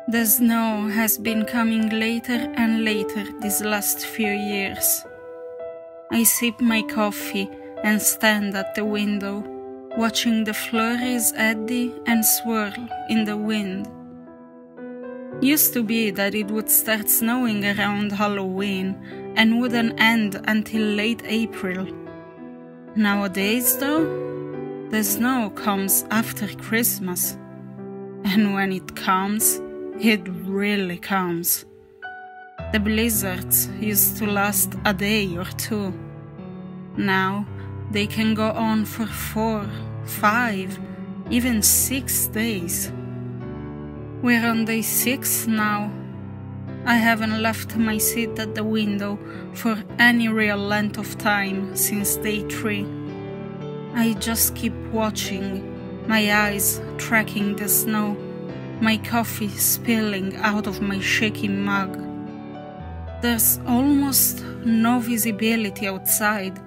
The snow has been coming later and later these last few years. I sip my coffee and stand at the window, watching the flurries eddy and swirl in the wind. Used to be that it would start snowing around Halloween and wouldn't end until late April. Nowadays, though, the snow comes after Christmas. And when it comes, it really comes. The blizzards used to last a day or two. Now they can go on for 4, 5, even 6 days. We're on day 6 now. I haven't left my seat at the window for any real length of time since day 3. I just keep watching, my eyes tracking the snow, my coffee spilling out of my shaky mug. There's almost no visibility outside.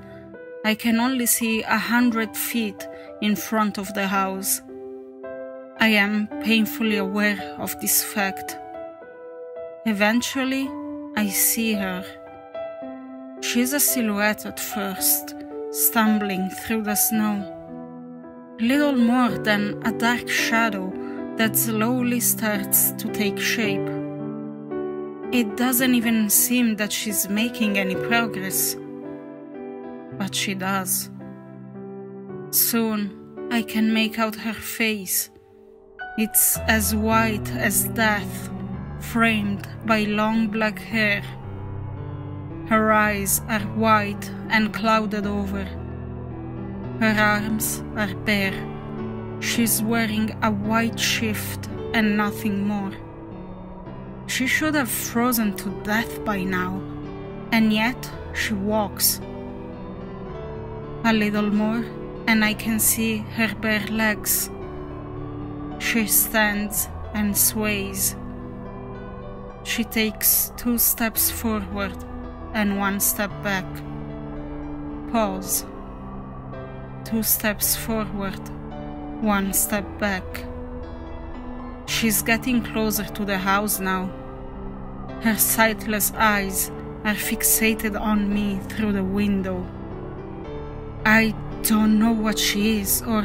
I can only see 100 feet in front of the house. I am painfully aware of this fact. Eventually, I see her. She's a silhouette at first, stumbling through the snow. Little more than a dark shadow that slowly starts to take shape. It doesn't even seem that she's making any progress. But she does. Soon, I can make out her face. It's as white as death, framed by long black hair. Her eyes are white and clouded over. Her arms are bare. She's wearing a white shift and nothing more. She should have frozen to death by now, and yet she walks. A little more, and I can see her bare legs. She stands and sways. She takes 2 steps forward and 1 step back. Pause. 2 steps forward, 1 step back. She's getting closer to the house now. Her sightless eyes are fixated on me through the window. I don't know what she is or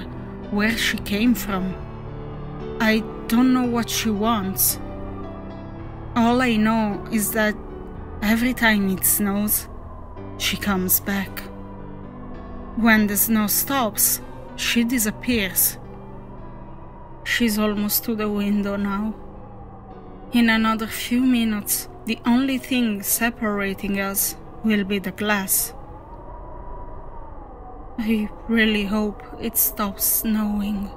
where she came from. I don't know what she wants. All I know is that every time it snows, she comes back. When the snow stops, she disappears. She's almost to the window now. In another few minutes, the only thing separating us will be the glass. I really hope it stops snowing.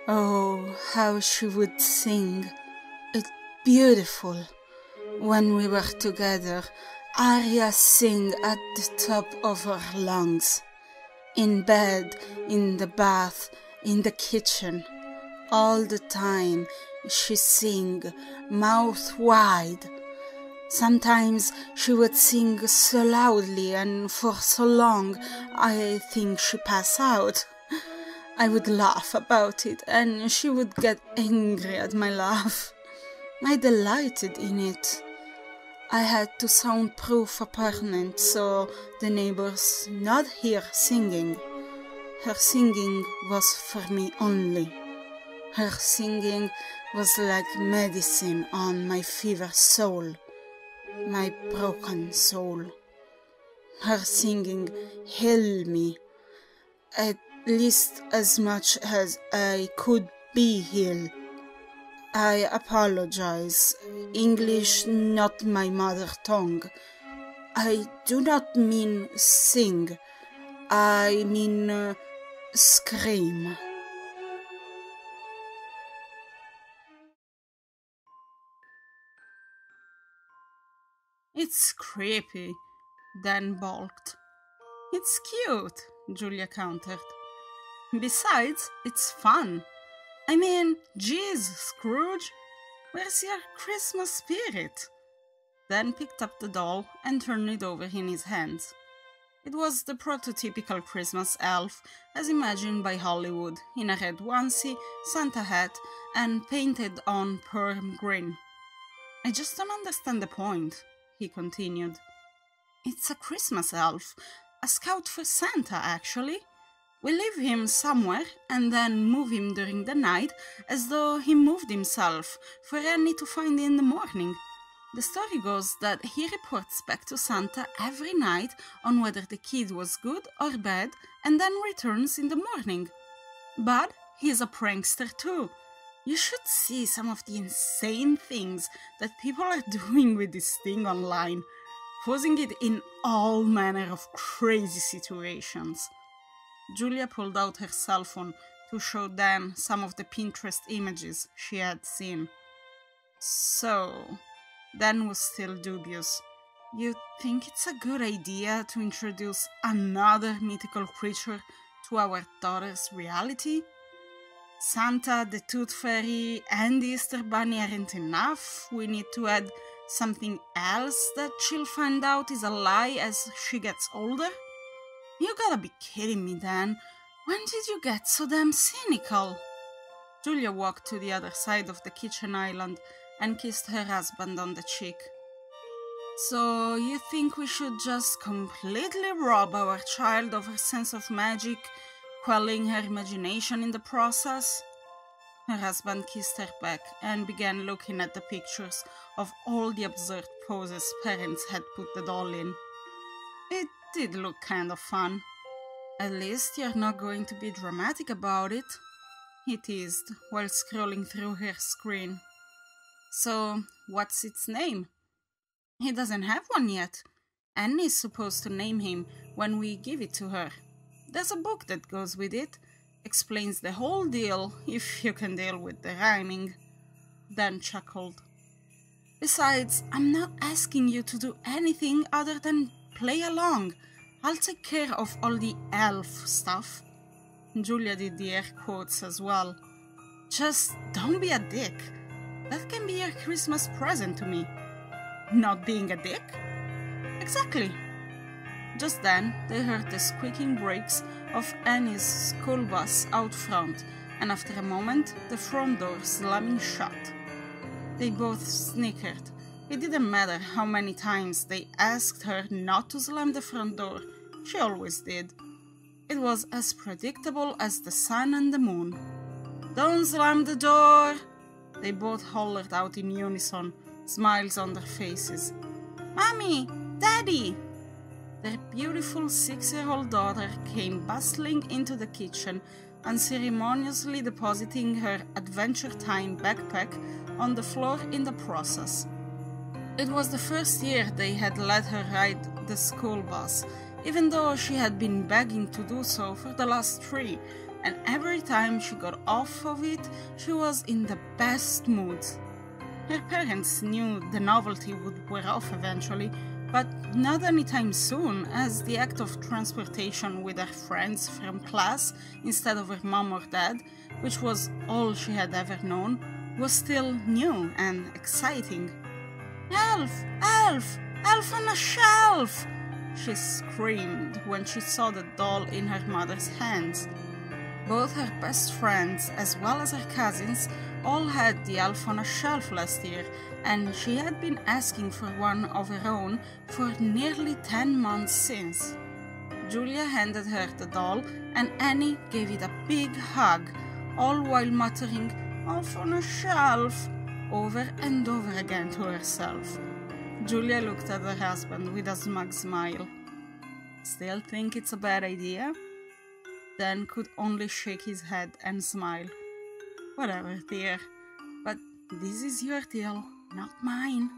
Oh, how she would sing. It's beautiful. When we were together, Arya sang at the top of her lungs. In bed, in the bath, in the kitchen. All the time she sang, mouth wide. Sometimes she would sing so loudly and for so long I think she passed out. I would laugh about it and she would get angry at my laugh. I delighted in it. I had to soundproof apartment so the neighbors not hear singing. Her singing was for me only. Her singing was like medicine on my fever soul, my broken soul. Her singing healed me, at least as much as I could be healed. I apologize. English not my mother tongue. I do not mean sing. I mean scream. It's creepy, Dan balked. It's cute, Julia countered. Besides, it's fun. I mean, geez, Scrooge, where's your Christmas spirit? Dan picked up the doll and turned it over in his hands. It was the prototypical Christmas elf, as imagined by Hollywood, in a red onesie, Santa hat, and painted on pearl green. I just don't understand the point, he continued. It's a Christmas elf, a scout for Santa, actually. We leave him somewhere and then move him during the night as though he moved himself for Annie to find in the morning. The story goes that he reports back to Santa every night on whether the kid was good or bad and then returns in the morning. But he's a prankster too. You should see some of the insane things that people are doing with this thing online, posing it in all manner of crazy situations. Julia pulled out her cell phone to show Dan some of the Pinterest images she had seen. So, Dan was still dubious. You think it's a good idea to introduce another mythical creature to our daughter's reality? Santa, the Tooth Fairy, and the Easter Bunny aren't enough. We need to add something else that she'll find out is a lie as she gets older? You gotta be kidding me, Dan. When did you get so damn cynical? Julia walked to the other side of the kitchen island and kissed her husband on the cheek. So, you think we should just completely rob our child of her sense of magic, quelling her imagination in the process? Her husband kissed her back and began looking at the pictures of all the absurd poses parents had put the doll in. It did look kind of fun. At least you're not going to be dramatic about it, he teased while scrolling through her screen. So, what's its name? He doesn't have one yet. Annie's supposed to name him when we give it to her. There's a book that goes with it. Explains the whole deal, if you can deal with the rhyming. Dan chuckled. Besides, I'm not asking you to do anything other than play along. I'll take care of all the elf stuff. Julia did the air quotes as well. Just don't be a dick. That can be your Christmas present to me. Not being a dick? Exactly. Just then, they heard the squeaking brakes of Annie's school bus out front, and after a moment, the front door slamming shut. They both snickered. It didn't matter how many times they asked her not to slam the front door. She always did. It was as predictable as the sun and the moon. "Don't slam the door!" They both hollered out in unison, smiles on their faces. "Mommy! Daddy!" Their beautiful 6-year-old daughter came bustling into the kitchen, unceremoniously depositing her Adventure Time backpack on the floor in the process. It was the first year they had let her ride the school bus, even though she had been begging to do so for the last 3, and every time she got off of it, she was in the best mood. Her parents knew the novelty would wear off eventually, but not anytime soon, as the act of transportation with her friends from class instead of her mom or dad, which was all she had ever known, was still new and exciting. "Elf! Elf! Elf on a shelf!" she screamed when she saw the doll in her mother's hands. Both her best friends, as well as her cousins, all had the elf on a shelf last year, and she had been asking for one of her own for nearly 10 months since. Julia handed her the doll, and Annie gave it a big hug, all while muttering, "Elf on a shelf," over and over again to herself. Julia looked at her husband with a smug smile. "Still think it's a bad idea?" Dan could only shake his head and smile. "Whatever, dear, but this is your deal, not mine."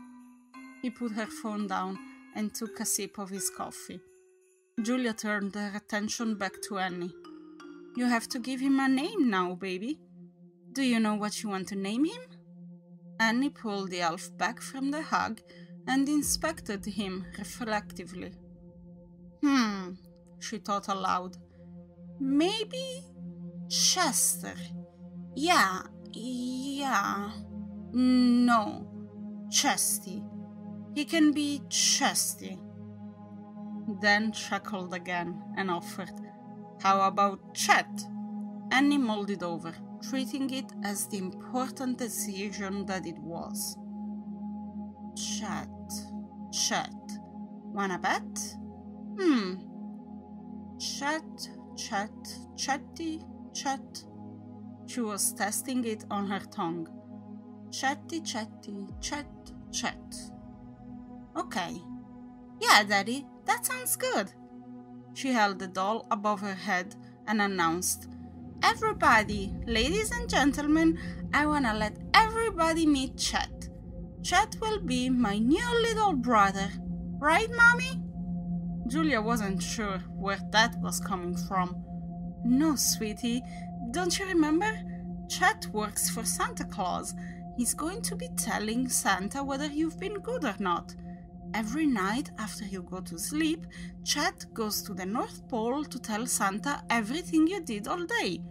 He put her phone down and took a sip of his coffee. Julia turned her attention back to Annie. "You have to give him a name now, baby. Do you know what you want to name him?" Annie pulled the elf back from the hug and inspected him reflectively. She thought aloud. "Maybe Chester. Yeah. No, Chesty. He can be Chesty." then chuckled again and offered, "How about Chet?" Annie mulled it over, treating it as the important decision that it was. Chet. Wanna bet? Chetty. She was testing it on her tongue. Chetty, Chet. Okay. Yeah, Daddy, that sounds good. She held the doll above her head and announced, "Everybody, ladies and gentlemen, I wanna let everybody meet Chet. Chet will be my new little brother. Right, Mommy?" Julia wasn't sure where that was coming from. "No, sweetie, don't you remember? Chet works for Santa Claus. He's going to be telling Santa whether you've been good or not. Every night after you go to sleep, Chet goes to the North Pole to tell Santa everything you did all day.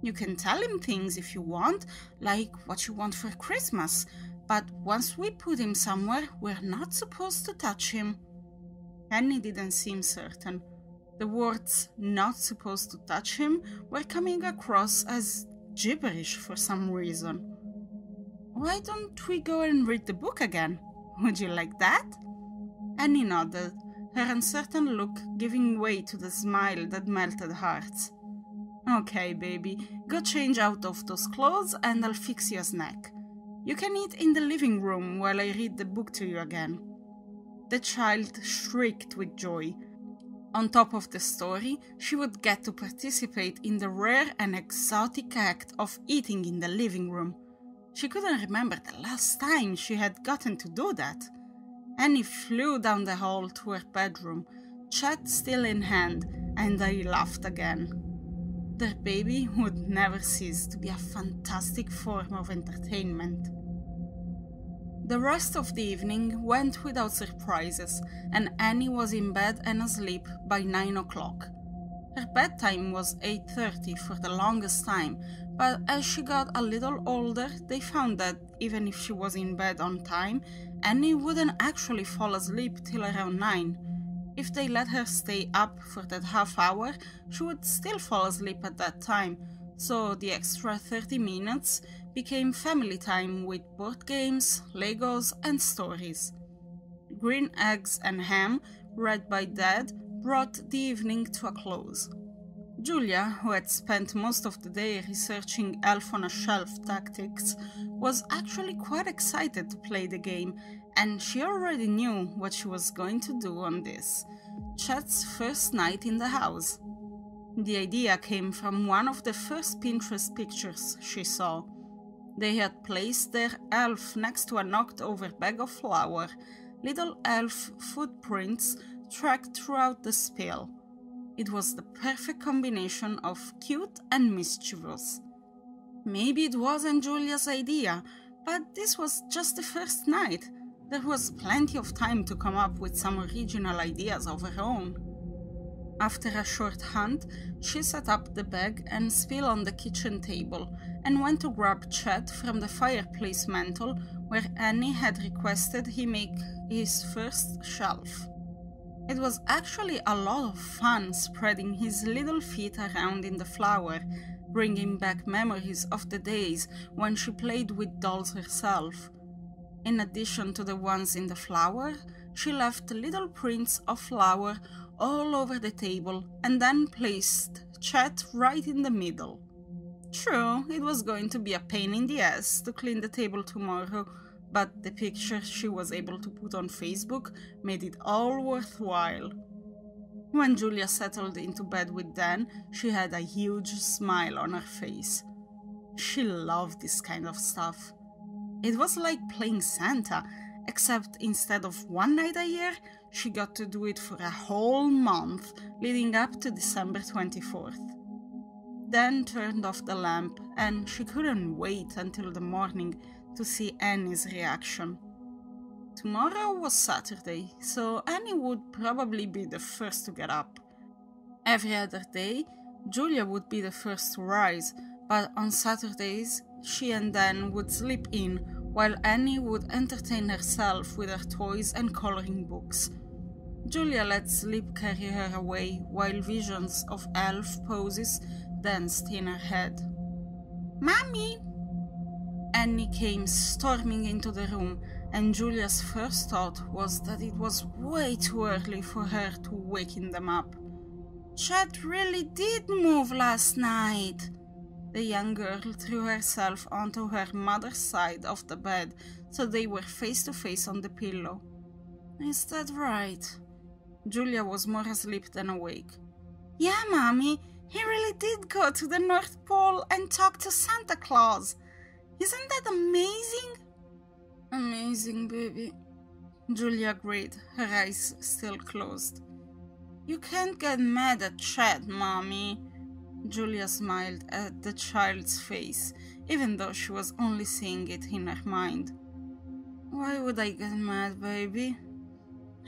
You can tell him things if you want, like what you want for Christmas, but once we put him somewhere, we're not supposed to touch him." Annie didn't seem certain. The words "not supposed to touch him" were coming across as gibberish for some reason. "Why don't we go and read the book again? Would you like that?" Annie nodded, her uncertain look giving way to the smile that melted hearts. "Okay, baby, go change out of those clothes and I'll fix you a snack. You can eat in the living room while I read the book to you again." The child shrieked with joy. On top of the story, she would get to participate in the rare and exotic act of eating in the living room. She couldn't remember the last time she had gotten to do that. Annie flew down the hall to her bedroom, Chet still in hand, and they laughed again. Their baby would never cease to be a fantastic form of entertainment. The rest of the evening went without surprises, and Annie was in bed and asleep by 9 o'clock. Her bedtime was 8:30 for the longest time, but as she got a little older, they found that even if she was in bed on time, Annie wouldn't actually fall asleep till around 9. If they let her stay up for that half hour, she would still fall asleep at that time, so the extra 30 minutes became family time with board games, Legos, and stories. Green Eggs and Ham, read by Dad, brought the evening to a close. Julia, who had spent most of the day researching elf on a shelf tactics, was actually quite excited to play the game, and she already knew what she was going to do on this, Chet's first night in the house. The idea came from one of the first Pinterest pictures she saw. They had placed their elf next to a knocked-over bag of flour, little elf footprints tracked throughout the spill. It was the perfect combination of cute and mischievous. Maybe it wasn't Julia's idea, but this was just the first night. There was plenty of time to come up with some original ideas of her own. After a short hunt, she set up the bag and spill on the kitchen table and went to grab Chet from the fireplace mantel where Annie had requested he make his first shelf. It was actually a lot of fun spreading his little feet around in the flour, bringing back memories of the days when she played with dolls herself. In addition to the ones in the flour, she left little prints of flour all over the table and then placed Chet right in the middle. True, it was going to be a pain in the ass to clean the table tomorrow, but the picture she was able to put on Facebook made it all worthwhile. When Julia settled into bed with Dan, she had a huge smile on her face. She loved this kind of stuff. It was like playing Santa, except instead of one night a year, she got to do it for a whole month, leading up to December 24th. Dan turned off the lamp, and she couldn't wait until the morning to see Annie's reaction. Tomorrow was Saturday, so Annie would probably be the first to get up. Every other day, Julia would be the first to rise, but on Saturdays, she and Dan would sleep in, while Annie would entertain herself with her toys and coloring books. Julia let sleep carry her away while visions of elf poses danced in her head. "Mommy!" Annie came storming into the room, and Julia's first thought was that it was way too early for her to waken them up. "Chet really did move last night." The young girl threw herself onto her mother's side of the bed so they were face to face on the pillow. "Is that right?" Julia was more asleep than awake. "Yeah, Mommy, he really did go to the North Pole and talk to Santa Claus. Isn't that amazing?" "Amazing, baby," Julia agreed, her eyes still closed. "You can't get mad at Chet, Mommy." Julia smiled at the child's face, even though she was only seeing it in her mind. "Why would I get mad, baby?"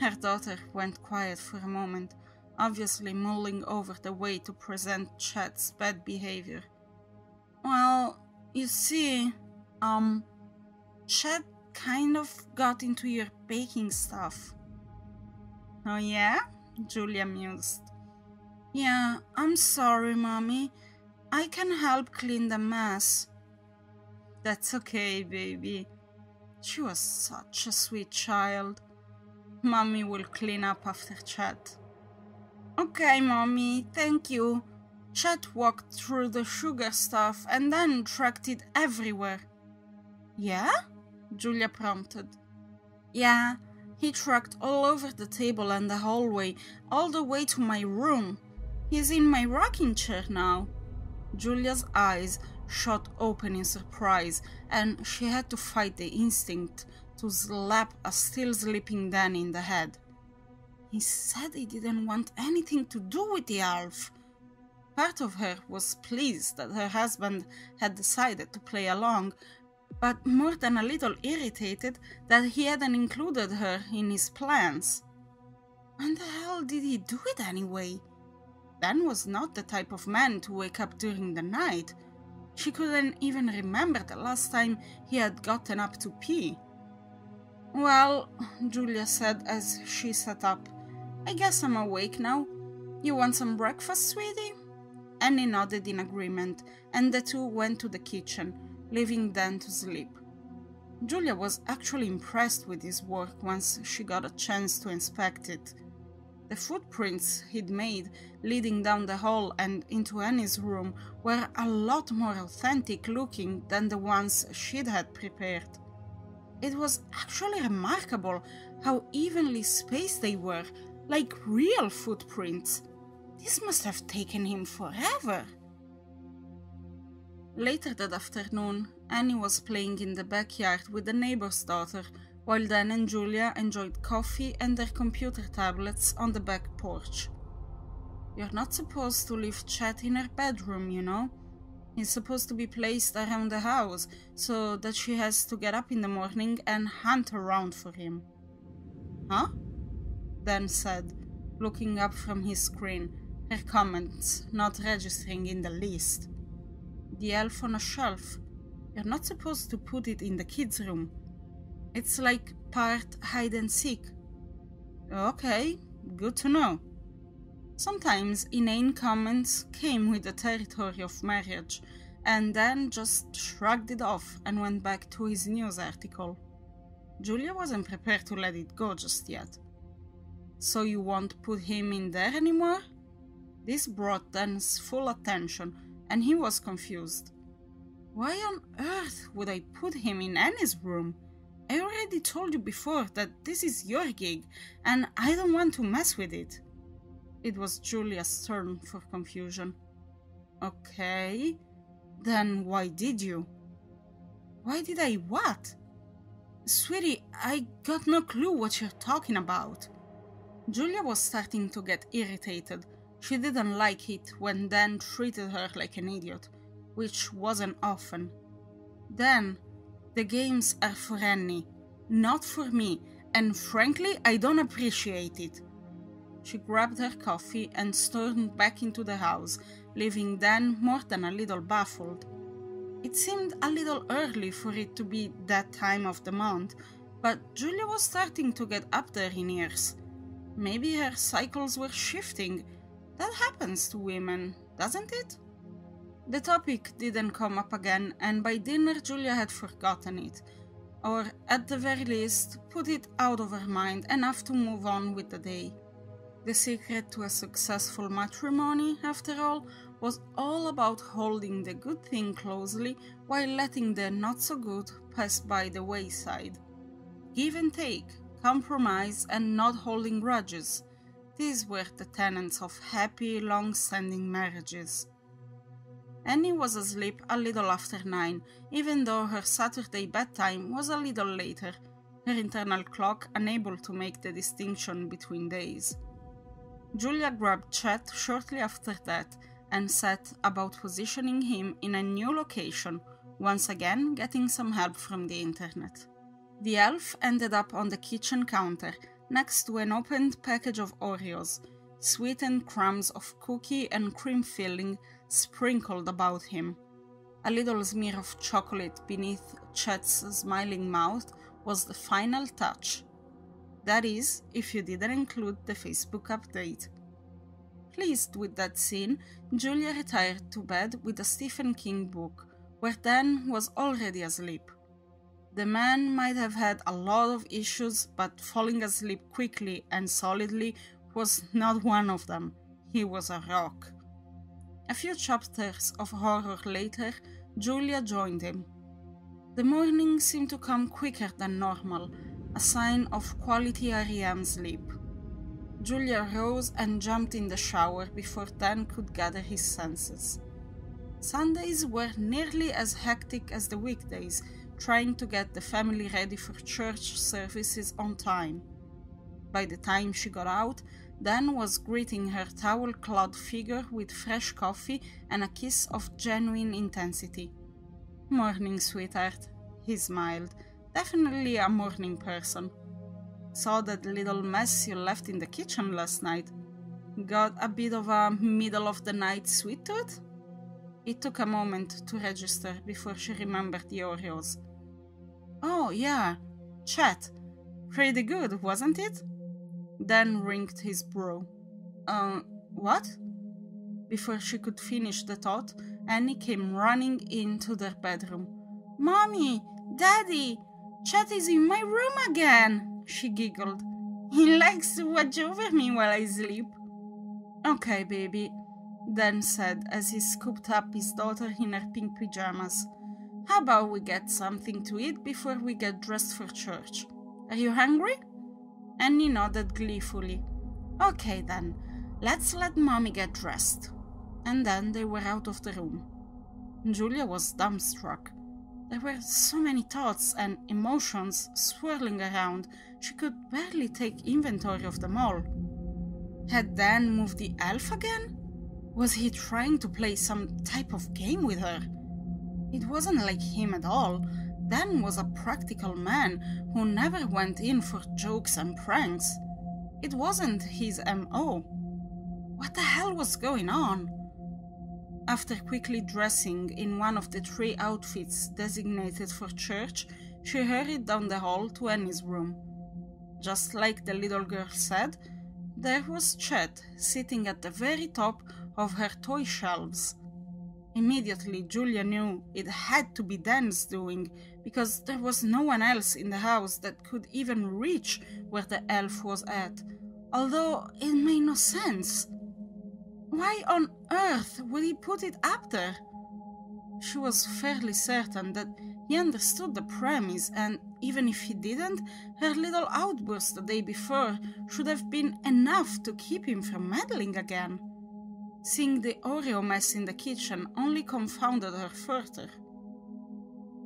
Her daughter went quiet for a moment, obviously mulling over the way to present Chet's bad behavior. "Well, you see, Chet kind of got into your baking stuff." "Oh yeah?" Julia mused. "Yeah, I'm sorry, Mommy. I can help clean the mess." "That's okay, baby." She was such a sweet child. "Mommy will clean up after Chet." "Okay, Mommy, thank you." Chet walked through the sugar stuff and then tracked it everywhere. "Yeah?" Julia prompted. "Yeah, he tracked all over the table and the hallway, all the way to my room. He's in my rocking chair now." Julia's eyes shot open in surprise, and she had to fight the instinct to slap a still sleeping Dan in the head. He said he didn't want anything to do with the elf. Part of her was pleased that her husband had decided to play along, but more than a little irritated that he hadn't included her in his plans. When the hell did he do it anyway? Dan was not the type of man to wake up during the night. She couldn't even remember the last time he had gotten up to pee. "Well," Julia said as she sat up, "I guess I'm awake now. You want some breakfast, sweetie?" Annie nodded in agreement, and the two went to the kitchen, leaving Dan to sleep. Julia was actually impressed with his work once she got a chance to inspect it. The footprints he'd made leading down the hall and into Annie's room were a lot more authentic looking than the ones she'd had prepared. It was actually remarkable how evenly spaced they were, like real footprints. This must have taken him forever. Later that afternoon, Annie was playing in the backyard with the neighbor's daughter, while Dan and Julia enjoyed coffee and their computer tablets on the back porch. "You're not supposed to leave Chet in her bedroom, you know. He's supposed to be placed around the house so that she has to get up in the morning and hunt around for him." "Huh?" Dan said, looking up from his screen, her comments not registering in the least. "The elf on a shelf. You're not supposed to put it in the kids' room. It's like part hide and seek." "Okay, good to know." Sometimes inane comments came with the territory of marriage, and Dan just shrugged it off and went back to his news article. Julia wasn't prepared to let it go just yet. "So you won't put him in there anymore?" This brought Dan's full attention, and he was confused. "Why on earth would I put him in Annie's room? I already told you before that this is your gig, and I don't want to mess with it." It was Julia's turn for confusion. "Okay, then why did you?" "Why did I what?" "Sweetie, I got no clue what you're talking about." Julia was starting to get irritated. She didn't like it when Dan treated her like an idiot, which wasn't often. "Dan, the games are for Annie, not for me, and frankly, I don't appreciate it." She grabbed her coffee and stormed back into the house, leaving Dan more than a little baffled. It seemed a little early for it to be that time of the month, but Julia was starting to get up there in years. Maybe her cycles were shifting. That happens to women, doesn't it? The topic didn't come up again, and by dinner Julia had forgotten it, or at the very least put it out of her mind enough to move on with the day. The secret to a successful matrimony, after all, was all about holding the good thing closely while letting the not so good pass by the wayside. Give and take, compromise, and not holding grudges. These were the tenets of happy, long-standing marriages. Annie was asleep a little after 9, even though her Saturday bedtime was a little later, her internal clock unable to make the distinction between days. Julia grabbed Chet shortly after that and set about positioning him in a new location, once again getting some help from the internet. The elf ended up on the kitchen counter, next to an opened package of Oreos, sweetened crumbs of cookie and cream filling sprinkled about him. A little smear of chocolate beneath Chet's smiling mouth was the final touch. That is, if you didn't include the Facebook update. Pleased with that scene, Julia retired to bed with a Stephen King book, where Dan was already asleep. The man might have had a lot of issues, but falling asleep quickly and solidly was not one of them. He was a rock. A few chapters of horror later, Julia joined him. The morning seemed to come quicker than normal, a sign of quality REM sleep. Julia rose and jumped in the shower before Dan could gather his senses. Sundays were nearly as hectic as the weekdays, trying to get the family ready for church services on time. By the time she got out, Dan was greeting her towel-clad figure with fresh coffee and a kiss of genuine intensity. "Morning, sweetheart," he smiled. "Definitely a morning person. Saw that little mess you left in the kitchen last night. Got a bit of a middle-of-the-night sweet tooth?" It took a moment to register before she remembered the Oreos. "Oh, yeah, Chet. Pretty good, wasn't it?" Dan wrinked his brow. What?" Before she could finish the thought, Annie came running into their bedroom. "Mommy! Daddy! Chet is in my room again!" she giggled. "He likes to watch over me while I sleep." "Okay, baby," Dan said as he scooped up his daughter in her pink pajamas. "How about we get something to eat before we get dressed for church? Are you hungry?" Annie nodded gleefully. "Okay then, let's let Mommy get dressed." And then they were out of the room. Julia was dumbstruck. There were so many thoughts and emotions swirling around, she could barely take inventory of them all. Had Dan moved the elf again? Was he trying to play some type of game with her? It wasn't like him at all. Dan was a practical man who never went in for jokes and pranks. It wasn't his MO. What the hell was going on? After quickly dressing in one of the 3 outfits designated for church, she hurried down the hall to Annie's room. Just like the little girl said, there was Chet sitting at the very top of her toy shelves. Immediately, Julia knew it had to be Dan's doing, because there was no one else in the house that could even reach where the elf was at, although it made no sense. Why on earth would he put it up there? She was fairly certain that he understood the premise, and even if he didn't, her little outburst the day before should have been enough to keep him from meddling again. Seeing the Oreo mess in the kitchen only confounded her further.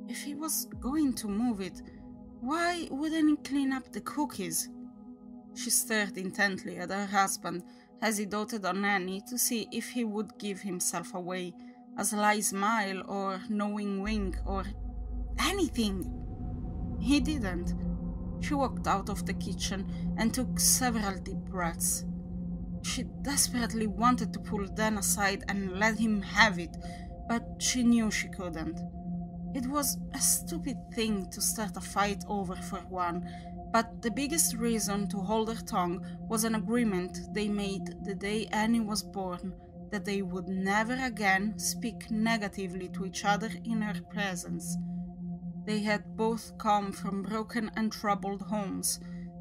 If he was going to move it, why wouldn't he clean up the cookies? She stared intently at her husband as he doted on Annie to see if he would give himself away, a sly smile or knowing wink or anything. He didn't. She walked out of the kitchen and took several deep breaths. She desperately wanted to pull Dan aside and let him have it, but she knew she couldn't. It was a stupid thing to start a fight over for one, But the biggest reason to hold her tongue was an agreement they made the day Annie was born, that they would never again speak negatively to each other in her presence. They had both come from broken and troubled homes,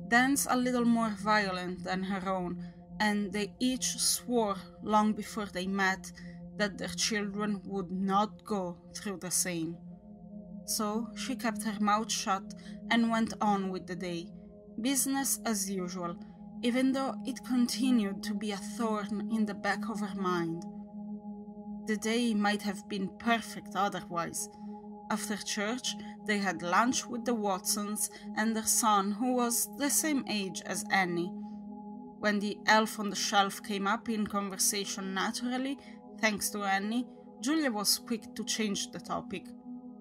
thence a little more violent than her own, and they each swore long before they met that their children would not go through the same. So she kept her mouth shut and went on with the day, business as usual, even though it continued to be a thorn in the back of her mind. The day might have been perfect otherwise. After church, they had lunch with the Watsons and their son, who was the same age as Annie. When the elf on the shelf came up in conversation naturally, thanks to Annie, Julia was quick to change the topic.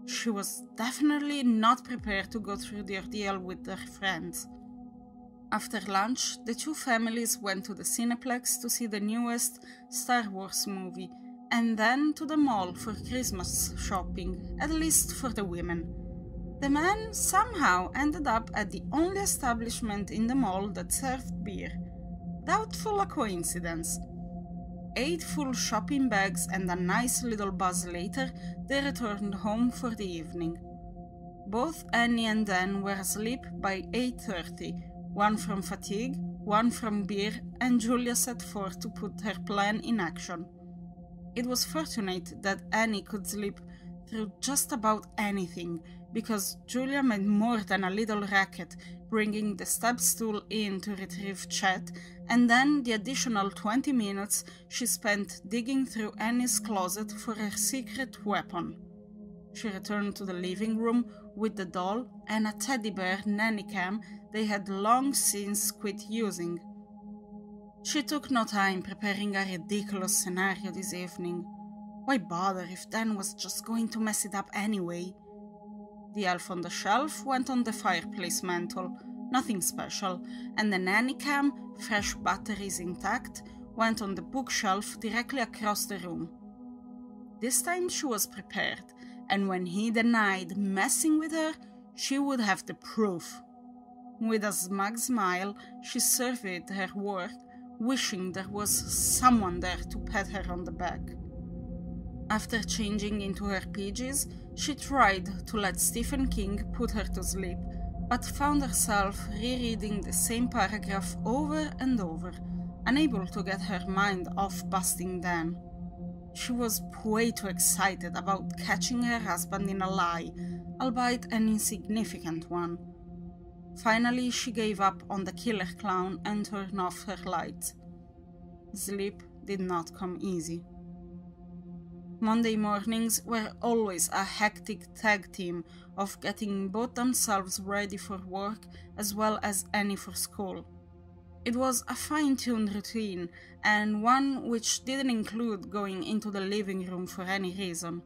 She was definitely not prepared to go through the ordeal with their friends. After lunch, the two families went to the Cineplex to see the newest Star Wars movie, and then to the mall for Christmas shopping, at least for the women. The men somehow ended up at the only establishment in the mall that served beer. Doubtful a coincidence. 8 full shopping bags and a nice little buzz later, they returned home for the evening. Both Annie and Dan were asleep by 8:30, one from fatigue, one from beer, and Julia set forth to put her plan in action. It was fortunate that Annie could sleep through just about anything, because Julia made more than a little racket, bringing the step stool in to retrieve Chet, and then the additional 20 minutes she spent digging through Annie's closet for her secret weapon. She returned to the living room with the doll and a teddy bear nanny cam they had long since quit using. She took no time preparing a ridiculous scenario this evening. Why bother if Dan was just going to mess it up anyway? The elf on the shelf went on the fireplace mantle, nothing special, and the nanny cam, fresh batteries intact, went on the bookshelf directly across the room. This time she was prepared, and when he denied messing with her, she would have the proof. With a smug smile, she surveyed her work, wishing there was someone there to pat her on the back. After changing into her PJs, she tried to let Stephen King put her to sleep, but found herself rereading the same paragraph over and over, unable to get her mind off busting Dan. She was way too excited about catching her husband in a lie, albeit an insignificant one. Finally, she gave up on the killer clown and turned off her lights. Sleep did not come easy. Monday mornings were always a hectic tag team of getting both themselves ready for work as well as Annie for school. It was a fine-tuned routine, and one which didn't include going into the living room for any reason.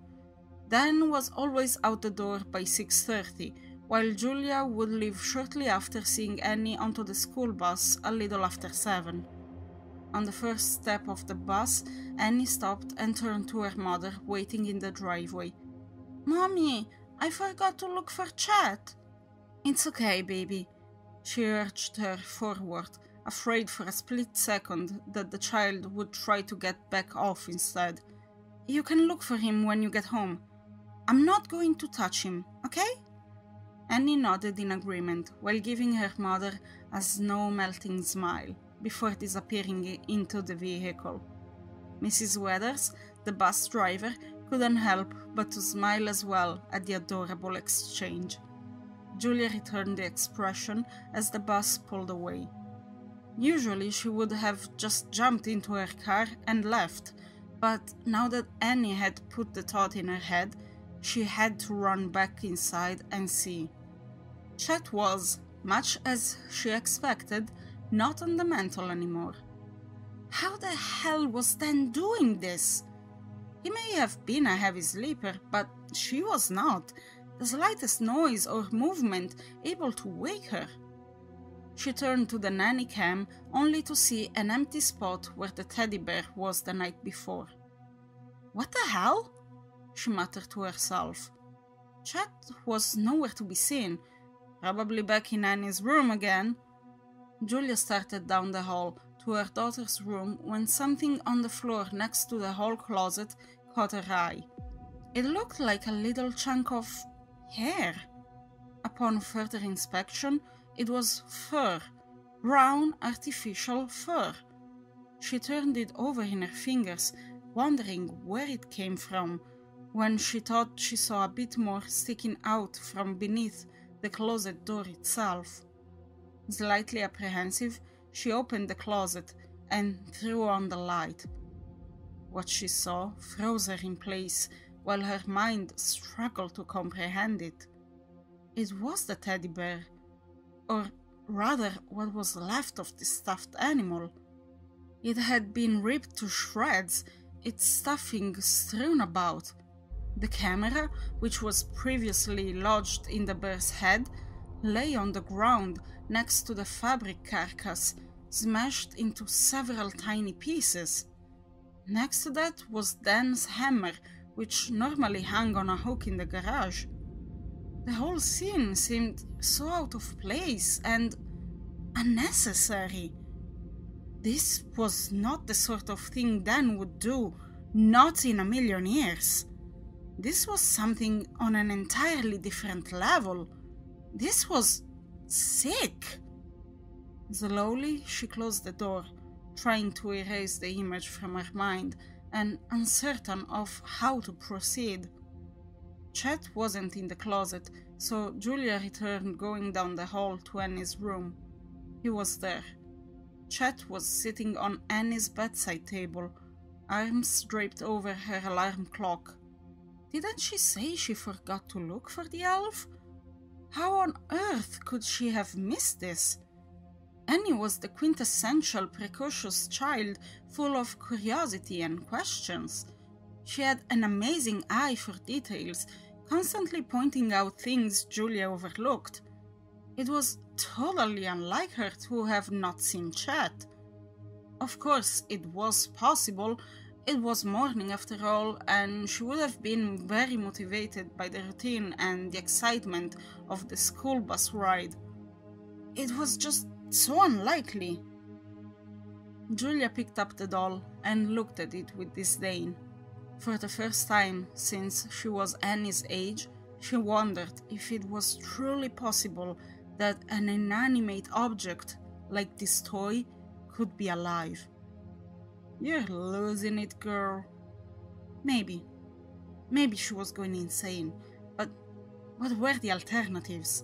Dan was always out the door by 6:30, while Julia would leave shortly after seeing Annie onto the school bus a little after 7. On the first step of the bus, Annie stopped and turned to her mother, waiting in the driveway. "Mommy, I forgot to look for Chet." "It's okay, baby," she urged her forward, afraid for a split second that the child would try to get back off instead. "You can look for him when you get home. I'm not going to touch him, okay?" Annie nodded in agreement while giving her mother a snow-melting smile before disappearing into the vehicle. Mrs. Weathers, the bus driver, couldn't help but to smile as well at the adorable exchange. Julia returned the expression as the bus pulled away. Usually she would have just jumped into her car and left, but now that Annie had put the thought in her head, she had to run back inside and see. Chet was, much as she expected, not on the mantel anymore. How the hell was Dan doing this? He may have been a heavy sleeper, but she was not, the slightest noise or movement able to wake her. She turned to the nanny cam only to see an empty spot where the teddy bear was the night before. "What the hell?" she muttered to herself. Chet was nowhere to be seen. probably back in Annie's room again. Julia started down the hall to her daughter's room when something on the floor next to the hall closet caught her eye. It looked like a little chunk of hair. Upon further inspection, it was fur, brown artificial fur. She turned it over in her fingers, wondering where it came from, when she thought she saw a bit more sticking out from beneath the closet door itself. Slightly apprehensive, she opened the closet and threw on the light. What she saw froze her in place while her mind struggled to comprehend it. It was the teddy bear, or rather what was left of the stuffed animal. It had been ripped to shreds, its stuffing strewn about. The camera, which was previously lodged in the bear's head, lay on the ground next to the fabric carcass, smashed into several tiny pieces. Next to that was Dan's hammer, which normally hung on a hook in the garage. The whole scene seemed so out of place and unnecessary. This was not the sort of thing Dan would do, not in a million years. This was something on an entirely different level. This was sick. Slowly, she closed the door, trying to erase the image from her mind and uncertain of how to proceed. Chet wasn't in the closet, so Julia returned going down the hall to Annie's room. He was there. Chet was sitting on Annie's bedside table, arms draped over her alarm clock. Didn't she say she forgot to look for the elf? How on earth could she have missed this? Annie was the quintessential precocious child, full of curiosity and questions. She had an amazing eye for details, constantly pointing out things Julia overlooked. It was totally unlike her to have not seen Chet. Of course, it was possible. It was morning after all, and she would have been very motivated by the routine and the excitement of the school bus ride. It was just so unlikely. Julia picked up the doll and looked at it with disdain. For the first time since she was Annie's age, she wondered if it was truly possible that an inanimate object like this toy could be alive. "You're losing it, girl." Maybe. Maybe she was going insane, but what were the alternatives?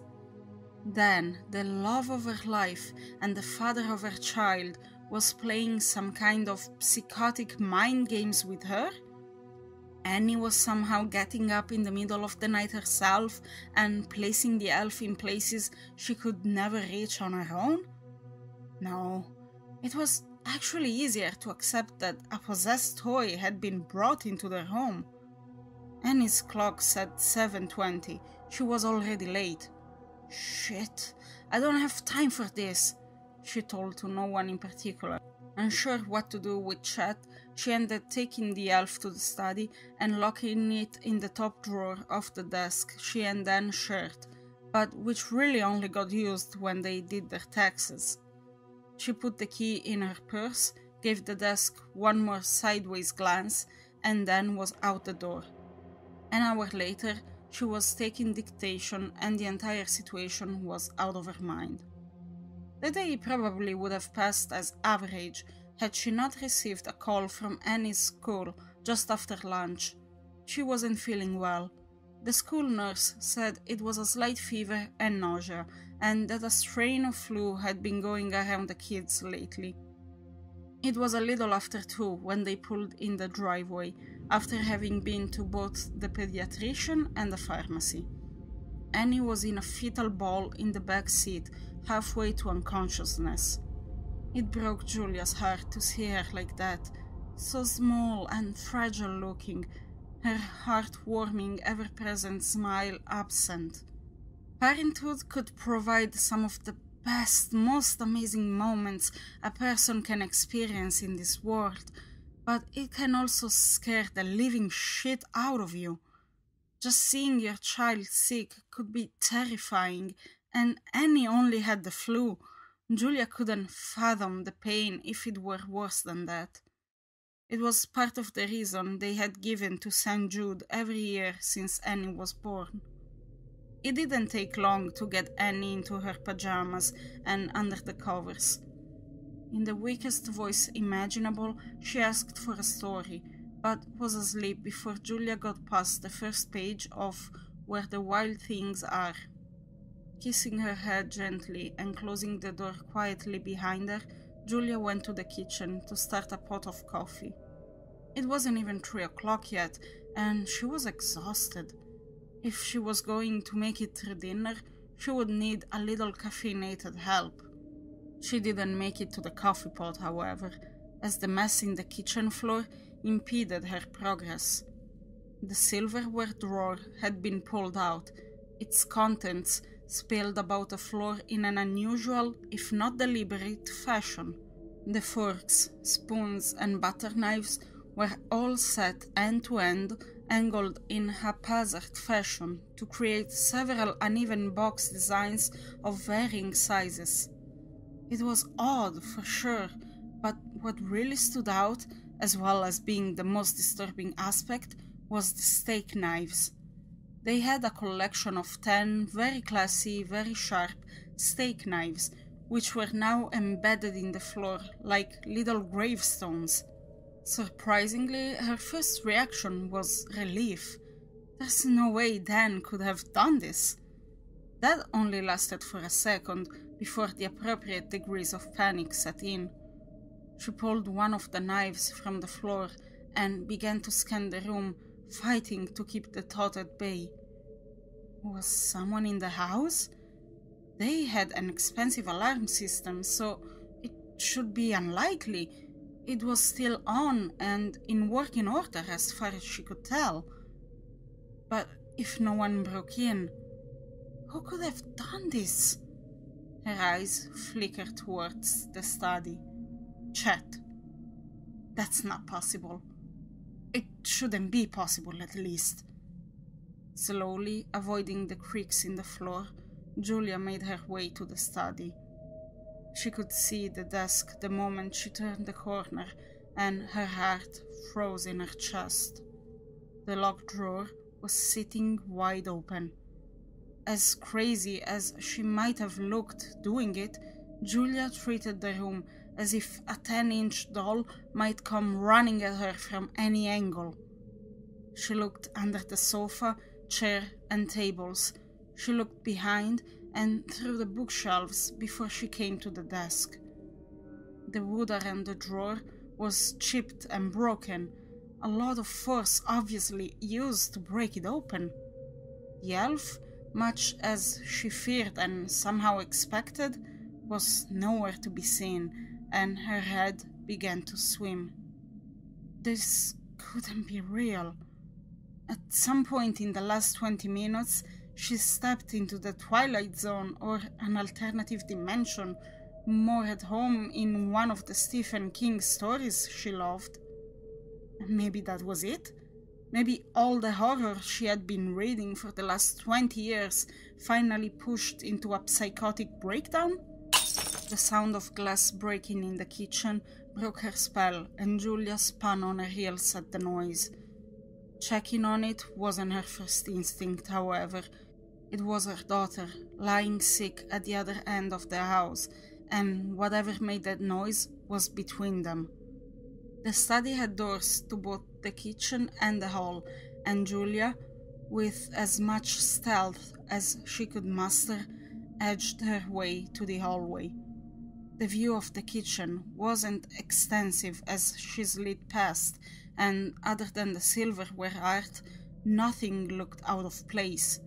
Then, the love of her life and the father of her child was playing some kind of psychotic mind games with her? Annie was somehow getting up in the middle of the night herself and placing the elf in places she could never reach on her own? No, it was actually easier to accept that a possessed toy had been brought into their home. Annie's clock said 7:20. She was already late. "Shit, I don't have time for this," she told to no one in particular. Unsure what to do with Chet, she ended taking the elf to the study and locking it in the top drawer of the desk she and Dan shared, but which really only got used when they did their taxes. She put the key in her purse, gave the desk one more sideways glance, and then was out the door. An hour later, she was taking dictation and the entire situation was out of her mind. The day probably would have passed as average had she not received a call from Annie's school just after lunch. She wasn't feeling well. The school nurse said it was a slight fever and nausea, and that a strain of flu had been going around the kids lately. It was a little after 2 when they pulled in the driveway, after having been to both the pediatrician and the pharmacy. Annie was in a fetal ball in the back seat, halfway to unconsciousness. It broke Julia's heart to see her like that, so small and fragile looking, her heart-warming, ever-present smile absent. Parenthood could provide some of the best, most amazing moments a person can experience in this world, but it can also scare the living shit out of you. Just seeing your child sick could be terrifying And Annie only had the flu. Julia couldn't fathom the pain if it were worse than that. It was part of the reason they had given to St. Jude every year since Annie was born. It didn't take long to get Annie into her pajamas and under the covers. In the weakest voice imaginable, she asked for a story, but was asleep before Julia got past the first page of Where the Wild Things Are. Kissing her head gently and closing the door quietly behind her, Julia went to the kitchen to start a pot of coffee. It wasn't even 3 o'clock yet, and she was exhausted. If she was going to make it through dinner, she would need a little caffeinated help. She didn't make it to the coffee pot, however, as the mess in the kitchen floor impeded her progress. The silverware drawer had been pulled out, its contents spilled about the floor in an unusual, if not deliberate, fashion. The forks, spoons, and butter knives were all set end to end, angled in haphazard fashion to create several uneven box designs of varying sizes. It was odd, for sure, but what really stood out, as well as being the most disturbing aspect, was the steak knives. They had a collection of 10 very classy, very sharp steak knives, which were now embedded in the floor like little gravestones. Surprisingly, her first reaction was relief. There's no way Dan could have done this. That only lasted for a second before the appropriate degrees of panic set in. She pulled one of the knives from the floor and began to scan the room, fighting to keep the thought at bay. Was someone in the house? They had an expensive alarm system, so it should be unlikely. It was still on and in working order as far as she could tell. But if no one broke in, who could have done this? Her eyes flickered towards the study. Chet. That's not possible. It shouldn't be possible, at least. Slowly, avoiding the creaks in the floor, Julia made her way to the study. She could see the desk the moment she turned the corner, and her heart froze in her chest. The locked drawer was sitting wide open. As crazy as she might have looked doing it, Julia treated the room as if a 10-inch doll might come running at her from any angle. She looked under the sofa, chair, and tables. She looked behind and through the bookshelves before she came to the desk. The wood around the drawer was chipped and broken, a lot of force obviously used to break it open. The elf, much as she feared and somehow expected, was nowhere to be seen, and her head began to swim. This couldn't be real. At some point in the last 20 minutes, she stepped into the Twilight Zone or an alternative dimension, more at home in one of the Stephen King stories she loved. Maybe that was it? Maybe all the horror she had been reading for the last 20 years finally pushed into a psychotic breakdown? The sound of glass breaking in the kitchen broke her spell, and Julia spun on her heels at the noise. Checking on it wasn't her first instinct, however. It was her daughter, lying sick at the other end of the house, and whatever made that noise was between them. The study had doors to both the kitchen and the hall, and Julia, with as much stealth as she could muster, edged her way to the hallway. The view of the kitchen wasn't extensive as she slid past, and other than the silverware art, nothing looked out of place.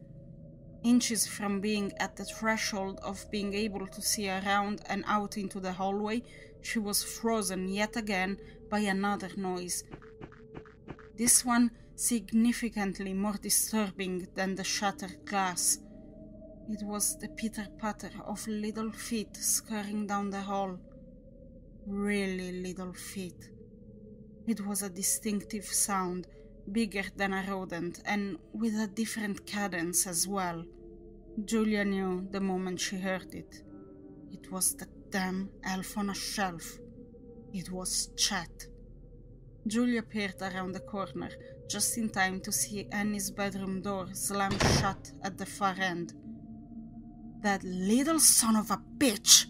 Inches from being at the threshold of being able to see around and out into the hallway, she was frozen yet again by another noise. This one significantly more disturbing than the shattered glass. It was the pitter-patter of little feet scurrying down the hall. Really little feet. It was a distinctive sound, bigger than a rodent, and with a different cadence as well. Julia knew the moment she heard it. It was the damn elf on a shelf. It was Chet. Julia peered around the corner, just in time to see Annie's bedroom door slam shut at the far end. That little son of a bitch!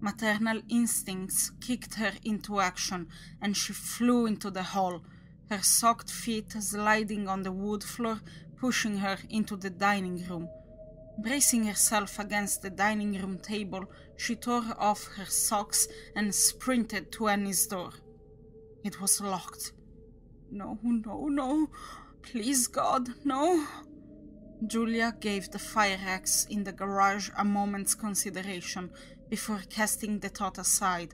Maternal instincts kicked her into action, and she flew into the hall, her socked feet sliding on the wood floor, pushing her into the dining room. Bracing herself against the dining room table, she tore off her socks and sprinted to Annie's door. It was locked. No, no, no. Please, God, no. Julia gave the fire axe in the garage a moment's consideration before casting the thought aside.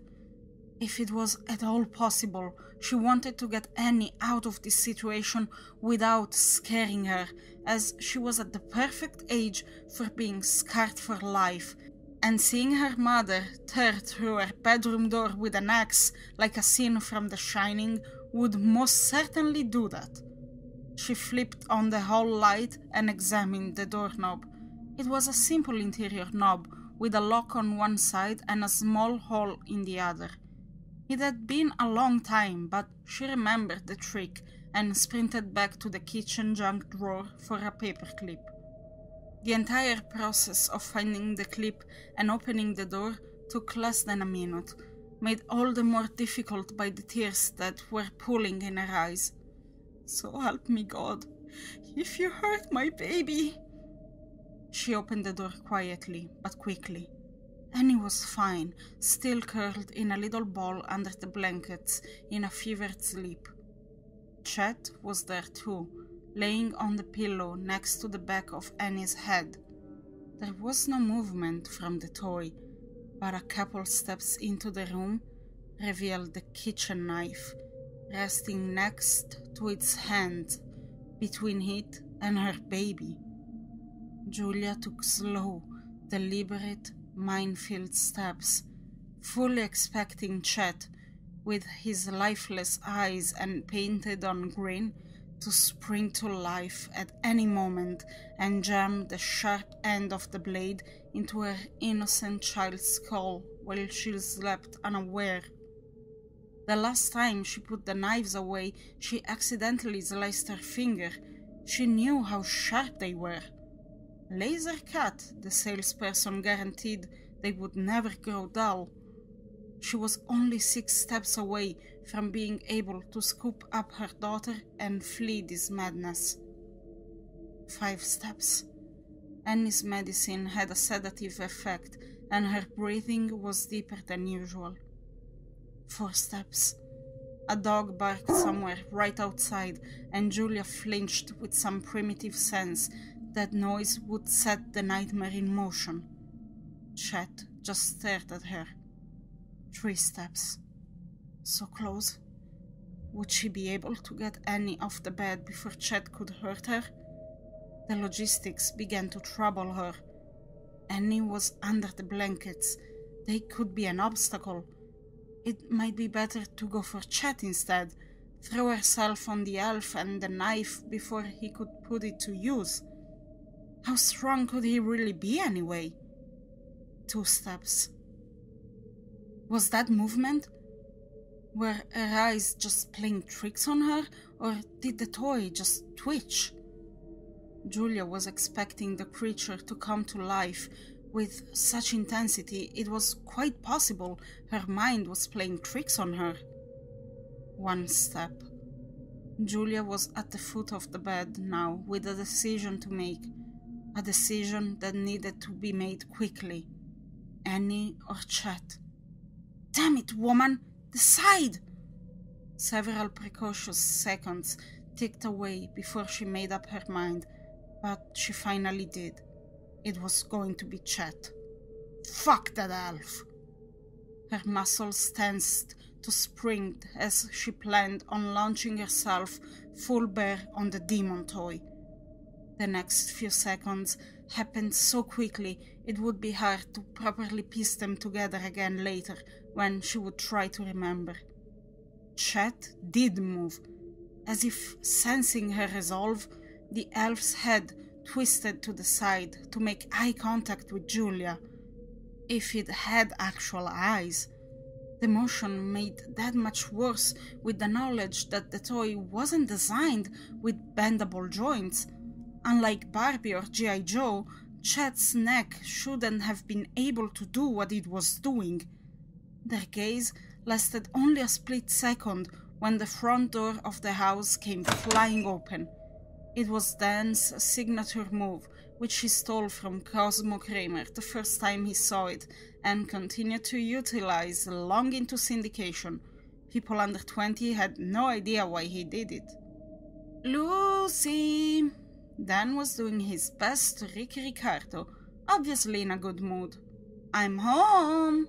If it was at all possible, she wanted to get Annie out of this situation without scaring her, as she was at the perfect age for being scarred for life, and seeing her mother tear through her bedroom door with an axe like a scene from The Shining would most certainly do that. She flipped on the hall light and examined the doorknob. It was a simple interior knob with a lock on one side and a small hole in the other. It had been a long time, but she remembered the trick and sprinted back to the kitchen junk drawer for a paperclip. The entire process of finding the clip and opening the door took less than a minute, made all the more difficult by the tears that were pooling in her eyes. So help me God, if you hurt my baby. She opened the door quietly, but quickly. Annie was fine, still curled in a little ball under the blankets in a fevered sleep. Chet was there too, laying on the pillow next to the back of Annie's head. There was no movement from the toy, but a couple steps into the room revealed the kitchen knife, resting next to its hand, between it and her baby. Julia took slow, deliberate, minefield steps, fully expecting Chet, with his lifeless eyes and painted-on grin, to spring to life at any moment and jam the sharp end of the blade into her innocent child's skull while she slept unaware. The last time she put the knives away, she accidentally sliced her finger. She knew how sharp they were. Laser cut, the salesperson guaranteed they would never grow dull. She was only 6 steps away from being able to scoop up her daughter and flee this madness. 5 steps. Annie's medicine had a sedative effect, and her breathing was deeper than usual. 4 steps. A dog barked somewhere right outside, and Julia flinched with some primitive sense that noise would set the nightmare in motion. Chet just stared at her. 3 steps. So close. Would she be able to get Annie off the bed before Chet could hurt her? The logistics began to trouble her. Annie was under the blankets. They could be an obstacle. It might be better to go for Chet instead, throw herself on the elf and the knife before he could put it to use. How strong could he really be anyway? 2 steps. Was that movement? Were her eyes just playing tricks on her, or did the toy just twitch? Julia was expecting the creature to come to life. With such intensity, it was quite possible her mind was playing tricks on her. 1 step. Julia was at the foot of the bed now, with a decision to make. A decision that needed to be made quickly. Annie or Chet. Damn it, woman! Decide! Several precautious seconds ticked away before she made up her mind, but she finally did. It was going to be Chet. Fuck that elf! Her muscles tensed to spring as she planned on launching herself full bear on the demon toy. The next few seconds happened so quickly it would be hard to properly piece them together again later when she would try to remember. Chet did move. As if sensing her resolve, the elf's head twisted to the side to make eye contact with Julia. If it had actual eyes. The motion made that much worse with the knowledge that the toy wasn't designed with bendable joints. Unlike Barbie or G.I. Joe, Chet's neck shouldn't have been able to do what it was doing. Their gaze lasted only a split second when the front door of the house came flying open. It was Dan's signature move, which he stole from Cosmo Kramer the first time he saw it, and continued to utilize long into syndication. People under 20 had no idea why he did it. Lucy! Dan was doing his best Ricky Ricardo, obviously in a good mood. I'm home!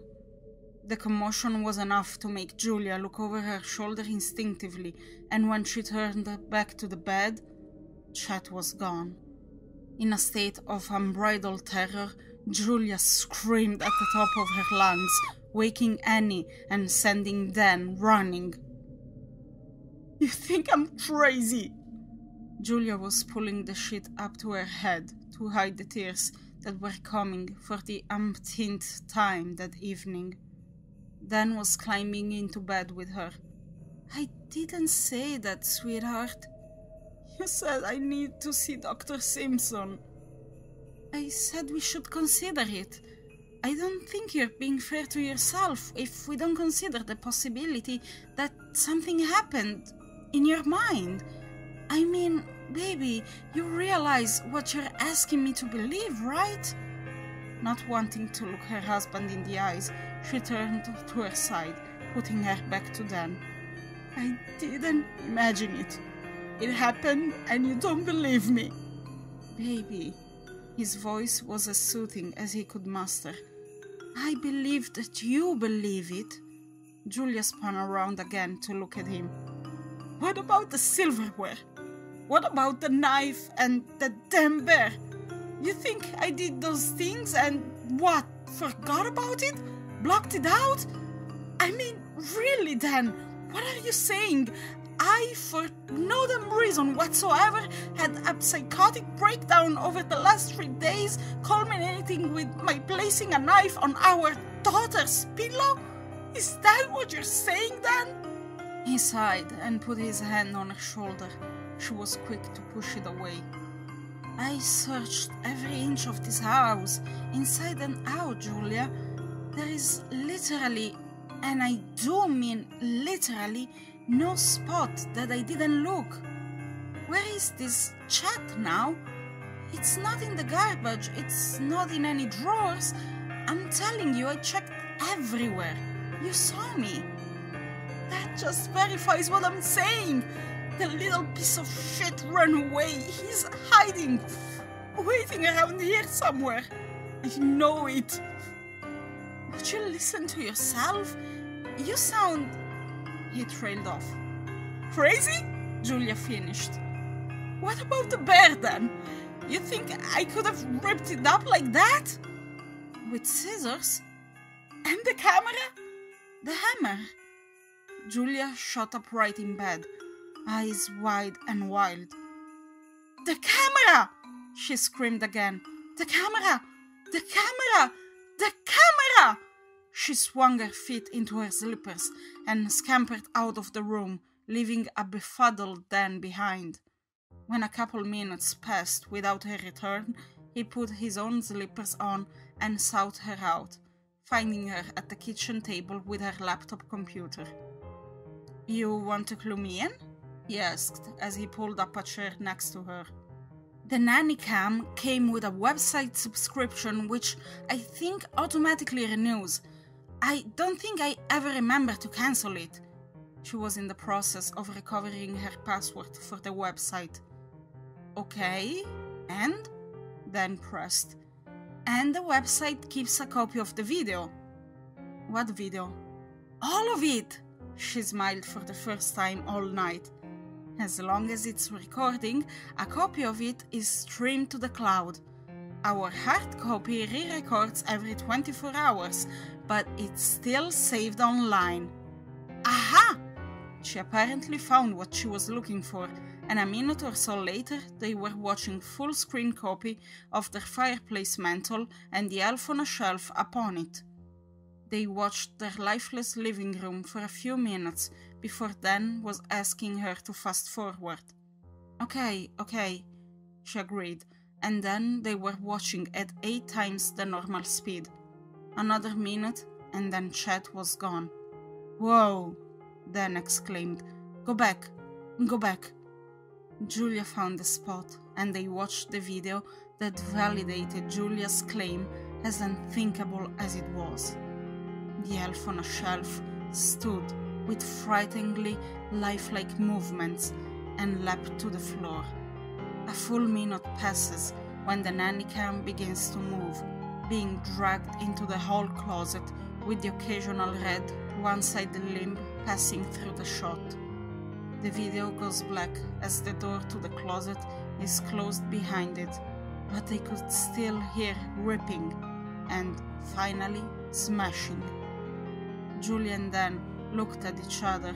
The commotion was enough to make Julia look over her shoulder instinctively, and when she turned back to the bed, Chet was gone. In a state of unbridled terror, Julia screamed at the top of her lungs, waking Annie and sending Dan running. You think I'm crazy? Julia was pulling the sheet up to her head to hide the tears that were coming for the umpteenth time that evening. Dan was climbing into bed with her. I didn't say that, sweetheart. You said I need to see Dr. Simpson. I said we should consider it. I don't think you're being fair to yourself if we don't consider the possibility that something happened in your mind. I mean, baby, you realize what you're asking me to believe, right? Not wanting to look her husband in the eyes, she turned to her side, putting her back to Dan. I didn't imagine it. It happened and you don't believe me. Baby, his voice was as soothing as he could muster. I believe that you believe it. Julia spun around again to look at him. What about the silverware? What about the knife and the damn bear? You think I did those things and what, forgot about it? Blocked it out? I mean, really, Dan, what are you saying? I, for no damn reason whatsoever, had a psychotic breakdown over the last 3 days, culminating with my placing a knife on our daughter's pillow? Is that what you're saying, Dan? He sighed and put his hand on her shoulder. She was quick to push it away. I searched every inch of this house, inside and out, Julia. There is literally, and I do mean literally, no spot that I didn't look. Where is this Chet now? It's not in the garbage, it's not in any drawers. I'm telling you, I checked everywhere. You saw me. That just verifies what I'm saying. The little piece of shit ran away. He's hiding, waiting around here somewhere. I know it. Would you listen to yourself? You sound... He trailed off. Crazy? Julia finished. What about the bear then? You think I could have ripped it up like that? With scissors? And the camera? The hammer? Julia shot upright in bed, eyes wide and wild. The camera! She screamed again. The camera! The camera! The camera! She swung her feet into her slippers and scampered out of the room, leaving a befuddled Dan behind. When a couple minutes passed without her return, he put his own slippers on and sought her out, finding her at the kitchen table with her laptop computer. You want to clue me in? He asked as he pulled up a chair next to her. The nanny cam came with a website subscription which I think automatically renews. I don't think I ever remember to cancel it. She was in the process of recovering her password for the website. Okay, and? Dan pressed. And the website keeps a copy of the video. What video? All of it! She smiled for the first time all night. As long as it's recording, a copy of it is streamed to the cloud. Our hard copy re-records every 24 hours, but it's still saved online. Aha! She apparently found what she was looking for, and a minute or so later they were watching full-screen copy of their fireplace mantel and the elf on a shelf upon it. They watched their lifeless living room for a few minutes before Dan was asking her to fast forward. Okay, she agreed, and then they were watching at 8 times the normal speed. Another minute, and then Chet was gone. Whoa, Dan exclaimed. Go back. Julia found the spot, and they watched the video that validated Julia's claim as unthinkable as it was. The elf on a shelf stood with frighteningly lifelike movements and leapt to the floor. A full minute passes when the nanny cam begins to move, being dragged into the hall closet with the occasional red one-sided limb passing through the shot. The video goes black as the door to the closet is closed behind it, but they could still hear ripping and, finally, smashing. Julia and Dan looked at each other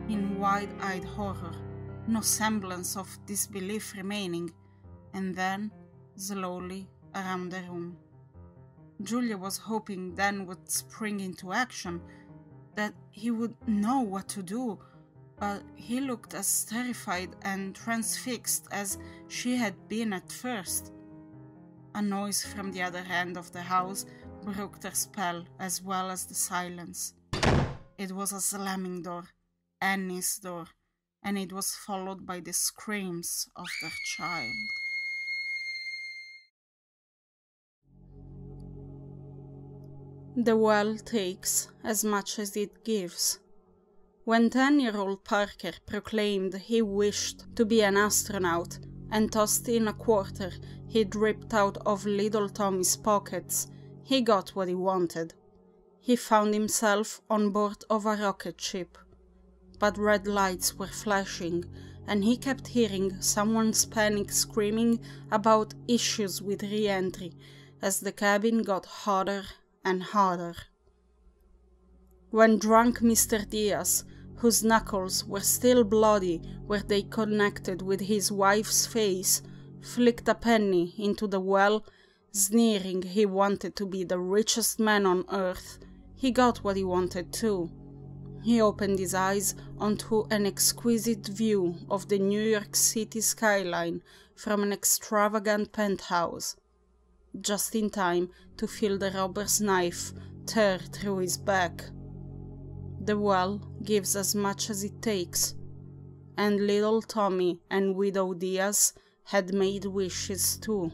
in wide-eyed horror, no semblance of disbelief remaining, and then, slowly, around the room. Julia was hoping Dan would spring into action, that he would know what to do, but he looked as terrified and transfixed as she had been at first. A noise from the other end of the house broke their spell as well as the silence. It was a slamming door, Annie's door, and it was followed by the screams of their child. The well takes as much as it gives. When 10-year-old Parker proclaimed he wished to be an astronaut and tossed in a quarter he'd ripped out of little Tommy's pockets, he got what he wanted. He found himself on board of a rocket ship, but red lights were flashing, and he kept hearing someone's panic screaming about issues with re-entry as the cabin got hotter and hotter. When drunk Mr. Diaz, whose knuckles were still bloody where they connected with his wife's face, flicked a penny into the well, sneering he wanted to be the richest man on earth, he got what he wanted too. He opened his eyes onto an exquisite view of the New York City skyline from an extravagant penthouse, just in time to feel the robber's knife tear through his back. The well gives as much as it takes, and little Tommy and Widow Diaz had made wishes too.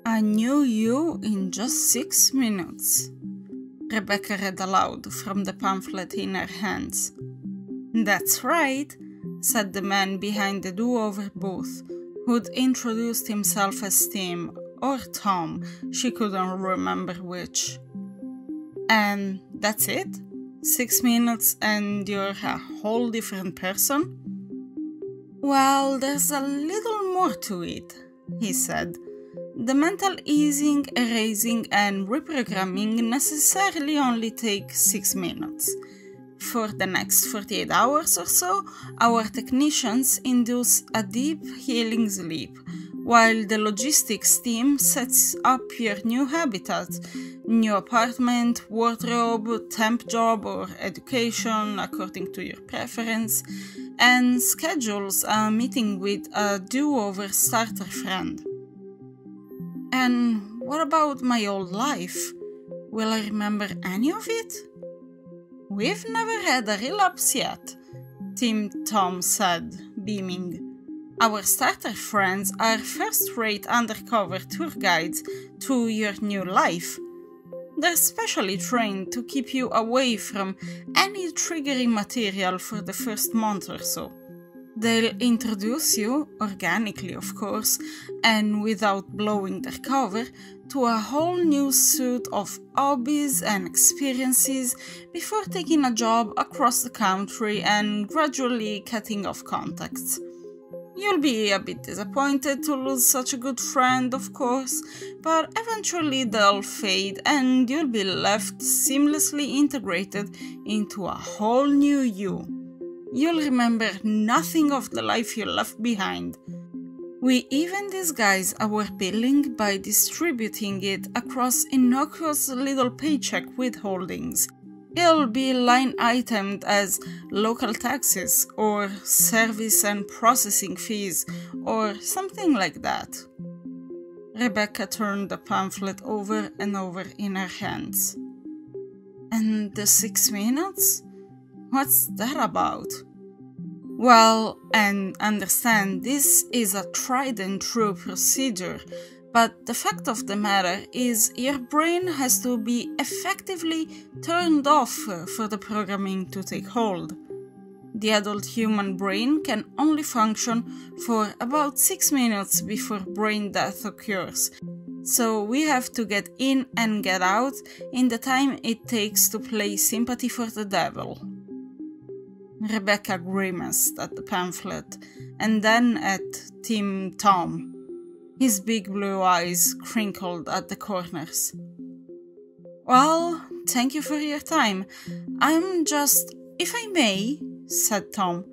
I knew you in just 6 minutes, Rebecca read aloud from the pamphlet in her hands. That's right, said the man behind the do-over booth, who'd introduced himself as Tim, or Tom, she couldn't remember which. And that's it? 6 minutes and you're a whole different person? Well, there's a little more to it, he said. The mental easing, erasing, and reprogramming necessarily only take 6 minutes. For the next 48 hours or so, our technicians induce a deep healing sleep, while the logistics team sets up your new habitat, new apartment, wardrobe, temp job, or education according to your preference, and schedules a meeting with a do-over starter friend. And what about my old life? Will I remember any of it? We've never had a relapse yet, Tom said, beaming. Our starter friends are first-rate undercover tour guides to your new life. They're specially trained to keep you away from any triggering material for the first month or so. They'll introduce you, organically of course, and without blowing their cover, to a whole new suite of hobbies and experiences before taking a job across the country and gradually cutting off contacts. You'll be a bit disappointed to lose such a good friend, of course, but eventually they'll fade and you'll be left seamlessly integrated into a whole new you. You'll remember nothing of the life you left behind. We even disguise our billing by distributing it across innocuous little paycheck withholdings. It'll be line itemed as local taxes or service and processing fees or something like that. Rebecca turned the pamphlet over and over in her hands. And the 6 minutes? What's that about? Well, and understand, this is a tried and true procedure, but the fact of the matter is your brain has to be effectively turned off for the programming to take hold. The adult human brain can only function for about 6 minutes before brain death occurs, so we have to get in and get out in the time it takes to play sympathy for the devil. Rebecca grimaced at the pamphlet and then at Tim Tom. His big blue eyes crinkled at the corners. Well, thank you for your time. If I may, said Tom,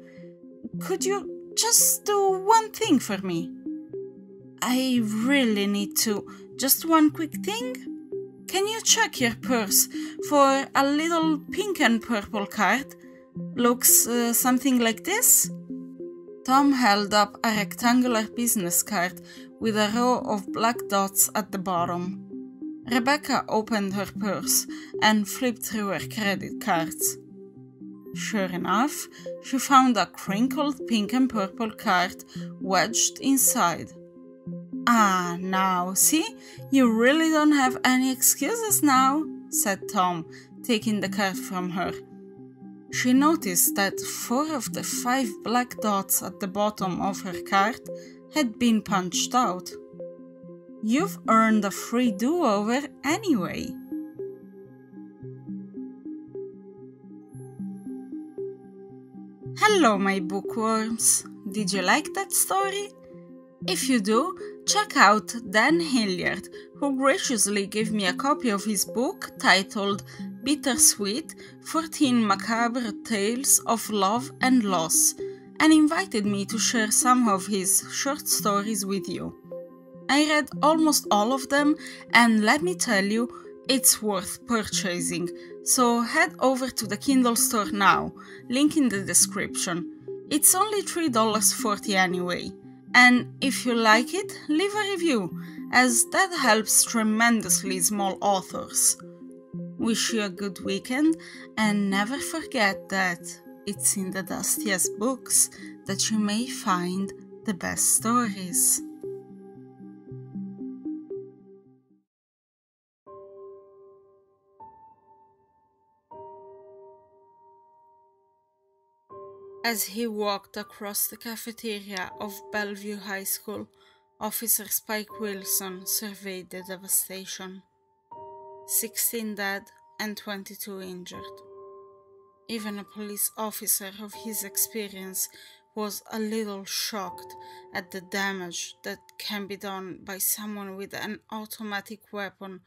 could you just do one thing for me? I really need to. Just one quick thing? Can you check your purse for a little pink and purple card? Looks something like this? Tom held up a rectangular business card with a row of black dots at the bottom. Rebecca opened her purse and flipped through her credit cards. Sure enough, she found a crinkled pink and purple card wedged inside. Ah, now, see? You really don't have any excuses now, said Tom, taking the card from her. She noticed that 4 of the 5 black dots at the bottom of her card had been punched out. You've earned a free do-over anyway. Hello, my bookworms. Did you like that story? If you do, check out Dan Hilliard, who graciously gave me a copy of his book titled Bittersweet, 14 Macabre Tales of Love and Loss, and invited me to share some of his short stories with you. I read almost all of them, and let me tell you, it's worth purchasing, so head over to the Kindle store now, link in the description. It's only $3.40 anyway, and if you like it, leave a review, as that helps tremendously small authors. Wish you a good weekend, and never forget that it's in the dustiest books that you may find the best stories. As he walked across the cafeteria of Bellevue High School, Officer Spike Wilson surveyed the devastation. 16 dead and 22 injured. Even a police officer of his experience was a little shocked at the damage that can be done by someone with an automatic weapon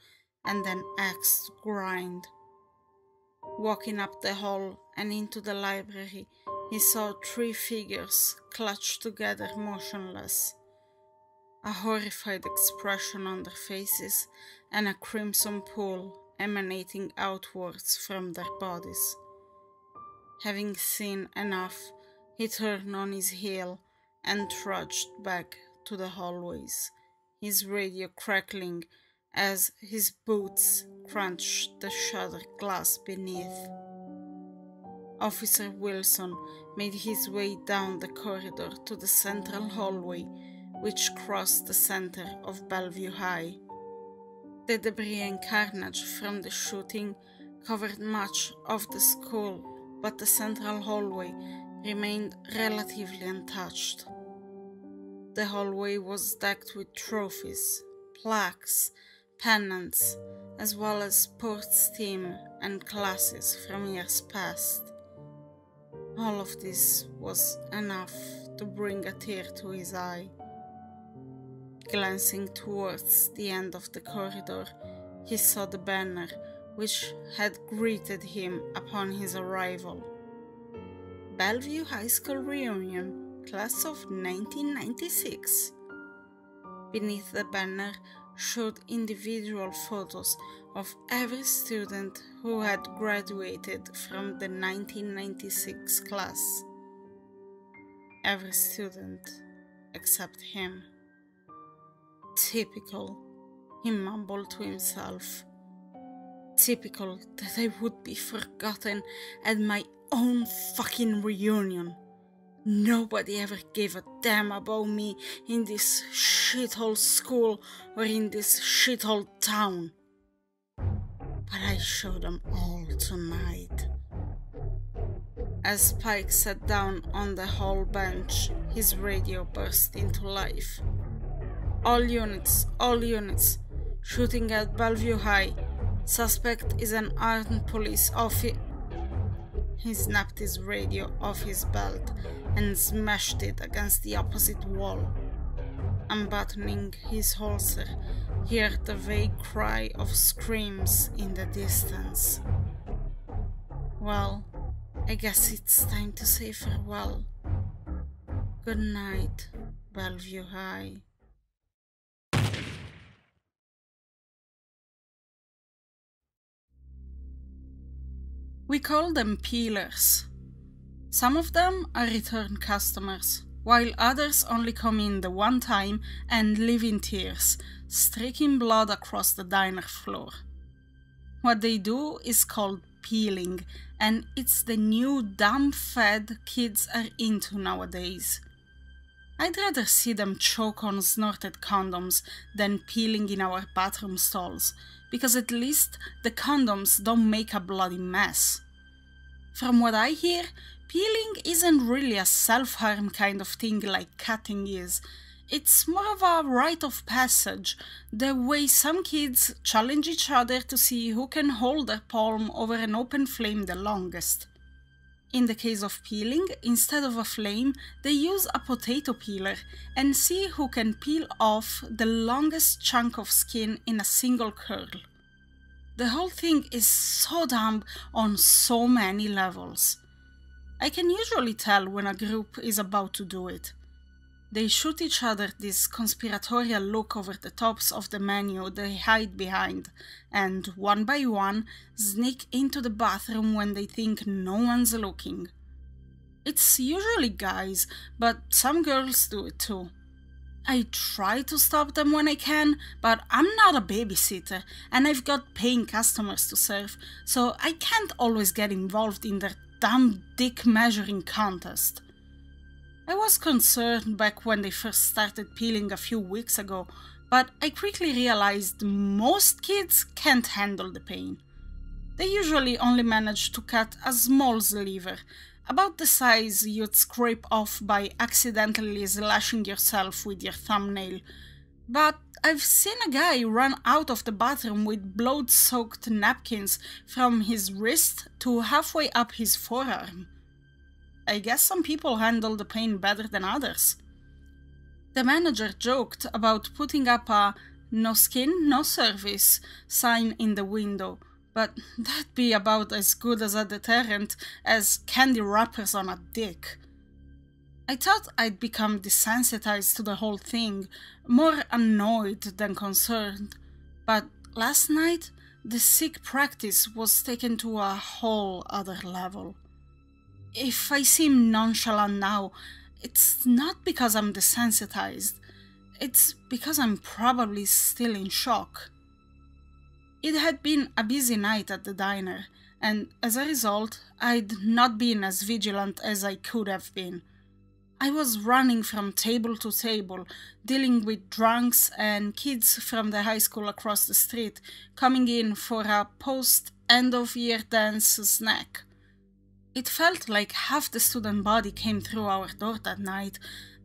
and an axe to grind. Walking up the hall and into the library, he saw 3 figures clutched together motionless, a horrified expression on their faces and a crimson pool emanating outwards from their bodies. Having seen enough, he turned on his heel and trudged back to the hallways, his radio crackling as his boots crunched the shattered glass beneath. Officer Wilson made his way down the corridor to the central hallway, which crossed the center of Bellevue High. The debris and carnage from the shooting covered much of the school, but the central hallway remained relatively untouched. The hallway was decked with trophies, plaques, penance, as well as sports team and classes from years past. All of this was enough to bring a tear to his eye. Glancing towards the end of the corridor, he saw the banner which had greeted him upon his arrival. Bellevue High School Reunion, Class of 1996. Beneath the banner showed individual photos of every student who had graduated from the 1996 class. Every student except him. Typical, he mumbled to himself. Typical that I would be forgotten at my own fucking reunion. Nobody ever gave a damn about me in this shithole school or in this shithole town. But I show them all tonight. As Spike sat down on the hall bench, his radio burst into life. All units, shooting at Bellevue High. Suspect is an armed police officer. He snapped his radio off his belt and smashed it against the opposite wall. Unbuttoning his holster, he heard the vague cry of screams in the distance. Well, I guess it's time to say farewell. Good night, Bellevue High. We call them peelers. Some of them are return customers, while others only come in the one time and leave in tears, streaking blood across the diner floor. What they do is called peeling, and it's the new dumb fad kids are into nowadays. I'd rather see them choke on snorted condoms than peeling in our bathroom stalls, because at least the condoms don't make a bloody mess. From what I hear, peeling isn't really a self-harm kind of thing like cutting is. It's more of a rite of passage, the way some kids challenge each other to see who can hold their palm over an open flame the longest. In the case of peeling, instead of a flame, they use a potato peeler and see who can peel off the longest chunk of skin in a single curl. The whole thing is so dumb on so many levels. I can usually tell when a group is about to do it. They shoot each other this conspiratorial look over the tops of the menu they hide behind, and one by one sneak into the bathroom when they think no one's looking. It's usually guys, but some girls do it too. I try to stop them when I can, but I'm not a babysitter and I've got paying customers to serve, so I can't always get involved in their dumb dick measuring contest. I was concerned back when they first started peeling a few weeks ago, but I quickly realized most kids can't handle the pain. They usually only manage to cut a small sliver, about the size you'd scrape off by accidentally slashing yourself with your thumbnail. But I've seen a guy run out of the bathroom with blood-soaked napkins from his wrist to halfway up his forearm. I guess some people handle the pain better than others. The manager joked about putting up a "no skin, no service" sign in the window, but that'd be about as good as a deterrent as candy wrappers on a dick. I thought I'd become desensitized to the whole thing, more annoyed than concerned, but last night the sick practice was taken to a whole other level. If I seem nonchalant now, it's not because I'm desensitized, it's because I'm probably still in shock. It had been a busy night at the diner, and as a result, I'd not been as vigilant as I could have been. I was running from table to table, dealing with drunks and kids from the high school across the street, coming in for a post-end-of-year dance snack. It felt like half the student body came through our door that night,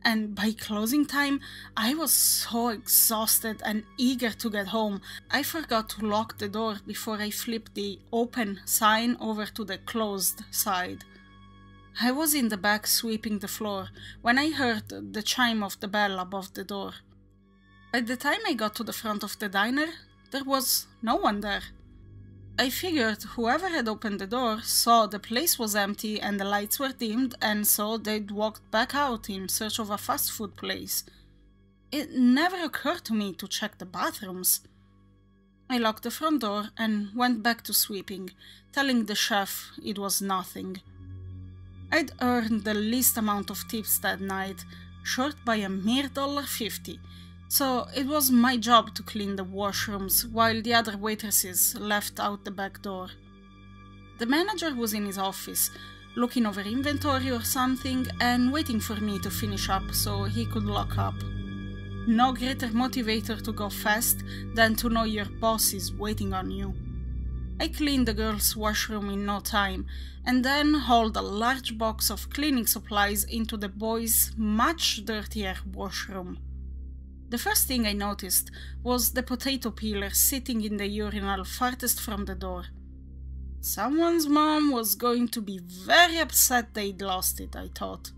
and by closing time, I was so exhausted and eager to get home, I forgot to lock the door before I flipped the open sign over to the closed side. I was in the back sweeping the floor when I heard the chime of the bell above the door. By the time I got to the front of the diner, there was no one there. I figured whoever had opened the door saw the place was empty and the lights were dimmed, and so they'd walked back out in search of a fast food place. It never occurred to me to check the bathrooms. I locked the front door and went back to sweeping, telling the chef it was nothing. I'd earned the least amount of tips that night, short by a mere $1.50, so it was my job to clean the washrooms while the other waitresses left out the back door. The manager was in his office, looking over inventory or something and waiting for me to finish up so he could lock up. No greater motivator to go fast than to know your boss is waiting on you. I cleaned the girls' washroom in no time, and then hauled a large box of cleaning supplies into the boys' much dirtier washroom. The first thing I noticed was the potato peeler sitting in the urinal farthest from the door. Someone's mom was going to be very upset they'd lost it, I thought.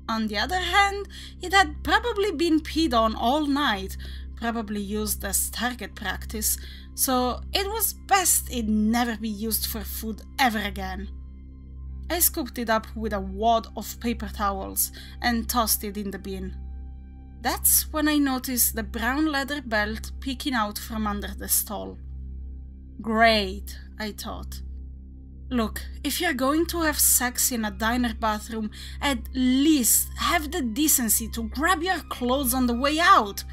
On the other hand, it had probably been peed on all night, probably used as target practice, so it was best it never be used for food ever again. I scooped it up with a wad of paper towels and tossed it in the bin. That's when I noticed the brown leather belt peeking out from under the stall. Great, I thought. Look, if you're going to have sex in a diner bathroom, at least have the decency to grab your clothes on the way out.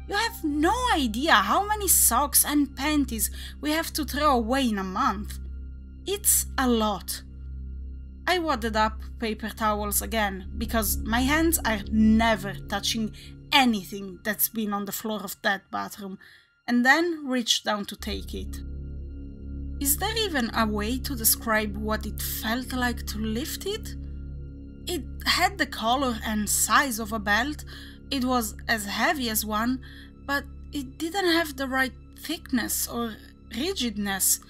You have no idea how many socks and panties we have to throw away in a month. It's a lot. I wadded up paper towels again, because my hands are never touching anything that's been on the floor of that bathroom, and then reached down to take it. Is there even a way to describe what it felt like to lift it? It had the color and size of a belt, it was as heavy as one, but it didn't have the right thickness or rigidness.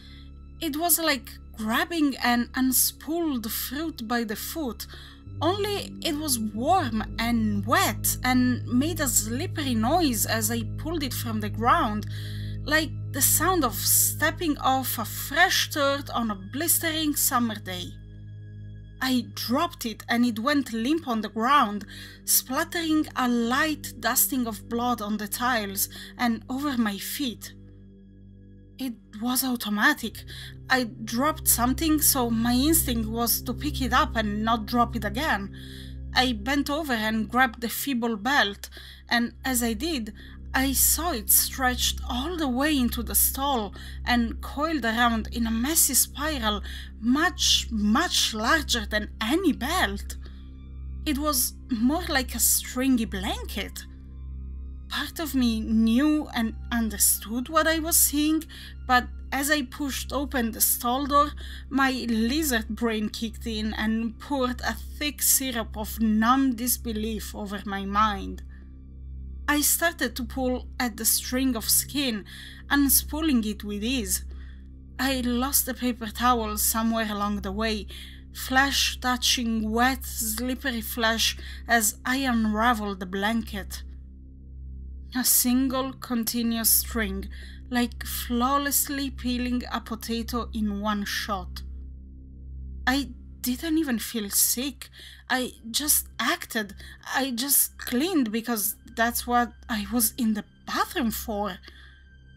It was like grabbing an unspooled fruit by the foot, only it was warm and wet and made a slippery noise as I pulled it from the ground, like the sound of stepping off a fresh turd on a blistering summer day. I dropped it and it went limp on the ground, splattering a light dusting of blood on the tiles and over my feet. It was automatic. I dropped something, so my instinct was to pick it up and not drop it again. I bent over and grabbed the feeble belt, and as I did, I saw it stretched all the way into the stall and coiled around in a messy spiral much larger than any belt. It was more like a stringy blanket. Part of me knew and understood what I was seeing, but as I pushed open the stall door, my lizard brain kicked in and poured a thick syrup of numb disbelief over my mind. I started to pull at the string of skin, unspooling it with ease. I lost the paper towel somewhere along the way, flesh touching wet, slippery flesh as I unraveled the blanket. A single continuous string, like flawlessly peeling a potato in one shot. I didn't even feel sick. I just acted. I just cleaned because that's what I was in the bathroom for.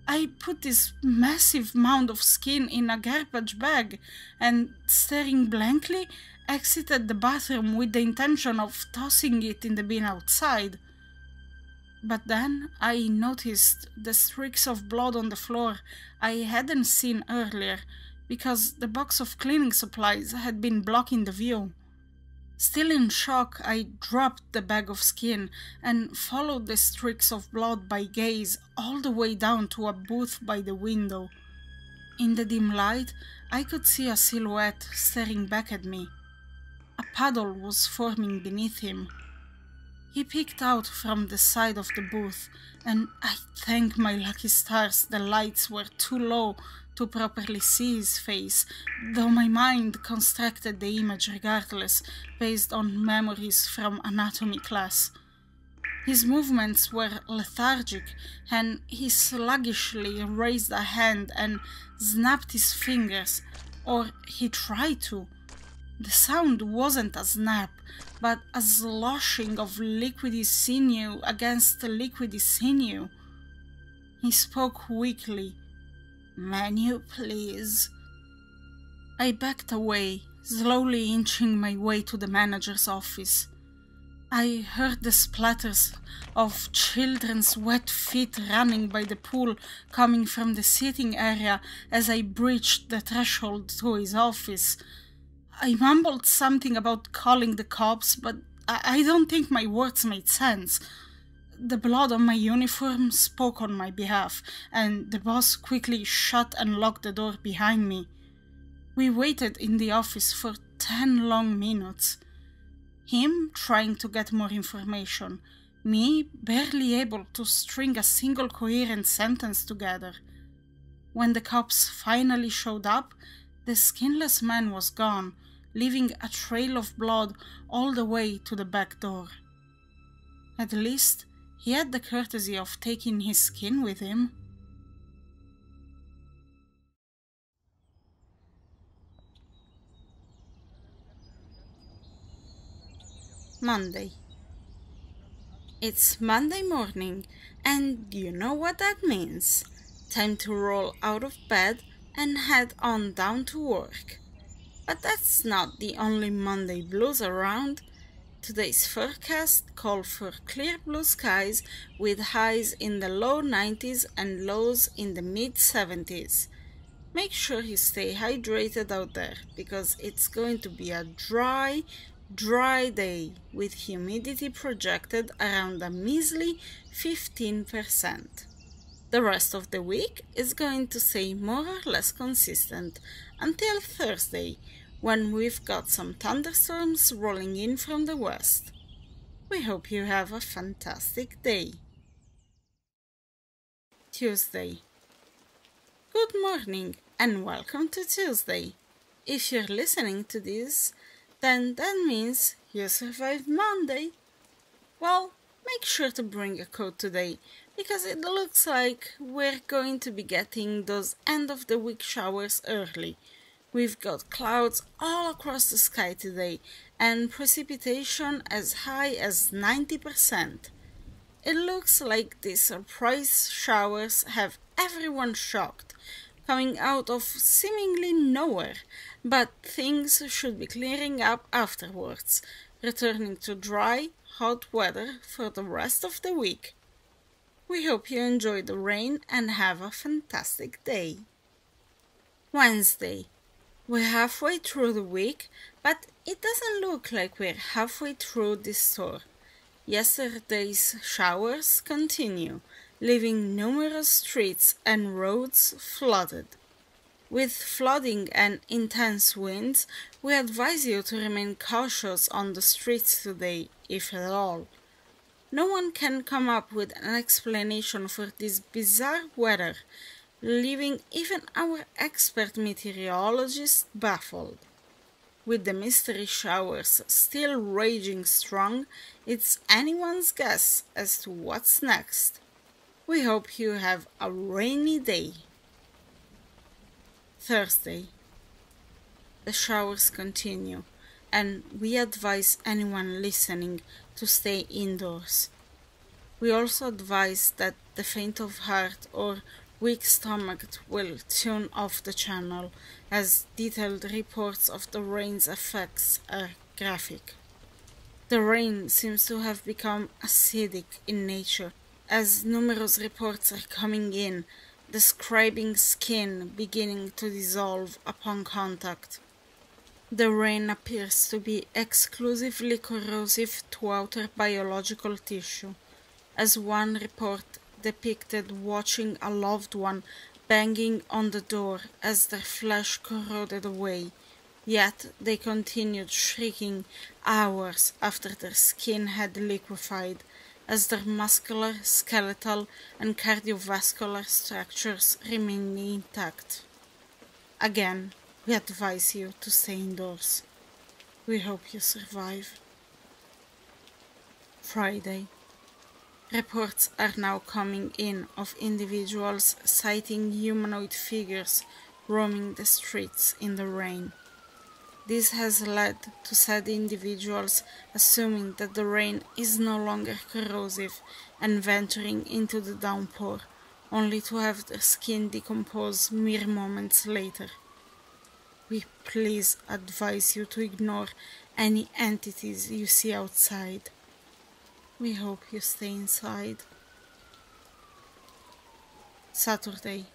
I put this massive mound of skin in a garbage bag and, staring blankly, exited the bathroom with the intention of tossing it in the bin outside. But then I noticed the streaks of blood on the floor I hadn't seen earlier, because the box of cleaning supplies had been blocking the view. Still in shock, I dropped the bag of skin and followed the streaks of blood by gaze all the way down to a booth by the window. In the dim light, I could see a silhouette staring back at me. A puddle was forming beneath him. He peeked out from the side of the booth, and I thank my lucky stars the lights were too low to properly see his face, though my mind constructed the image regardless, based on memories from anatomy class. His movements were lethargic, and he sluggishly raised a hand and snapped his fingers, or he tried to. The sound wasn't a snap, but a sloshing of liquidy sinew against liquidy sinew. He spoke weakly. "Menu, please." I backed away, slowly inching my way to the manager's office. I heard the splatters of children's wet feet running by the pool coming from the sitting area as I breached the threshold to his office. I mumbled something about calling the cops, but I don't think my words made sense. The blood on my uniform spoke on my behalf, and the boss quickly shut and locked the door behind me. We waited in the office for 10 long minutes. Him trying to get more information, me barely able to string a single coherent sentence together. When the cops finally showed up, the skinless man was gone, leaving a trail of blood all the way to the back door. At least, he had the courtesy of taking his skin with him. Monday. It's Monday morning, and you know what that means. Time to roll out of bed and head on down to work. But that's not the only Monday blues around. Today's forecast called for clear blue skies with highs in the low 90s and lows in the mid 70s. Make sure you stay hydrated out there because it's going to be a dry day with humidity projected around a measly 15%. The rest of the week is going to stay more or less consistent until Thursday, when we've got some thunderstorms rolling in from the west. We hope you have a fantastic day. Tuesday. Good morning and welcome to Tuesday. If you're listening to this, then that means you survived Monday. Well, make sure to bring a coat today, because it looks like we're going to be getting those end of the week showers early. We've got clouds all across the sky today and precipitation as high as 90%. It looks like these surprise showers have everyone shocked, coming out of seemingly nowhere, but things should be clearing up afterwards, returning to dry, hot weather for the rest of the week. We hope you enjoy the rain and have a fantastic day. Wednesday. We're halfway through the week, but it doesn't look like we're halfway through this tour. Yesterday's showers continue, leaving numerous streets and roads flooded. With flooding and intense winds, we advise you to remain cautious on the streets today, if at all. No one can come up with an explanation for this bizarre weather, leaving even our expert meteorologists baffled. With the mystery showers still raging strong, it's anyone's guess as to what's next. We hope you have a rainy day. Thursday. The showers continue, and we advise anyone listening to stay indoors. We also advise that the faint of heart or weak stomach will tune off the channel, as detailed reports of the rain's effects are graphic. The rain seems to have become acidic in nature, as numerous reports are coming in, describing skin beginning to dissolve upon contact. The rain appears to be exclusively corrosive to outer biological tissue, as one report depicted watching a loved one banging on the door as their flesh corroded away, Yet they continued shrieking hours after their skin had liquefied, as their muscular, skeletal, and cardiovascular structures remained intact. Again, we advise you to stay indoors. We hope you survive. Friday. Reports are now coming in of individuals sighting humanoid figures roaming the streets in the rain. This has led to said individuals assuming that the rain is no longer corrosive and venturing into the downpour, only to have their skin decompose mere moments later. We please advise you to ignore any entities you see outside. We hope you stay inside. Saturday.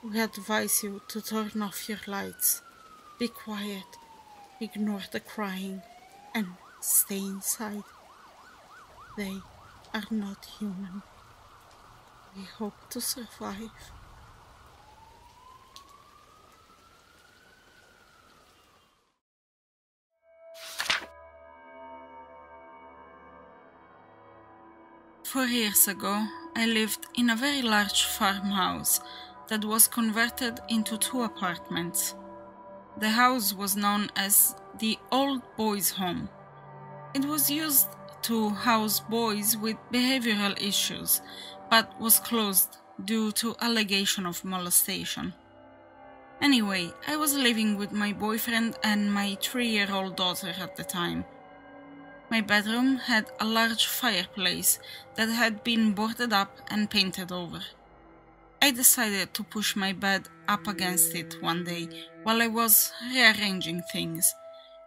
We advise you to turn off your lights. Be quiet, ignore the crying, and stay inside. They are not human. We hope to survive. Four years ago, I lived in a very large farmhouse that was converted into 2 apartments. The house was known as the Old Boys' Home. It was used to house boys with behavioral issues, but was closed due to allegation of molestation. Anyway, I was living with my boyfriend and my 3-year-old daughter at the time. My bedroom had a large fireplace that had been boarded up and painted over. I decided to push my bed up against it one day while I was rearranging things.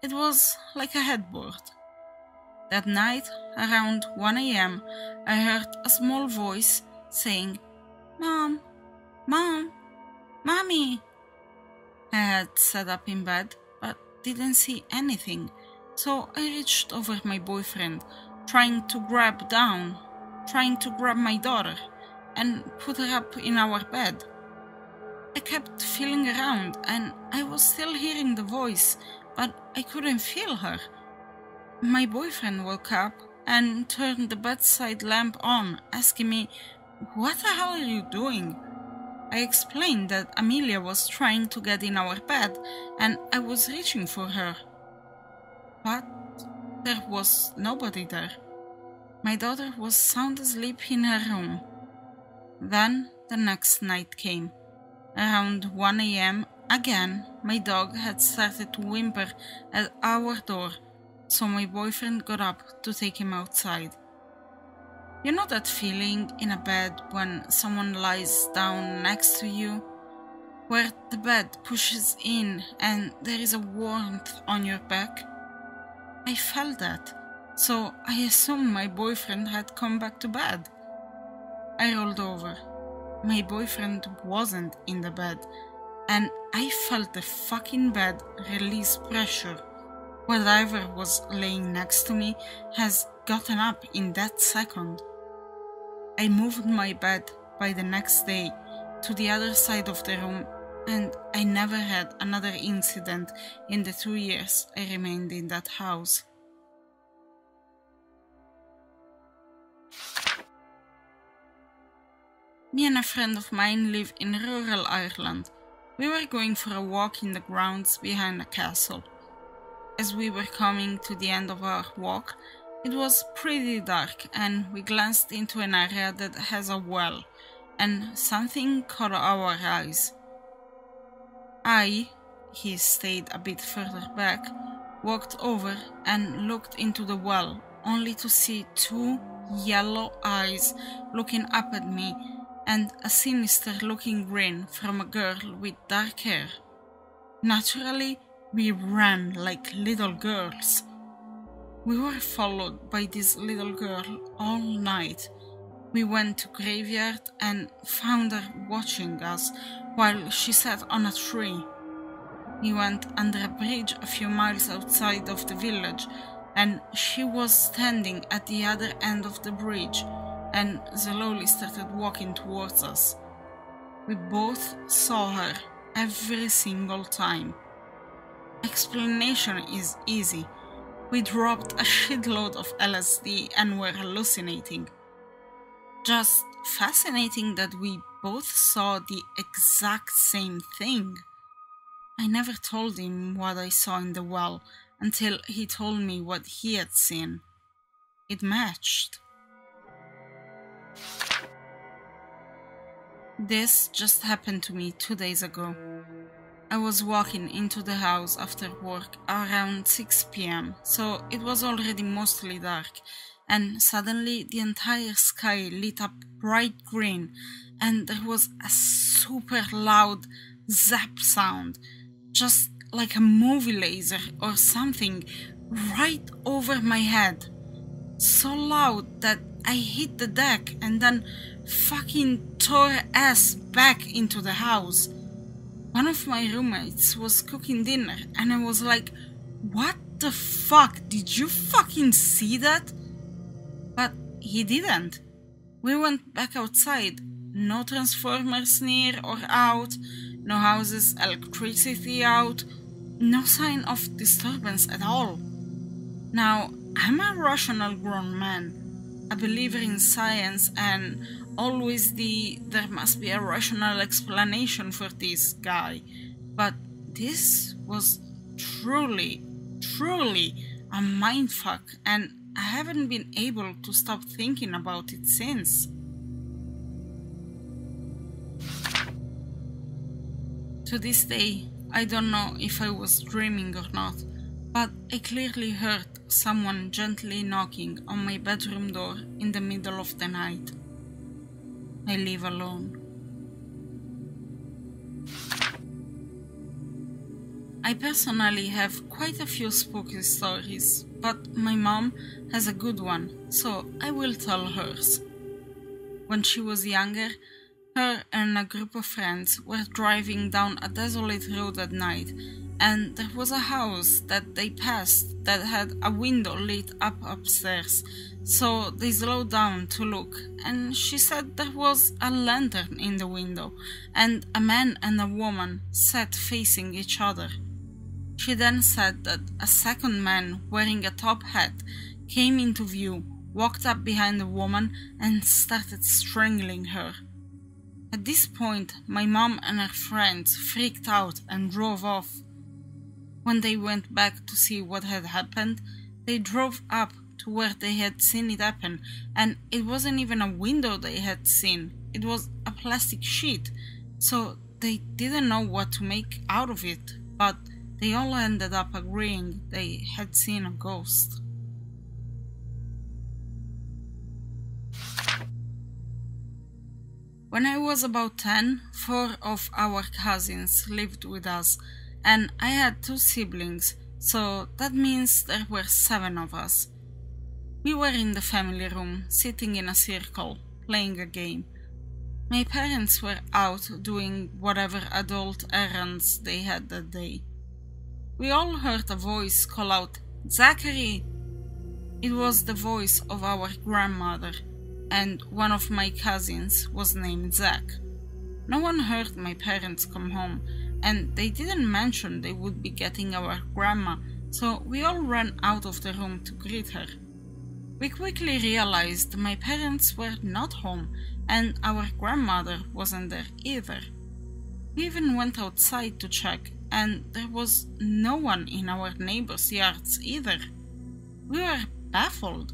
It was like a headboard. That night, around 1 a.m., I heard a small voice saying, "Mom, Mom, Mommy." I had sat up in bed but didn't see anything. So I reached over my boyfriend, trying to grab my daughter, and put her up in our bed. I kept feeling around, and I was still hearing the voice, but I couldn't feel her. My boyfriend woke up and turned the bedside lamp on, asking me, "What the hell are you doing?" I explained that Amelia was trying to get in our bed, and I was reaching for her. But there was nobody there. My daughter was sound asleep in her room. Then the next night came. Around 1 a.m. again, my dog had started to whimper at our door, so my boyfriend got up to take him outside. You know that feeling in a bed when someone lies down next to you, where the bed pushes in and there is a warmth on your back? I felt that, so I assumed my boyfriend had come back to bed. I rolled over. My boyfriend wasn't in the bed, and I felt the fucking bed release pressure. Whatever was laying next to me has gotten up in that second. I moved my bed by the next day to the other side of the room, and I never had another incident in the 2 years I remained in that house. Me and a friend of mine live in rural Ireland. We were going for a walk in the grounds behind a castle. As we were coming to the end of our walk, it was pretty dark, and we glanced into an area that has a well, and something caught our eyes. He stayed a bit further back, walked over and looked into the well, only to see 2 yellow eyes looking up at me and a sinister-looking grin from a girl with dark hair. Naturally, we ran like little girls. We were followed by this little girl all night. We went to graveyard and found her watching us while she sat on a tree. We went under a bridge a few miles outside of the village, and she was standing at the other end of the bridge and slowly started walking towards us. We both saw her every single time. Explanation is easy. We dropped a shitload of LSD and were hallucinating. Just fascinating that we both saw the exact same thing. I never told him what I saw in the well until he told me what he had seen. It matched. This just happened to me 2 days ago. I was walking into the house after work around 6 p.m, so it was already mostly dark, and suddenly the entire sky lit up bright green, and there was a super loud zap sound, just like a movie laser or something, right over my head. So loud that I hit the deck and then fucking tore ass back into the house. One of my roommates was cooking dinner and I was like, what the fuck, did you fucking see that? But he didn't. We went back outside. No transformers near or out, no houses, electricity out, no sign of disturbance at all. Now, I'm a rational grown man, a believer in science and always there must be a rational explanation for this guy, but this was truly a mindfuck, and I haven't been able to stop thinking about it since. To this day, I don't know if I was dreaming or not, but I clearly heard someone gently knocking on my bedroom door in the middle of the night. I live alone. I personally have quite a few spooky stories, but my mom has a good one, so I will tell hers. When she was younger, her and a group of friends were driving down a desolate road at night, and there was a house that they passed that had a window lit up upstairs, so they slowed down to look, and she said there was a lantern in the window, and a man and a woman sat facing each other. She then said that a second man wearing a top hat came into view, walked up behind the woman, and started strangling her. At this point, my mom and her friends freaked out and drove off. When they went back to see what had happened, they drove up to where they had seen it happen, and it wasn't even a window they had seen, it was a plastic sheet, so they didn't know what to make out of it, but they all ended up agreeing they had seen a ghost. When I was about 10, 4 of our cousins lived with us, and I had 2 siblings, so that means there were 7 of us. We were in the family room, sitting in a circle, playing a game. My parents were out doing whatever adult errands they had that day. We all heard a voice call out, "Zachary!" It was the voice of our grandmother, and one of my cousins was named Zach. No one heard my parents come home, and they didn't mention they would be getting our grandma, so we all ran out of the room to greet her. We quickly realized my parents were not home, and our grandmother wasn't there either. We even went outside to check, and there was no one in our neighbors' yards either. We were baffled.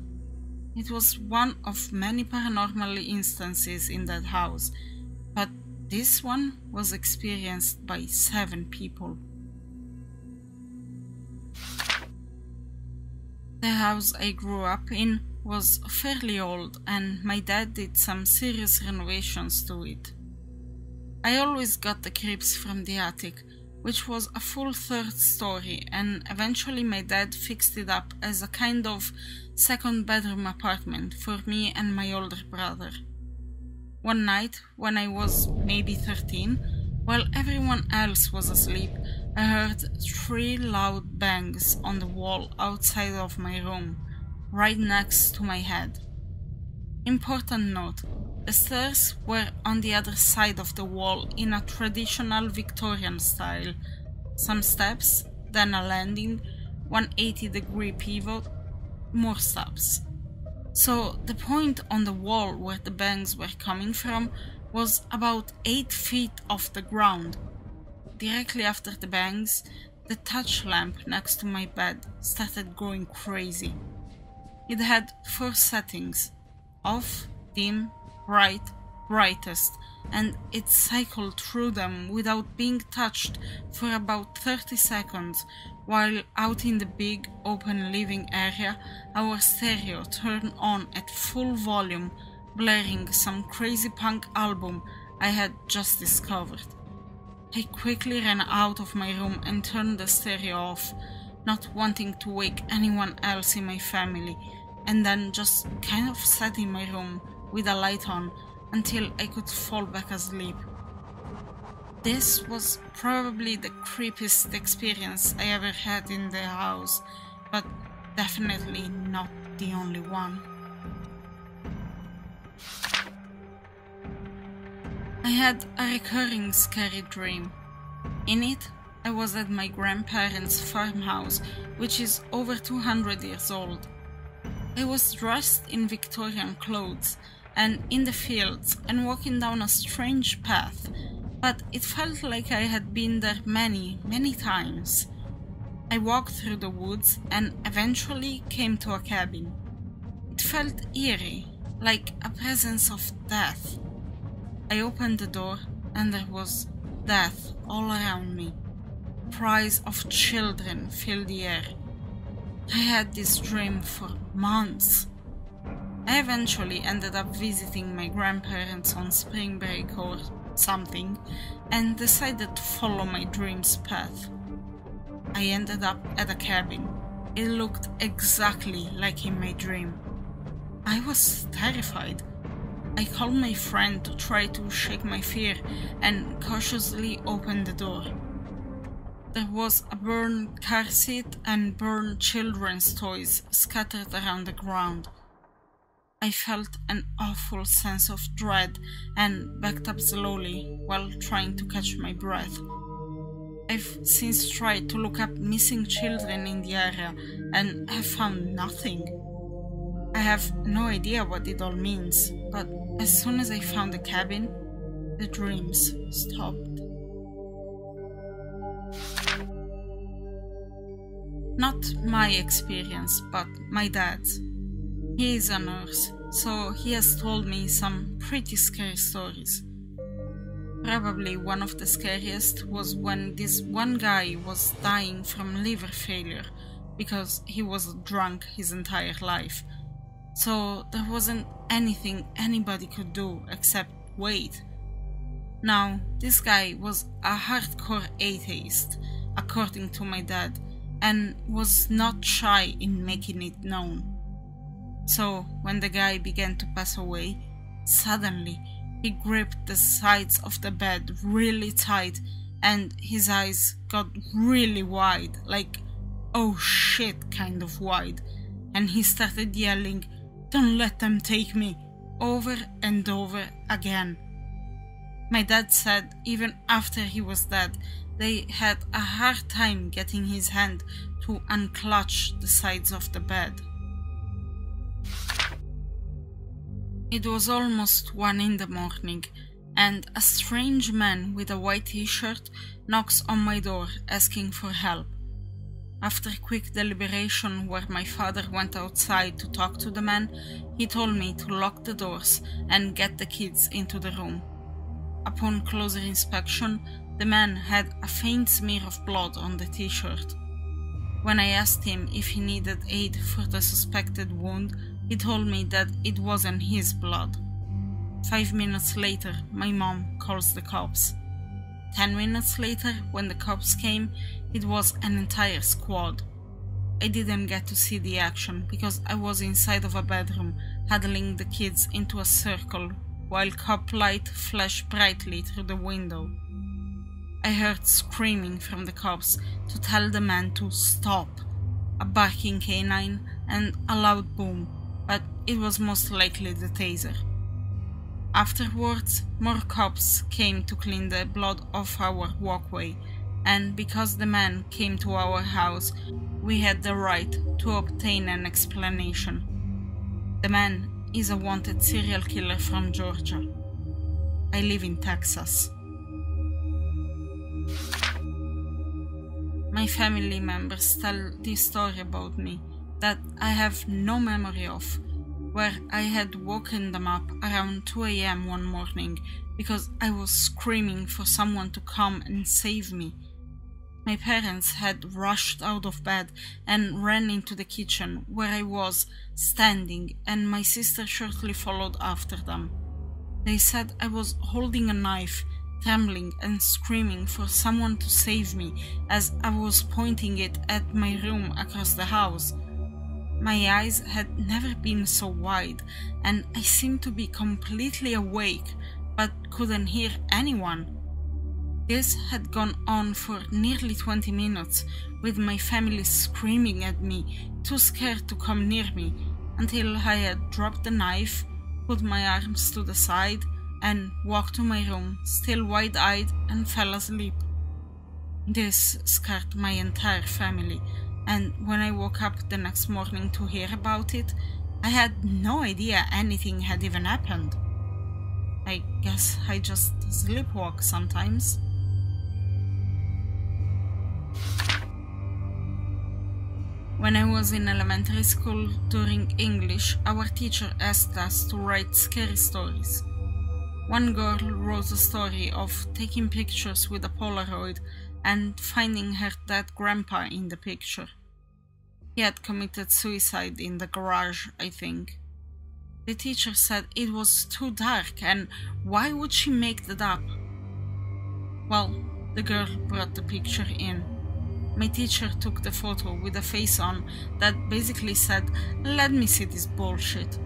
It was one of many paranormal instances in that house, but this one was experienced by 7 people. The house I grew up in was fairly old, and my dad did some serious renovations to it. I always got the creeps from the attic, which was a full 3rd story, and eventually my dad fixed it up as a kind of 2nd bedroom apartment for me and my older brother. One night, when I was maybe 13, while everyone else was asleep, I heard 3 loud bangs on the wall outside of my room, right next to my head. Important note, the stairs were on the other side of the wall in a traditional Victorian style. Some steps, then a landing, 180-degree pivot, more stabs. So the point on the wall where the bangs were coming from was about 8 feet off the ground. Directly after the bangs, the touch lamp next to my bed started going crazy. It had 4 settings: off, dim, bright, brightest, and it cycled through them without being touched for about 30 seconds, while out in the big open living area our stereo turned on at full volume, blaring some crazy punk album I had just discovered. I quickly ran out of my room and turned the stereo off, not wanting to wake anyone else in my family, and then just kind of sat in my room with a light on until I could fall back asleep. This was probably the creepiest experience I ever had in the house, but definitely not the only one. I had a recurring scary dream. In it, I was at my grandparents' farmhouse, which is over 200 years old. I was dressed in Victorian clothes and in the fields and walking down a strange path, but it felt like I had been there many, many times. I walked through the woods and eventually came to a cabin. It felt eerie, like a presence of death. I opened the door and there was death all around me. Cries of children filled the air. I had this dream for months. I eventually ended up visiting my grandparents on spring break or something and decided to follow my dream's path. I ended up at a cabin. It looked exactly like in my dream. I was terrified. I called my friend to try to shake my fear and cautiously opened the door. There was a burned car seat and burned children's toys scattered around the ground. I felt an awful sense of dread and backed up slowly while trying to catch my breath. I've since tried to look up missing children in the area and have found nothing. I have no idea what it all means, but as soon as I found the cabin, the dreams stopped. Not my experience, but my dad's. He is a nurse, so he has told me some pretty scary stories. Probably one of the scariest was when this one guy was dying from liver failure because he was drunk his entire life. So there wasn't anything anybody could do except wait. Now, this guy was a hardcore atheist, according to my dad, and was not shy in making it known. So, when the guy began to pass away, suddenly he gripped the sides of the bed really tight and his eyes got really wide, like oh shit kind of wide, and he started yelling, "Don't let them take me," over and over again. My dad said even after he was dead, they had a hard time getting his hand to unclutch the sides of the bed. It was almost 1 in the morning, and a strange man with a white t-shirt knocks on my door asking for help. After quick deliberation where my father went outside to talk to the man, he told me to lock the doors and get the kids into the room. Upon closer inspection, the man had a faint smear of blood on the t-shirt. When I asked him if he needed aid for the suspected wound, he told me that it wasn't his blood. 5 minutes later, my mom calls the cops. 10 minutes later, when the cops came, it was an entire squad. I didn't get to see the action because I was inside of a bedroom huddling the kids into a circle while cop light flashed brightly through the window. I heard screaming from the cops to tell the man to stop, a barking canine and a loud boom, but it was most likely the taser. Afterwards, more cops came to clean the blood off our walkway, and because the man came to our house, we had the right to obtain an explanation. The man is a wanted serial killer from Georgia. I live in Texas. My family members tell this story about me that I have no memory of, where I had woken them up around 2 a.m. one morning because I was screaming for someone to come and save me. My parents had rushed out of bed and ran into the kitchen where I was standing, and my sister shortly followed after them. They said I was holding a knife, trembling and screaming for someone to save me as I was pointing it at my room across the house. My eyes had never been so wide, and I seemed to be completely awake but couldn't hear anyone. This had gone on for nearly 20 minutes, with my family screaming at me, too scared to come near me, until I had dropped the knife, put my arms to the side, and walked to my room, still wide-eyed, and fell asleep. This scared my entire family, and when I woke up the next morning to hear about it, I had no idea anything had even happened. I guess I just sleepwalk sometimes. When I was in elementary school during English, our teacher asked us to write scary stories. One girl wrote a story of taking pictures with a Polaroid and finding her dead grandpa in the picture. He had committed suicide in the garage, I think. The teacher said it was too dark, and why would she make that up? Well, the girl brought the picture in. My teacher took the photo with a face on that basically said, "Let me see this bullshit."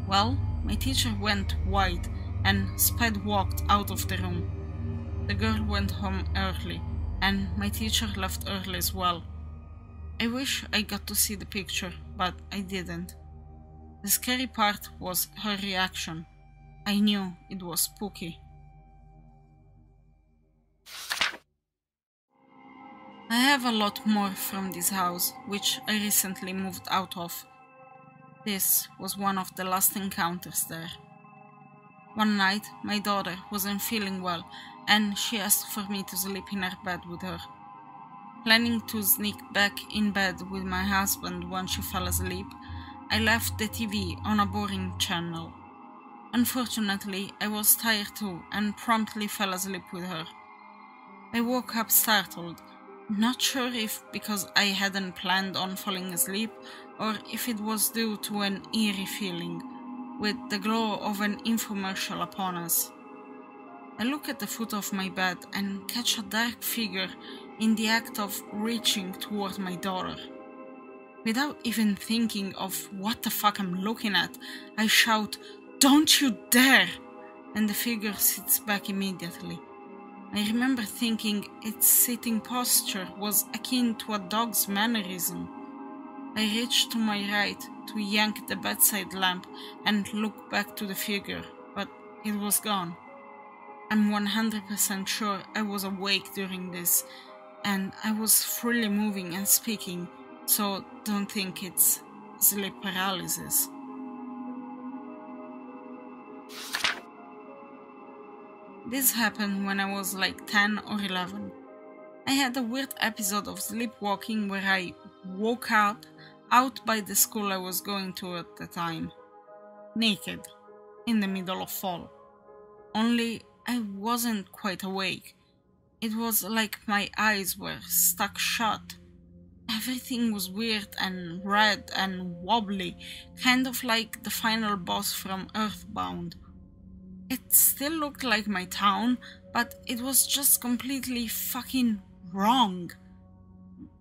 Well, my teacher went white and sped walked out of the room. The girl went home early, and my teacher left early as well. I wish I got to see the picture, but I didn't. The scary part was her reaction. I knew it was spooky. I have a lot more from this house, which I recently moved out of. This was one of the last encounters there. One night, my daughter wasn't feeling well, and she asked for me to sleep in her bed with her. Planning to sneak back in bed with my husband when she fell asleep, I left the TV on a boring channel. Unfortunately, I was tired too and promptly fell asleep with her. I woke up startled, not sure if because I hadn't planned on falling asleep or if it was due to an eerie feeling, with the glow of an infomercial upon us. I look at the foot of my bed and catch a dark figure in the act of reaching toward my daughter. Without even thinking of what the fuck I'm looking at, I shout, "Don't you dare!" and the figure sits back immediately. I remember thinking its sitting posture was akin to a dog's mannerism. I reached to my right to yank the bedside lamp and look back to the figure, but it was gone. I'm 100% sure I was awake during this, and I was freely moving and speaking, so don't think it's sleep paralysis. This happened when I was like 10 or 11. I had a weird episode of sleepwalking where I woke up out by the school I was going to at the time, naked, in the middle of fall. Only I wasn't quite awake. It was like my eyes were stuck shut. Everything was weird and red and wobbly, kind of like the final boss from Earthbound. It still looked like my town, but it was just completely fucking wrong.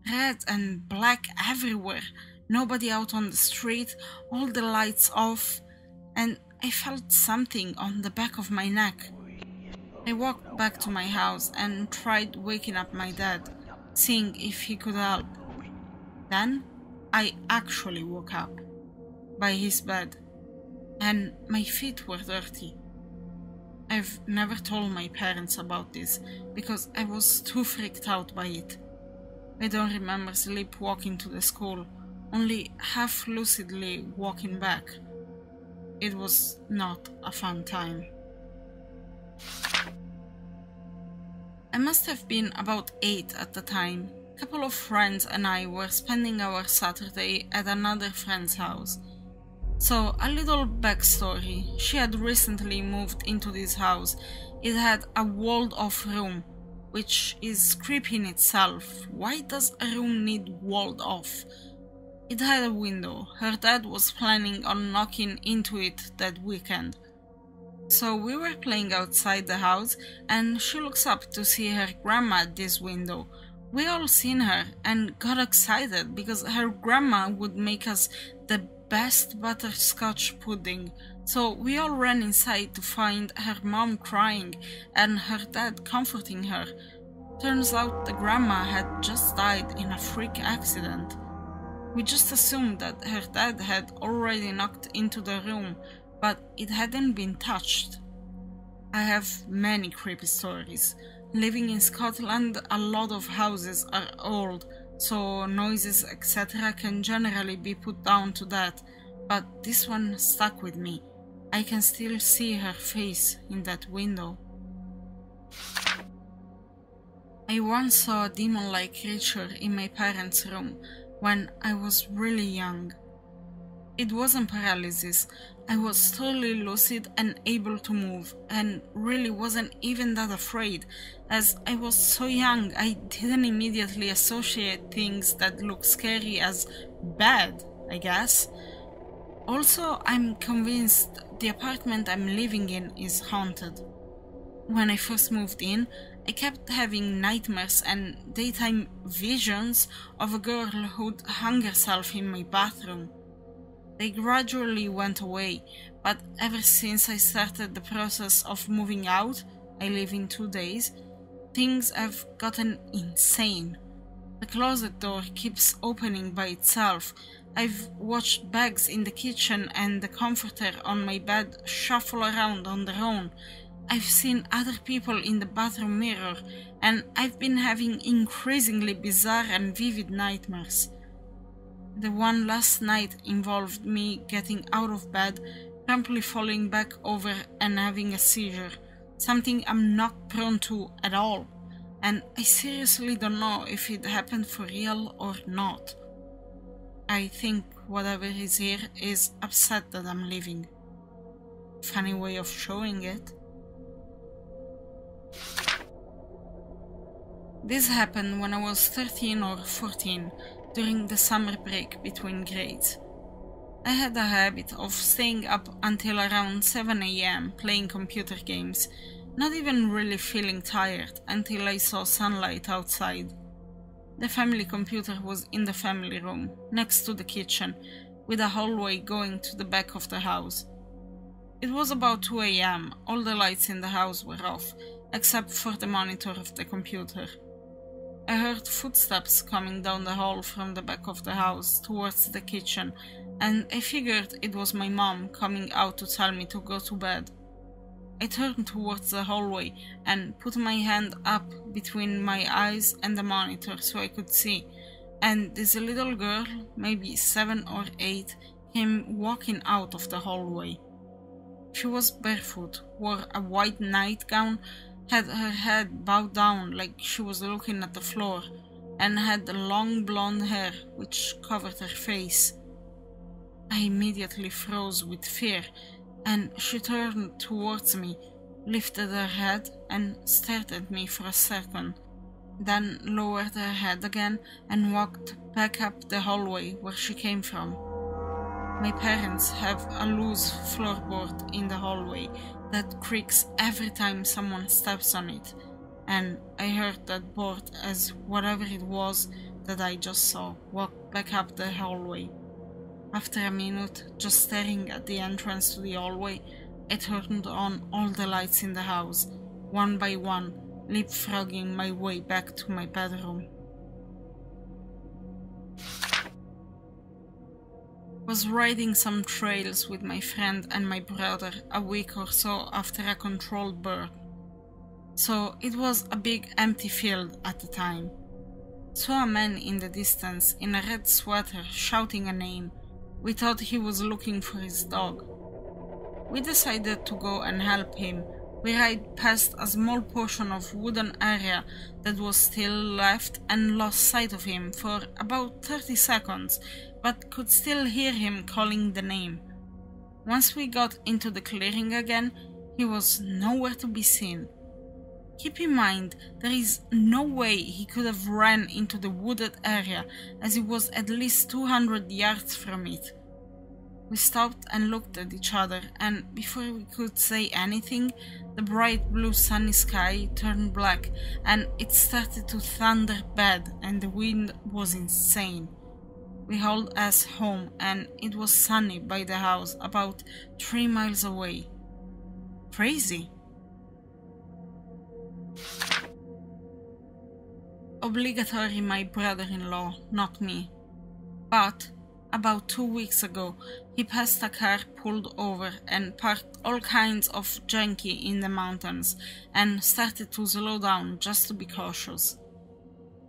Red and black everywhere, nobody out on the street, all the lights off, and I felt something on the back of my neck. I walked back to my house and tried waking up my dad, seeing if he could help. Then I actually woke up, by his bed, and my feet were dirty. I've never told my parents about this because I was too freaked out by it. I don't remember sleepwalking to the school, only half lucidly walking back. It was not a fun time. I must have been about 8 at the time. A couple of friends and I were spending our Saturday at another friend's house. So, a little backstory. She had recently moved into this house. It had a walled-off room, which is creepy in itself. Why does a room need walled off? It had a window. Her dad was planning on knocking into it that weekend. So we were playing outside the house and she looks up to see her grandma at this window. We all seen her and got excited because her grandma would make us the best butterscotch pudding. So we all ran inside to find her mom crying and her dad comforting her. Turns out the grandma had just died in a freak accident. We just assumed that her dad had already knocked into the room, but it hadn't been touched. I have many creepy stories. Living in Scotland, a lot of houses are old, so noises etc. can generally be put down to that, but this one stuck with me. I can still see her face in that window. I once saw a demon-like creature in my parents' room when I was really young. It wasn't paralysis. I was totally lucid and able to move, and really wasn't even that afraid. As I was so young, I didn't immediately associate things that look scary as bad, I guess. Also, I'm convinced the apartment I'm living in is haunted. When I first moved in, I kept having nightmares and daytime visions of a girl who'd hung herself in my bathroom. They gradually went away, but ever since I started the process of moving out, I live in 2 days, things have gotten insane. The closet door keeps opening by itself. I've watched bags in the kitchen and the comforter on my bed shuffle around on their own. I've seen other people in the bathroom mirror, and I've been having increasingly bizarre and vivid nightmares. The one last night involved me getting out of bed, promptly falling back over and having a seizure, something I'm not prone to at all, and I seriously don't know if it happened for real or not. I think whatever is here is upset that I'm leaving. Funny way of showing it. This happened when I was 13 or 14, during the summer break between grades. I had a habit of staying up until around 7 AM playing computer games, not even really feeling tired until I saw sunlight outside. The family computer was in the family room, next to the kitchen, with a hallway going to the back of the house. It was about 2 AM, all the lights in the house were off, except for the monitor of the computer. I heard footsteps coming down the hall from the back of the house towards the kitchen, and I figured it was my mom coming out to tell me to go to bed. I turned towards the hallway and put my hand up between my eyes and the monitor so I could see, and this little girl, maybe 7 or 8, came walking out of the hallway. She was barefoot, wore a white nightgown, had her head bowed down like she was looking at the floor, and had long blonde hair which covered her face. I immediately froze with fear, and she turned towards me, lifted her head and stared at me for a second, then lowered her head again and walked back up the hallway where she came from. My parents have a loose floorboard in the hallway that creaks every time someone steps on it, and I heard that board as whatever it was that I just saw walk back up the hallway. After a minute, just staring at the entrance to the hallway, I turned on all the lights in the house, one by one, leapfrogging my way back to my bedroom. Was riding some trails with my friend and my brother a week or so after a controlled burn. So it was a big empty field at the time. Saw a man in the distance in a red sweater shouting a name. We thought he was looking for his dog. We decided to go and help him. We ride past a small portion of wooden area that was still left and lost sight of him for about 30 seconds, but could still hear him calling the name. Once we got into the clearing again, he was nowhere to be seen. Keep in mind, there is no way he could have ran into the wooded area, as he was at least 200 yards from it. We stopped and looked at each other, and before we could say anything, the bright blue sunny sky turned black and it started to thunder bad and the wind was insane. We hauled ass home and it was sunny by the house about 3 miles away. Crazy. Obligatory my brother-in-law, not me. But about 2 weeks ago, he passed a car pulled over and parked all kinds of junkie in the mountains and started to slow down just to be cautious.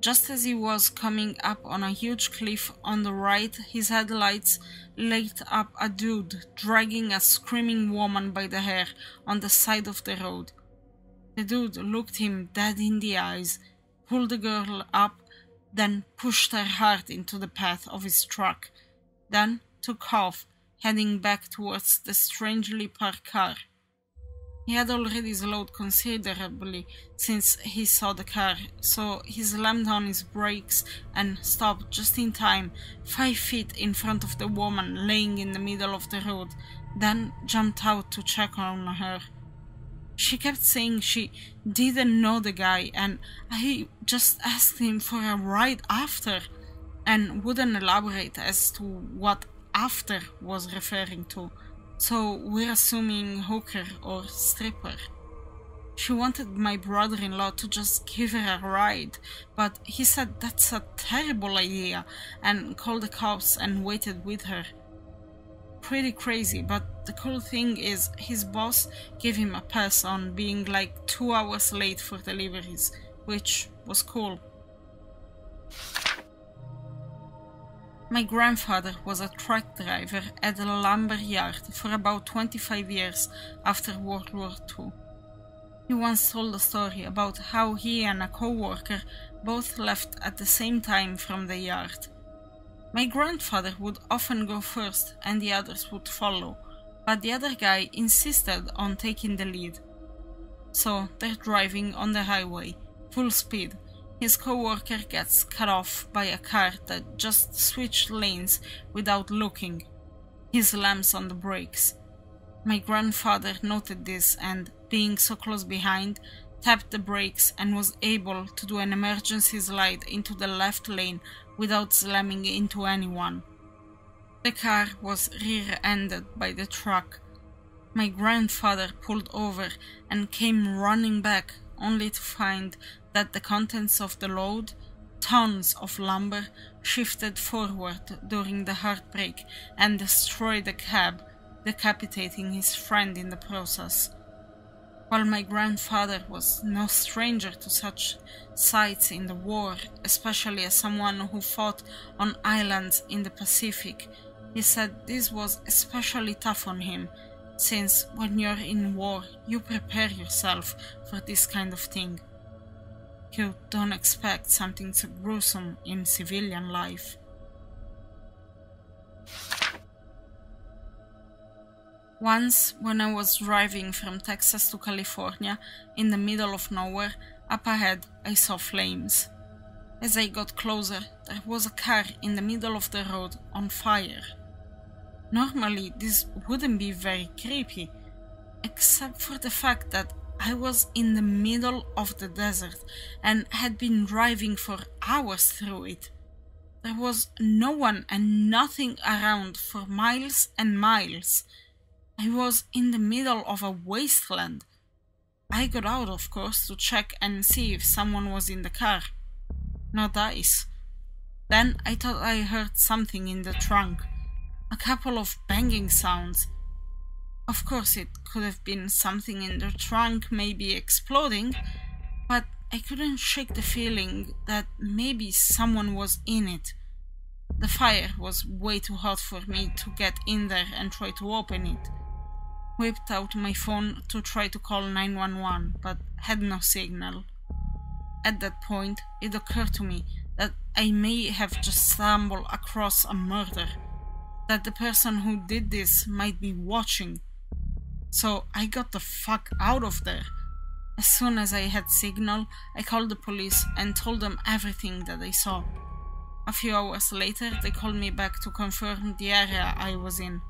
Just as he was coming up on a huge cliff on the right, his headlights lit up a dude dragging a screaming woman by the hair on the side of the road. The dude looked him dead in the eyes, pulled the girl up, then pushed her hard into the path of his truck, then took off, heading back towards the strangely parked car. He had already slowed considerably since he saw the car, so he slammed on his brakes and stopped just in time, 5 feet in front of the woman laying in the middle of the road, then jumped out to check on her. She kept saying she didn't know the guy and I just asked him for a ride after, and wouldn't elaborate as to what after was referring to, so we're assuming hooker or stripper. She wanted my brother-in-law to just give her a ride, but he said that's a terrible idea and called the cops and waited with her. Pretty crazy, but the cool thing is his boss gave him a pass on being like 2 hours late for deliveries, which was cool. My grandfather was a truck driver at a lumber yard for about 25 years after World War II. He once told a story about how he and a co-worker both left at the same time from the yard. My grandfather would often go first and the others would follow, but the other guy insisted on taking the lead. So they're driving on the highway, full speed. His co-worker gets cut off by a car that just switched lanes without looking. He slams on the brakes. My grandfather noted this and, being so close behind, tapped the brakes and was able to do an emergency slide into the left lane without slamming into anyone. The car was rear-ended by the truck. My grandfather pulled over and came running back, only to find that the contents of the load, tons of lumber, shifted forward during the heartbreak and destroyed the cab, decapitating his friend in the process. While my grandfather was no stranger to such sights in the war, especially as someone who fought on islands in the Pacific, he said this was especially tough on him, since when you're in war, you prepare yourself for this kind of thing. You don't expect something so gruesome in civilian life. Once, when I was driving from Texas to California, in the middle of nowhere, up ahead I saw flames. As I got closer, there was a car in the middle of the road on fire. Normally, this wouldn't be very creepy, except for the fact that I was in the middle of the desert and had been driving for hours through it. There was no one and nothing around for miles and miles. I was in the middle of a wasteland. I got out, of course, to check and see if someone was in the car. No dice. Then I thought I heard something in the trunk. a couple of banging sounds. Of course, it could have been something in the trunk, maybe exploding, but I couldn't shake the feeling that maybe someone was in it. The fire was way too hot for me to get in there and try to open it. Whipped out my phone to try to call 911, but had no signal. At that point, it occurred to me that I may have just stumbled across a murder, that the person who did this might be watching. So I got the fuck out of there. As soon as I had signal, I called the police and told them everything that I saw. A few hours later, they called me back to confirm the area I was in.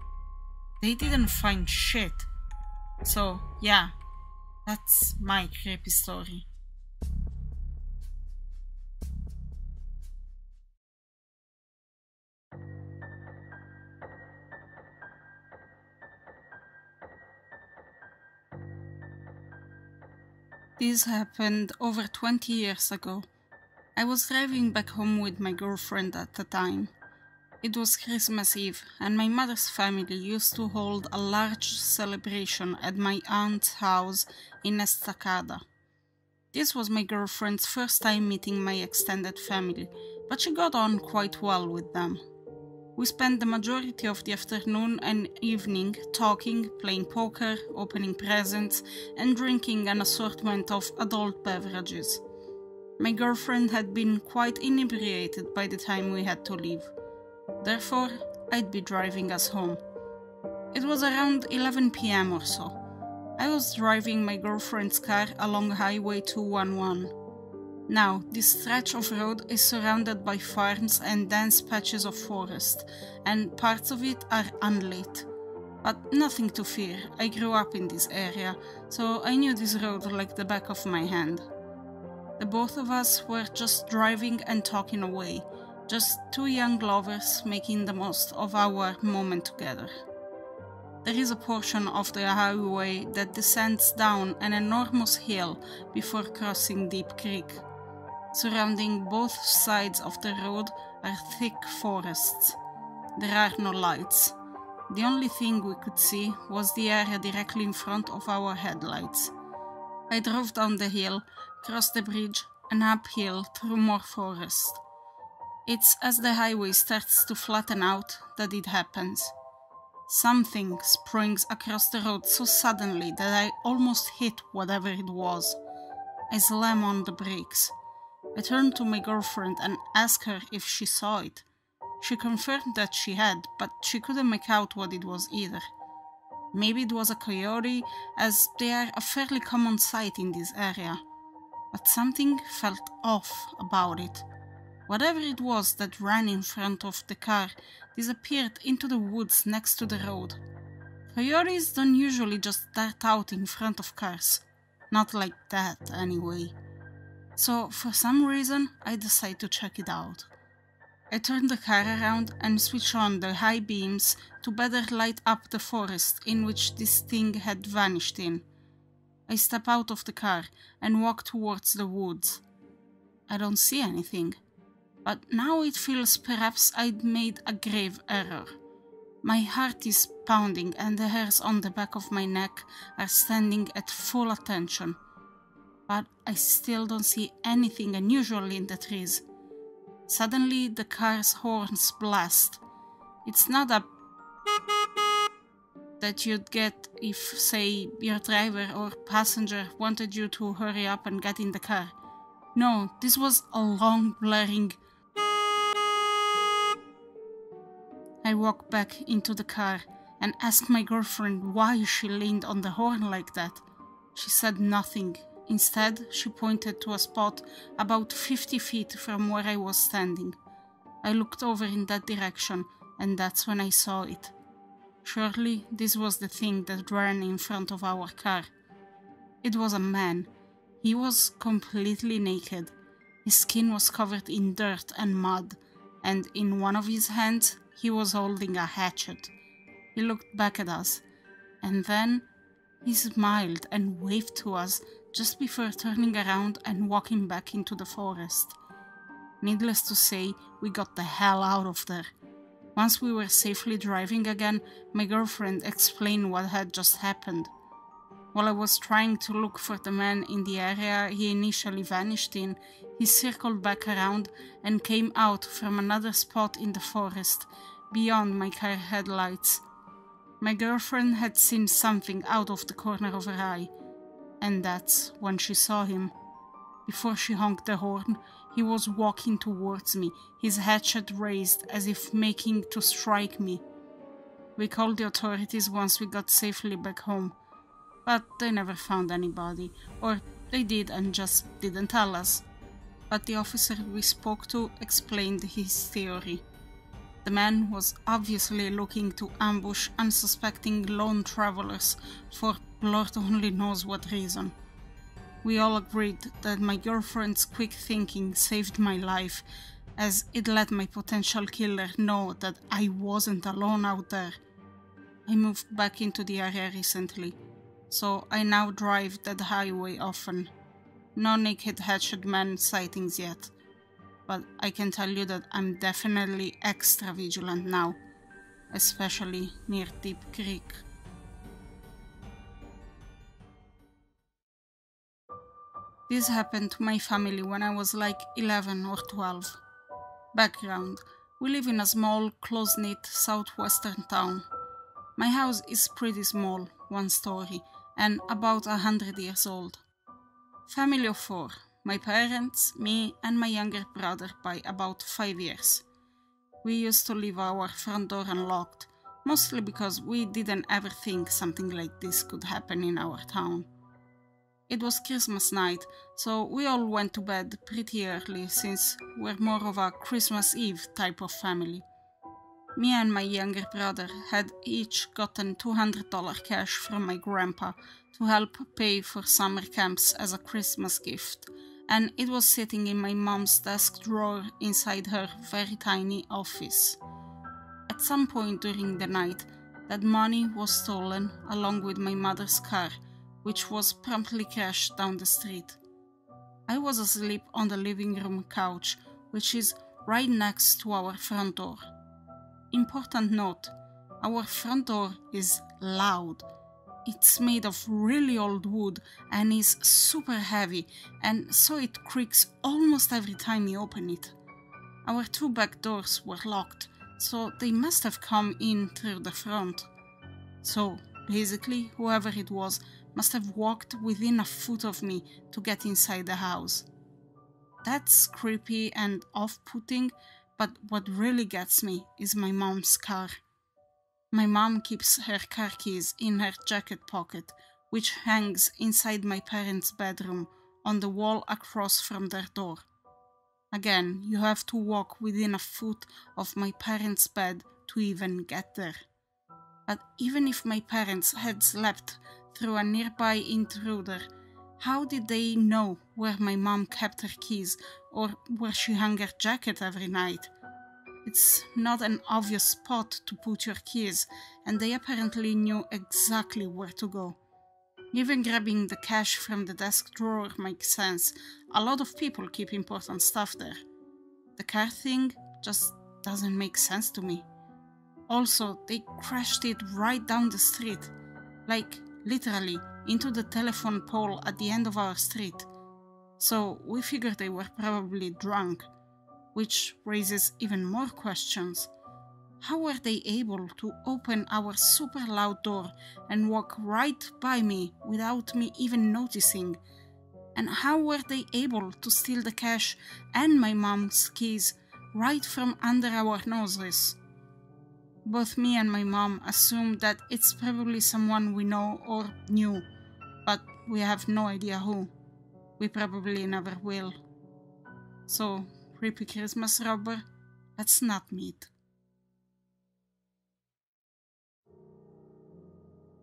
They didn't find shit. So, yeah, that's my creepy story. This happened over 20 years ago. I was driving back home with my girlfriend at the time. It was Christmas Eve, and my mother's family used to hold a large celebration at my aunt's house in Estacada. This was my girlfriend's first time meeting my extended family, but she got on quite well with them. We spent the majority of the afternoon and evening talking, playing poker, opening presents, and drinking an assortment of adult beverages. My girlfriend had been quite inebriated by the time we had to leave. Therefore, I'd be driving us home. It was around 11 p.m. or so. I was driving my girlfriend's car along Highway 211. Now, this stretch of road is surrounded by farms and dense patches of forest, and parts of it are unlit. But nothing to fear, I grew up in this area, so I knew this road like the back of my hand. The both of us were just driving and talking away, just two young lovers making the most of our moment together. There is a portion of the highway that descends down an enormous hill before crossing Deep Creek. Surrounding both sides of the road are thick forests. There are no lights. The only thing we could see was the area directly in front of our headlights. I drove down the hill, crossed the bridge, and uphill through more forest. It's as the highway starts to flatten out that it happens. Something springs across the road so suddenly that I almost hit whatever it was. I slam on the brakes. I turned to my girlfriend and asked her if she saw it. She confirmed that she had, but she couldn't make out what it was either. Maybe it was a coyote, as they are a fairly common sight in this area. But something felt off about it. Whatever it was that ran in front of the car disappeared into the woods next to the road. Coyotes don't usually just dart out in front of cars. Not like that, anyway. So, for some reason, I decided to check it out. I turned the car around and switched on the high beams to better light up the forest in which this thing had vanished in. I step out of the car and walk towards the woods. I don't see anything, but now it feels perhaps I'd made a grave error. My heart is pounding and the hairs on the back of my neck are standing at full attention. But I still don't see anything unusual in the trees. Suddenly the car's horns blast. It's not a that you'd get if, say, your driver or passenger wanted you to hurry up and get in the car. No, this was a long blaring. I walked back into the car and asked my girlfriend why she leaned on the horn like that. She said nothing. Instead, she pointed to a spot about 50 feet from where I was standing. I looked over in that direction, and that's when I saw it. Surely, this was the thing that ran in front of our car. It was a man. He was completely naked. His skin was covered in dirt and mud, and in one of his hands, he was holding a hatchet. He looked back at us, and then he smiled and waved to us just before turning around and walking back into the forest. Needless to say, we got the hell out of there. Once we were safely driving again, my girlfriend explained what had just happened. While I was trying to look for the man in the area he initially vanished in, he circled back around and came out from another spot in the forest, beyond my car headlights. My girlfriend had seen something out of the corner of her eye, and that's when she saw him. Before she honked the horn, he was walking towards me, his hatchet raised as if making to strike me. We called the authorities once we got safely back home, but they never found anybody, or they did and just didn't tell us. But the officer we spoke to explained his theory. The man was obviously looking to ambush unsuspecting lone travelers for Lord only knows what reason. We all agreed that my girlfriend's quick thinking saved my life, as it let my potential killer know that I wasn't alone out there. I moved back into the area recently, so I now drive that highway often. No naked hatchet man sightings yet, but I can tell you that I'm definitely extra vigilant now, especially near Deep Creek. This happened to my family when I was like 11 or 12. Background: we live in a small, close-knit southwestern town. My house is pretty small, one story, and about 100 years old. Family of 4, my parents, me, and my younger brother by about 5 years. We used to leave our front door unlocked, mostly because we didn't ever think something like this could happen in our town. It was Christmas night, so we all went to bed pretty early since we're more of a Christmas Eve type of family. Me and my younger brother had each gotten $200 cash from my grandpa to help pay for summer camps as a Christmas gift, and it was sitting in my mom's desk drawer inside her very tiny office. At some point during the night, that money was stolen along with my mother's car, which was promptly crashed down the street. I was asleep on the living room couch, which is right next to our front door. Important note, our front door is loud. It's made of really old wood and is super heavy, and so it creaks almost every time you open it. Our 2 back doors were locked, so they must have come in through the front. So, basically, whoever it was must have walked within a foot of me to get inside the house. That's creepy and off-putting, but what really gets me is my mom's car. My mom keeps her car keys in her jacket pocket, which hangs inside my parents' bedroom on the wall across from their door. Again, you have to walk within a foot of my parents' bed to even get there. But even if my parents had slept through a nearby intruder, how did they know where my mom kept her keys or where she hung her jacket every night? It's not an obvious spot to put your keys, and they apparently knew exactly where to go. Even grabbing the cash from the desk drawer makes sense. A lot of people keep important stuff there. The car thing just doesn't make sense to me. Also, they crashed it right down the street, like literally into the telephone pole at the end of our street. So we figured they were probably drunk, which raises even more questions. How were they able to open our super loud door and walk right by me without me even noticing? And how were they able to steal the cash and my mom's keys right from under our noses? Both me and my mom assume that it's probably someone we know or knew, but we have no idea who. We probably never will. So, creepy Christmas robber, let's not meet.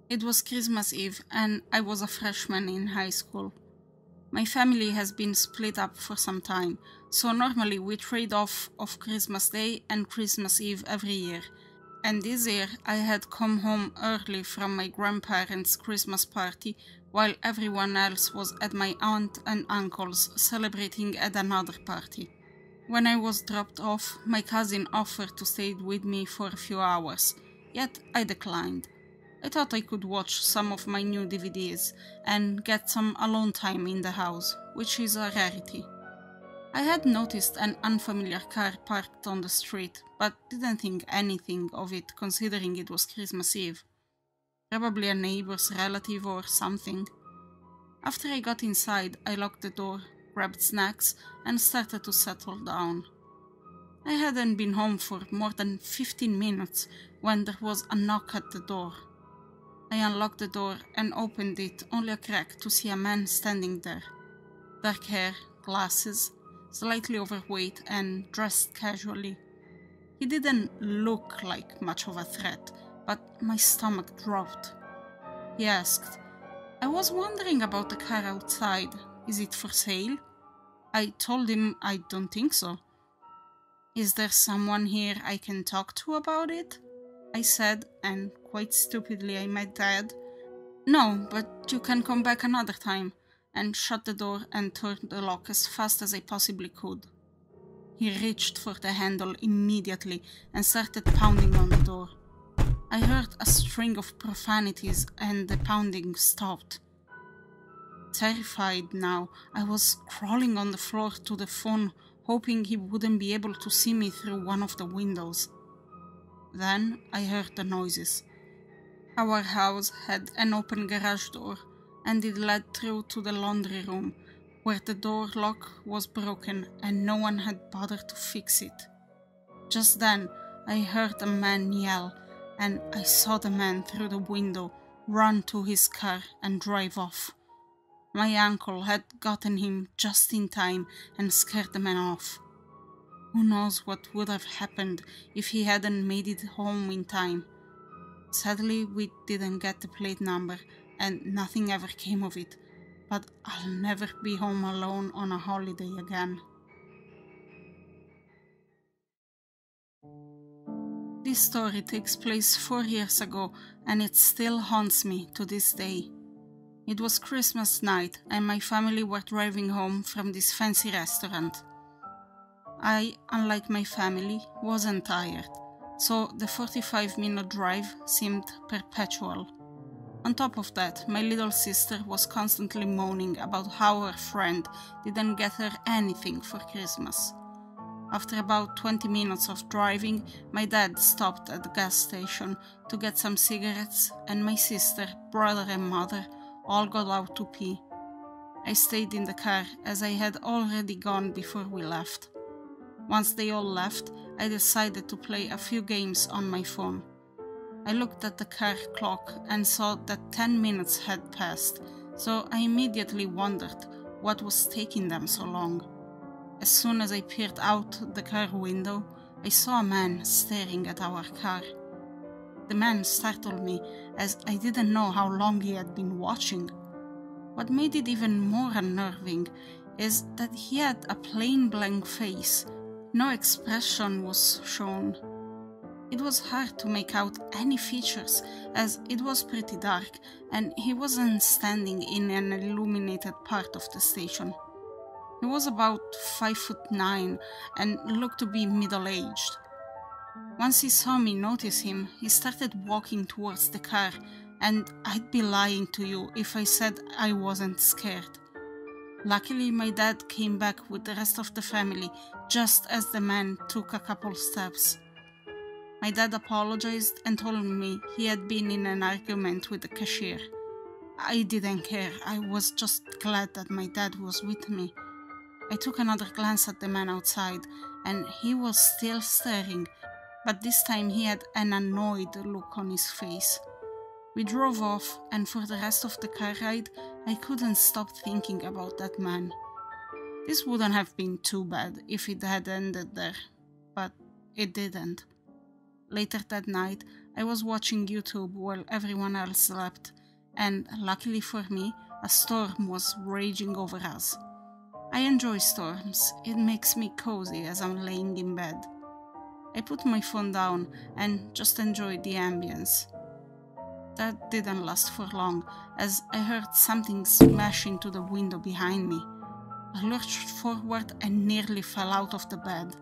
It was Christmas Eve and I was a freshman in high school. My family has been split up for some time, so normally we trade off of Christmas Day and Christmas Eve every year. And this year I had come home early from my grandparents' Christmas party while everyone else was at my aunt and uncle's celebrating at another party. When I was dropped off, my cousin offered to stay with me for a few hours, yet I declined. I thought I could watch some of my new DVDs and get some alone time in the house, which is a rarity. I had noticed an unfamiliar car parked on the street, but didn't think anything of it considering it was Christmas Eve. Probably a neighbor's relative or something. After I got inside, I locked the door, grabbed snacks, and started to settle down. I hadn't been home for more than 15 minutes when there was a knock at the door. I unlocked the door and opened it only a crack to see a man standing there. Dark hair, glasses, slightly overweight and dressed casually. He didn't look like much of a threat, but my stomach dropped. He asked, "I was wondering about the car outside. Is it for sale?" I told him I don't think so. "Is there someone here I can talk to about it?" I said, and quite stupidly I might add, "No, but you can come back another time," and shut the door and turned the lock as fast as I possibly could. He reached for the handle immediately and started pounding on the door. I heard a string of profanities and the pounding stopped. Terrified now, I was crawling on the floor to the phone, hoping he wouldn't be able to see me through one of the windows. Then I heard the noises. Our house had an open garage door, and it led through to the laundry room, where the door lock was broken and no one had bothered to fix it. Just then, I heard a man yell, and I saw the man through the window run to his car and drive off. My uncle had gotten him just in time and scared the man off. Who knows what would have happened if he hadn't made it home in time. Sadly, we didn't get the plate number and nothing ever came of it, but I'll never be home alone on a holiday again. This story takes place 4 years ago and it still haunts me to this day. It was Christmas night and my family were driving home from this fancy restaurant. I, unlike my family, wasn't tired, so the 45-minute drive seemed perpetual. On top of that, my little sister was constantly moaning about how her friend didn't get her anything for Christmas. After about 20 minutes of driving, my dad stopped at the gas station to get some cigarettes, and my sister, brother and mother all got out to pee. I stayed in the car as I had already gone before we left. Once they all left, I decided to play a few games on my phone. I looked at the car clock and saw that 10 minutes had passed, so I immediately wondered what was taking them so long. As soon as I peered out the car window, I saw a man staring at our car. The man startled me as I didn't know how long he had been watching. What made it even more unnerving is that he had a plain blank face. No expression was shown. It was hard to make out any features as it was pretty dark and he wasn't standing in an illuminated part of the station. He was about 5'9" and looked to be middle-aged. Once he saw me notice him, he started walking towards the car, and I'd be lying to you if I said I wasn't scared. Luckily, my dad came back with the rest of the family just as the man took a couple steps. My dad apologized and told me he had been in an argument with the cashier. I didn't care, I was just glad that my dad was with me. I took another glance at the man outside, and he was still staring, but this time he had an annoyed look on his face. We drove off, and for the rest of the car ride, I couldn't stop thinking about that man. This wouldn't have been too bad if it had ended there, but it didn't. Later that night, I was watching YouTube while everyone else slept, and luckily for me, a storm was raging over us. I enjoy storms, it makes me cozy as I'm laying in bed. I put my phone down and just enjoyed the ambience. That didn't last for long, as I heard something smash into the window behind me. I lurched forward and nearly fell out of the bed.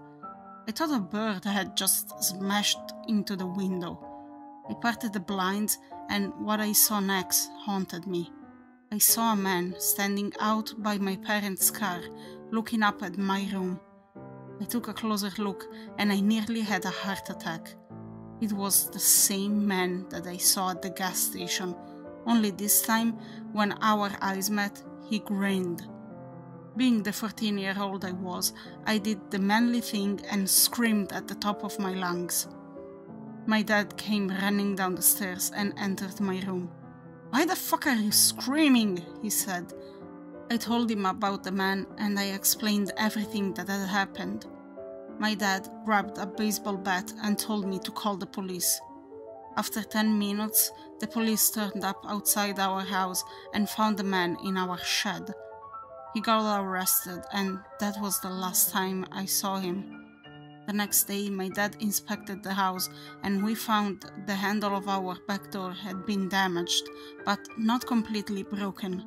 I thought a bird had just smashed into the window. I parted the blinds, and what I saw next haunted me. I saw a man standing out by my parents' car, looking up at my room. I took a closer look, and I nearly had a heart attack. It was the same man that I saw at the gas station, only this time, when our eyes met, he grinned. Being the 14-year-old I was, I did the manly thing and screamed at the top of my lungs. My dad came running down the stairs and entered my room. "Why the fuck are you screaming?" he said. I told him about the man and I explained everything that had happened. My dad grabbed a baseball bat and told me to call the police. After 10 minutes, the police turned up outside our house and found the man in our shed. He got arrested, and that was the last time I saw him. The next day, my dad inspected the house, and we found the handle of our back door had been damaged, but not completely broken.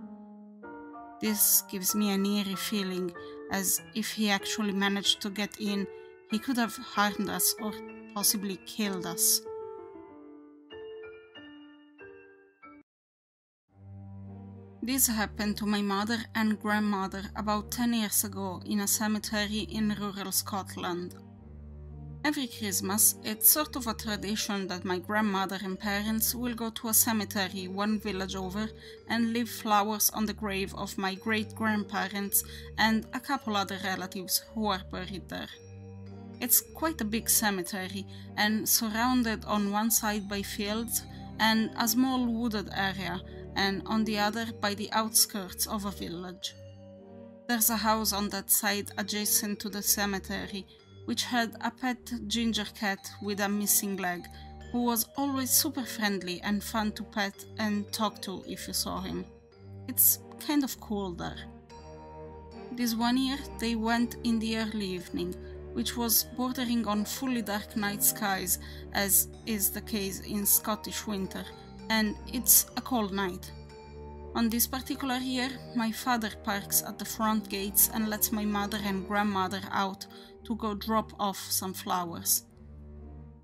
This gives me an eerie feeling, as if he actually managed to get in, he could have harmed us or possibly killed us. This happened to my mother and grandmother about 10 years ago in a cemetery in rural Scotland. Every Christmas, it's sort of a tradition that my grandmother and parents will go to a cemetery one village over and leave flowers on the grave of my great-grandparents and a couple other relatives who are buried there. It's quite a big cemetery and surrounded on one side by fields and a small wooded area, and on the other by the outskirts of a village. There's a house on that side adjacent to the cemetery, which had a pet ginger cat with a missing leg, who was always super friendly and fun to pet and talk to if you saw him. It's kind of cool there. This one year they went in the early evening, which was bordering on fully dark night skies, as is the case in Scottish winter, and it's a cold night. On this particular year, my father parks at the front gates and lets my mother and grandmother out to go drop off some flowers.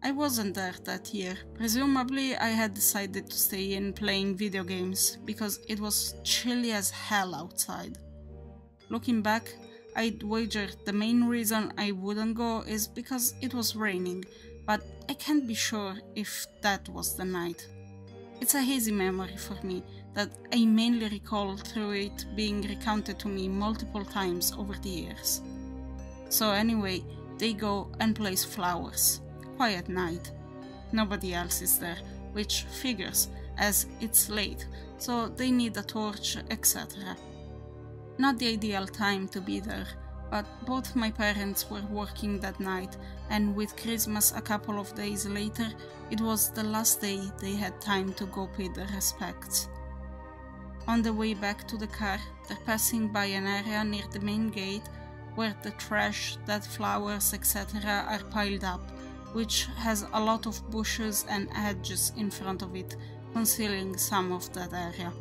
I wasn't there that year. Presumably I had decided to stay in playing video games because it was chilly as hell outside. Looking back, I'd wager the main reason I wouldn't go is because it was raining, but I can't be sure if that was the night. It's a hazy memory for me that I mainly recall through it being recounted to me multiple times over the years. So anyway, they go and place flowers. Quiet night. Nobody else is there, which figures, as it's late, so they need a torch, etc. Not the ideal time to be there, but both my parents were working that night, and with Christmas a couple of days later, it was the last day they had time to go pay their respects. On the way back to the car, they're passing by an area near the main gate where the trash, dead flowers, etc. are piled up, which has a lot of bushes and hedges in front of it, concealing some of that area.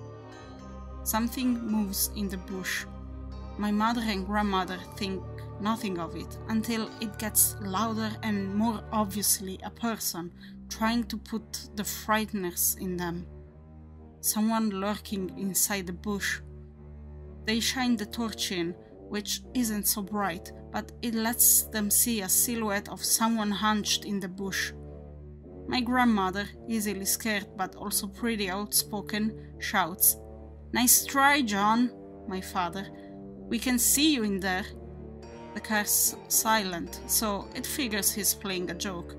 Something moves in the bush. My mother and grandmother think nothing of it until it gets louder and more obviously a person trying to put the frighteners in them. Someone lurking inside the bush. They shine the torch in, which isn't so bright, but it lets them see a silhouette of someone hunched in the bush. My grandmother, easily scared but also pretty outspoken, shouts, "Nice try, John!" My father, "We can see you in there." The car's silent, so it figures he's playing a joke.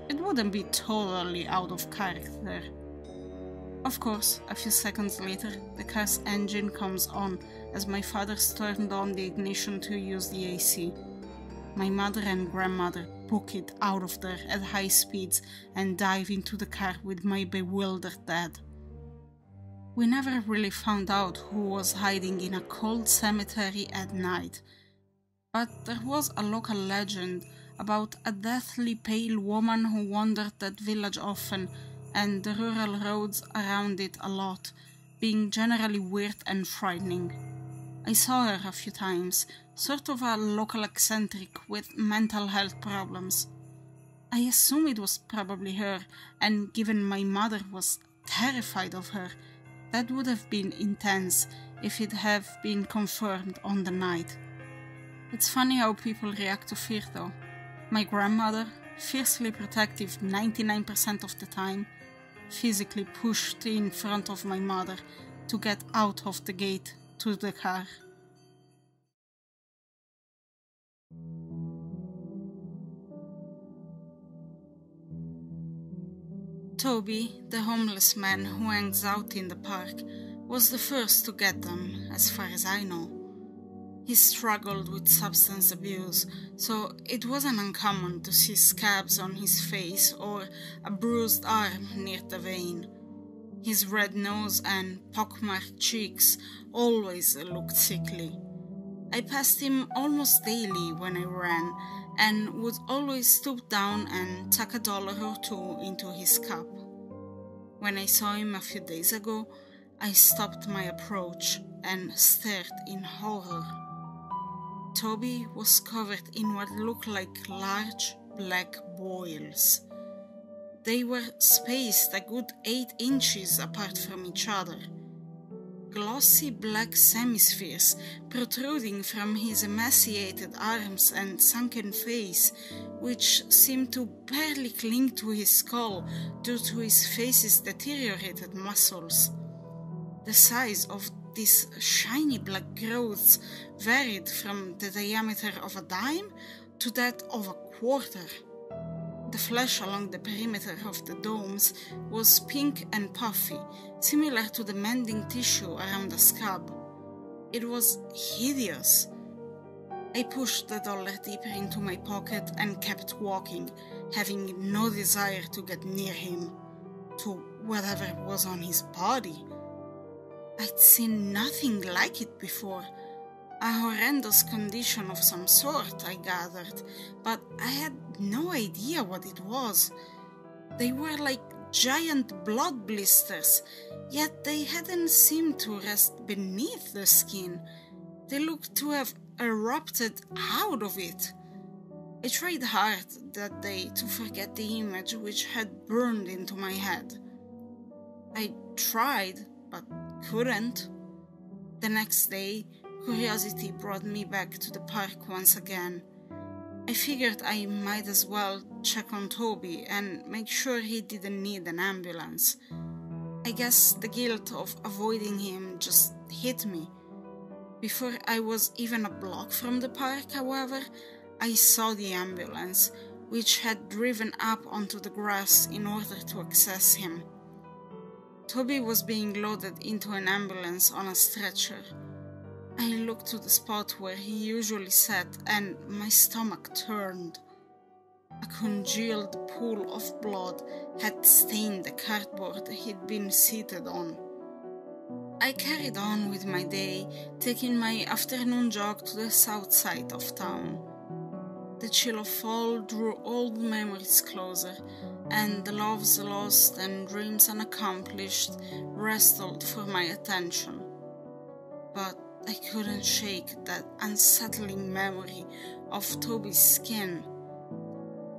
It wouldn't be totally out of character. Of course, a few seconds later, the car's engine comes on as my father's turned on the ignition to use the AC. My mother and grandmother book it out of there at high speeds and dive into the car with my bewildered dad. We never really found out who was hiding in a cold cemetery at night, but there was a local legend about a deathly pale woman who wandered that village often, and the rural roads around it a lot, being generally weird and frightening. I saw her a few times, sort of a local eccentric with mental health problems. I assume it was probably her, and given my mother was terrified of her, that would have been intense if it had been confirmed on the night. It's funny how people react to fear though. My grandmother, fiercely protective 99% of the time, physically pushed in front of my mother to get out of the gate to the car. Toby, the homeless man who hangs out in the park, was the first to get them, as far as I know. He struggled with substance abuse, so it wasn't uncommon to see scabs on his face or a bruised arm near the vein. His red nose and pockmarked cheeks always looked sickly. I passed him almost daily when I ran, and would always stoop down and tuck $1 or $2 into his cup. When I saw him a few days ago, I stopped my approach and stared in horror. Toby was covered in what looked like large black boils. They were spaced a good 8 inches apart from each other. Glossy black semispheres protruding from his emaciated arms and sunken face, which seemed to barely cling to his skull due to his face's deteriorated muscles. The size of these shiny black growths varied from the diameter of a dime to that of a quarter. The flesh along the perimeter of the domes was pink and puffy, similar to the mending tissue around the scab. It was hideous. I pushed the $1 deeper into my pocket and kept walking, having no desire to get near him, to whatever was on his body. I'd seen nothing like it before. A horrendous condition of some sort, I gathered, but I had no idea what it was. They were like giant blood blisters, yet they hadn't seemed to rest beneath the skin. They looked to have erupted out of it. I tried hard that day to forget the image which had burned into my head. I tried, but couldn't. The next day, curiosity brought me back to the park once again. I figured I might as well check on Toby and make sure he didn't need an ambulance. I guess the guilt of avoiding him just hit me. Before I was even a block from the park, however, I saw the ambulance, which had driven up onto the grass in order to access him. Toby was being loaded into an ambulance on a stretcher. I looked to the spot where he usually sat, and my stomach turned. A congealed pool of blood had stained the cardboard he'd been seated on. I carried on with my day, taking my afternoon jog to the south side of town. The chill of fall drew old memories closer, and the loves lost and dreams unaccomplished wrestled for my attention. But I couldn't shake that unsettling memory of Toby's skin.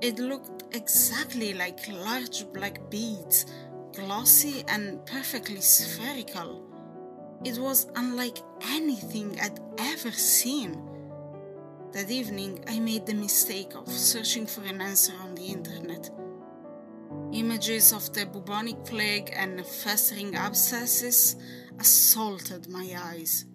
It looked exactly like large black beads, glossy and perfectly spherical. It was unlike anything I'd ever seen. That evening, I made the mistake of searching for an answer on the internet. Images of the bubonic plague and festering abscesses assaulted my eyes.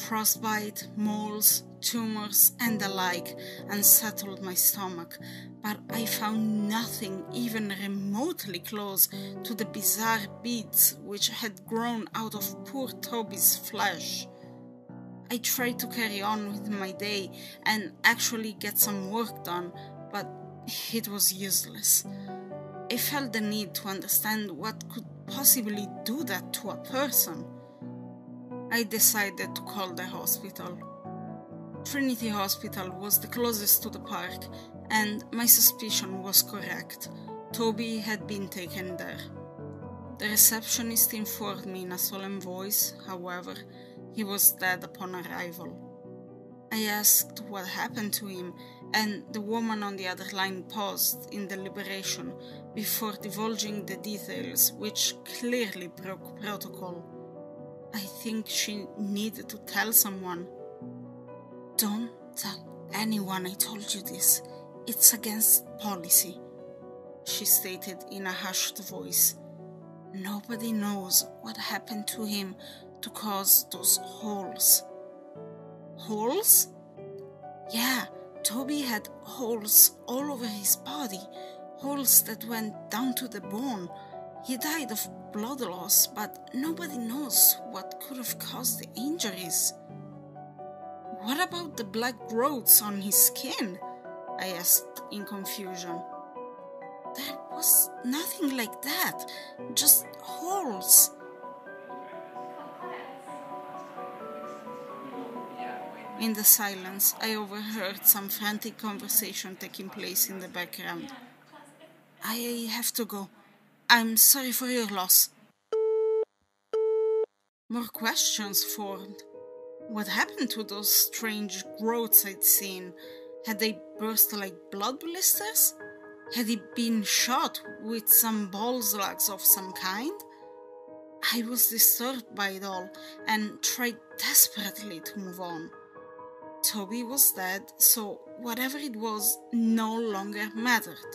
Frostbite, moles, tumors, and the like unsettled my stomach, but I found nothing even remotely close to the bizarre beads which had grown out of poor Toby's flesh. I tried to carry on with my day and actually get some work done, but it was useless. I felt the need to understand what could possibly do that to a person. I decided to call the hospital. Trinity Hospital was the closest to the park, and my suspicion was correct. Toby had been taken there. The receptionist informed me in a solemn voice, however, He was dead upon arrival. I asked what happened to him, and the woman on the other line paused in deliberation before divulging the details, which clearly broke protocol. I think she needed to tell someone. "Don't tell anyone I told you this. It's against policy," she stated in a hushed voice. "Nobody knows what happened to him to cause those holes." Holes? Yeah, Toby had holes all over his body, holes that went down to the bone. He died of blood loss, but nobody knows what could have caused the injuries. "What about the black growths on his skin?" I asked in confusion. "There was nothing like that, just holes." In the silence, I overheard some frantic conversation taking place in the background. "I have to go. I'm sorry for your loss." More questions formed. What happened to those strange growths I'd seen? Had they burst like blood blisters? Had he been shot with some ball slugs of some kind? I was disturbed by it all and tried desperately to move on. Toby was dead, so whatever it was no longer mattered.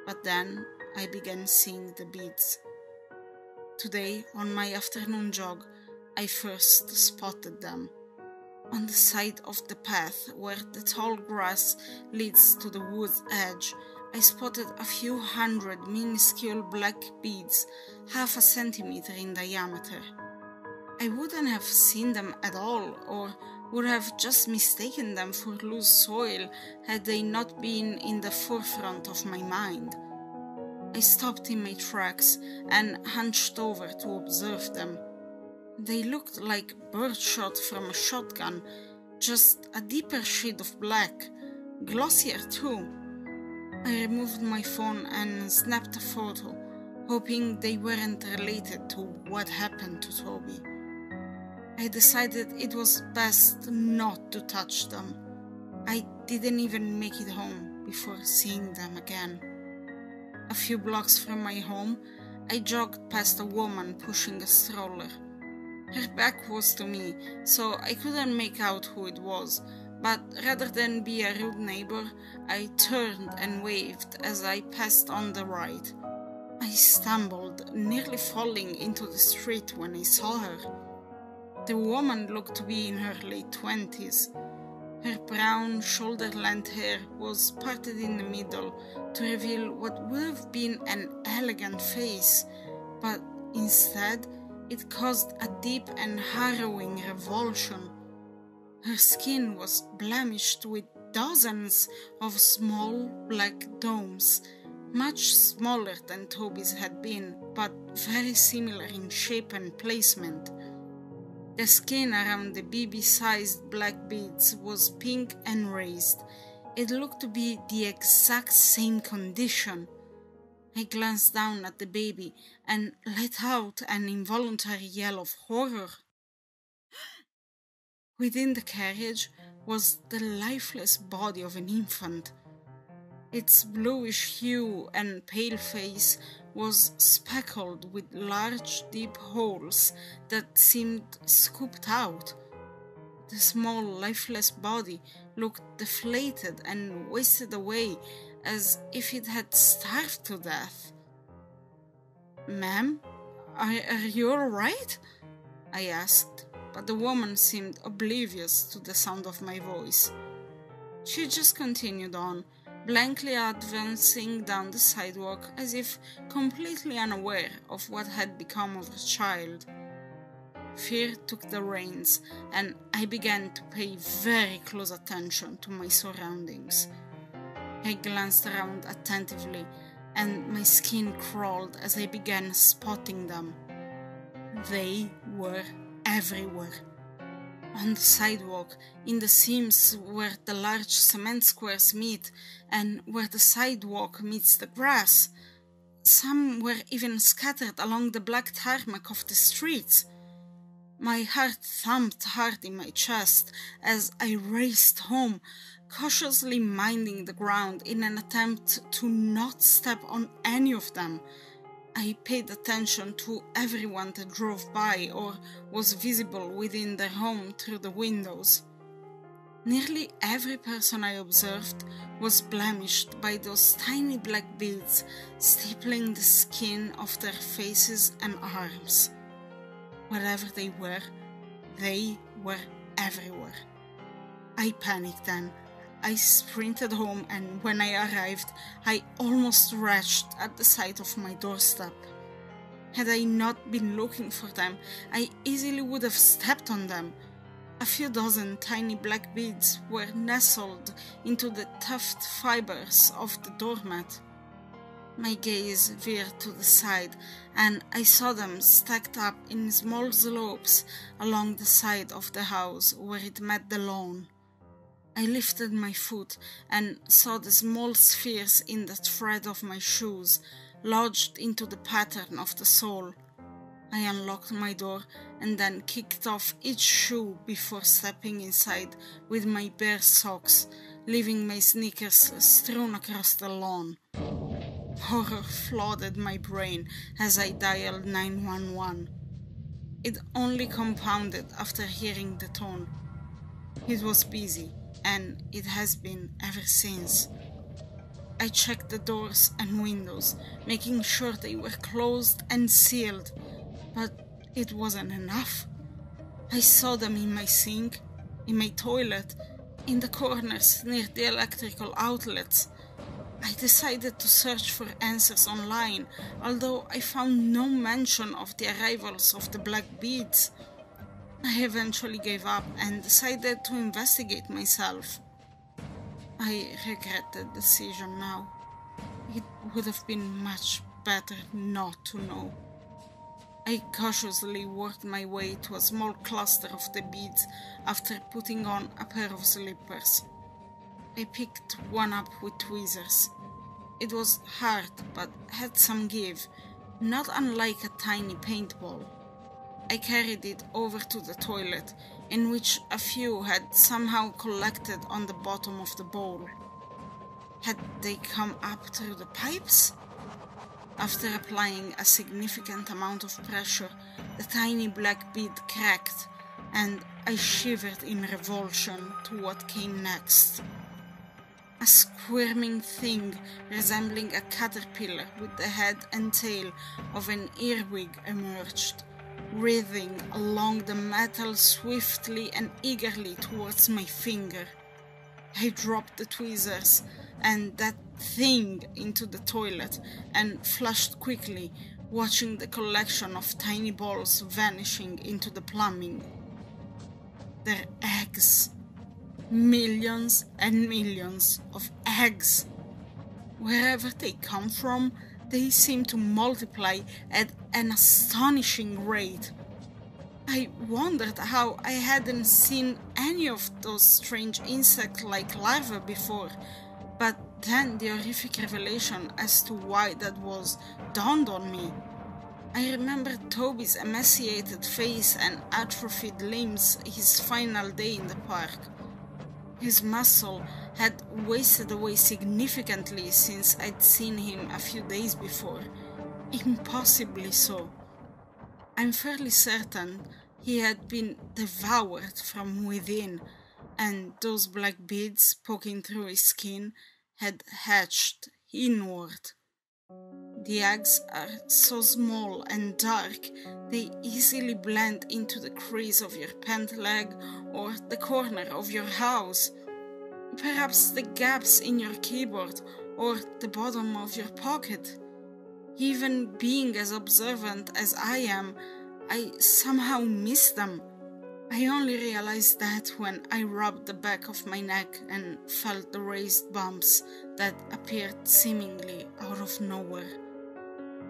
But then I began seeing the beads. Today, on my afternoon jog, I first spotted them. On the side of the path where the tall grass leads to the wood's edge, I spotted a few hundred minuscule black beads, half a centimeter in diameter. I wouldn't have seen them at all, or would have just mistaken them for loose soil had they not been in the forefront of my mind. I stopped in my tracks and hunched over to observe them. They looked like birdshot from a shotgun, just a deeper shade of black, glossier too. I removed my phone and snapped a photo, hoping they weren't related to what happened to Toby. I decided it was best not to touch them. I didn't even make it home before seeing them again. A few blocks from my home, I jogged past a woman pushing a stroller. Her back was to me, so I couldn't make out who it was, but rather than be a rude neighbor, I turned and waved as I passed on the right. I stumbled, nearly falling into the street when I saw her. The woman looked to be in her late 20s. Her brown, shoulder-length hair was parted in the middle to reveal what would have been an elegant face, but instead it caused a deep and harrowing revulsion. Her skin was blemished with dozens of small black domes, much smaller than Toby's had been, but very similar in shape and placement. The skin around the BB-sized black beads was pink and raised. It looked to be the exact same condition. I glanced down at the baby and let out an involuntary yell of horror. Within the carriage was the lifeless body of an infant. Its bluish hue and pale face was speckled with large, deep holes that seemed scooped out. The small, lifeless body looked deflated and wasted away as if it had starved to death. "Ma'am, are you all right?" I asked, but the woman seemed oblivious to the sound of my voice. She just continued on, blankly advancing down the sidewalk as if completely unaware of what had become of her child. Fear took the reins, and I began to pay very close attention to my surroundings. I glanced around attentively, and my skin crawled as I began spotting them. They were everywhere. On the sidewalk, in the seams where the large cement squares meet, and where the sidewalk meets the grass. Some were even scattered along the black tarmac of the streets. My heart thumped hard in my chest as I raced home, cautiously minding the ground in an attempt to not step on any of them. I paid attention to everyone that drove by or was visible within their home through the windows. Nearly every person I observed was blemished by those tiny black beads stippling the skin of their faces and arms. Wherever they were everywhere. I panicked then. I sprinted home, and when I arrived, I almost retched at the sight of my doorstep. Had I not been looking for them, I easily would have stepped on them. A few dozen tiny black beads were nestled into the tough fibers of the doormat. My gaze veered to the side, and I saw them stacked up in small slopes along the side of the house where it met the lawn. I lifted my foot and saw the small spheres in the thread of my shoes, lodged into the pattern of the sole. I unlocked my door and then kicked off each shoe before stepping inside with my bare socks, leaving my sneakers strewn across the lawn. Horror flooded my brain as I dialed 911. It only compounded after hearing the tone. It was busy, and it has been ever since. I checked the doors and windows, making sure they were closed and sealed, but it wasn't enough. I saw them in my sink, in my toilet, in the corners near the electrical outlets. I decided to search for answers online, although I found no mention of the arrivals of the black beads. I eventually gave up and decided to investigate myself. I regret the decision now. It would have been much better not to know. I cautiously worked my way to a small cluster of the beads after putting on a pair of slippers. I picked one up with tweezers. It was hard but had some give, not unlike a tiny paintball. I carried it over to the toilet, in which a few had somehow collected on the bottom of the bowl. Had they come up through the pipes? After applying a significant amount of pressure, the tiny black bead cracked, and I shivered in revulsion to what came next. A squirming thing resembling a caterpillar with the head and tail of an earwig emerged, writhing along the metal swiftly and eagerly towards my finger. I dropped the tweezers and that thing into the toilet and flushed quickly, watching the collection of tiny balls vanishing into the plumbing. They're eggs. Millions and millions of eggs. Wherever they come from, they seem to multiply at an astonishing rate. I wondered how I hadn't seen any of those strange insect-like larvae before, but then the horrific revelation as to why that was dawned on me. I remembered Toby's emaciated face and atrophied limbs his final day in the park. His muscle had wasted away significantly since I'd seen him a few days before. Impossibly so. I'm fairly certain he had been devoured from within, and those black beads poking through his skin had hatched inward. The eggs are so small and dark, they easily blend into the crease of your pant leg or the corner of your house, perhaps the gaps in your keyboard or the bottom of your pocket. Even being as observant as I am, I somehow miss them. I only realized that when I rubbed the back of my neck and felt the raised bumps that appeared seemingly out of nowhere.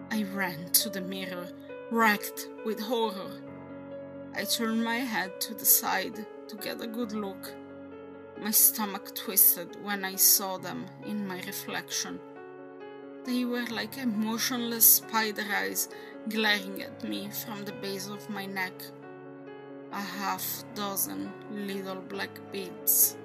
I ran to the mirror, racked with horror. I turned my head to the side to get a good look. My stomach twisted when I saw them in my reflection. They were like emotionless spider eyes glaring at me from the base of my neck. a half dozen little black beads.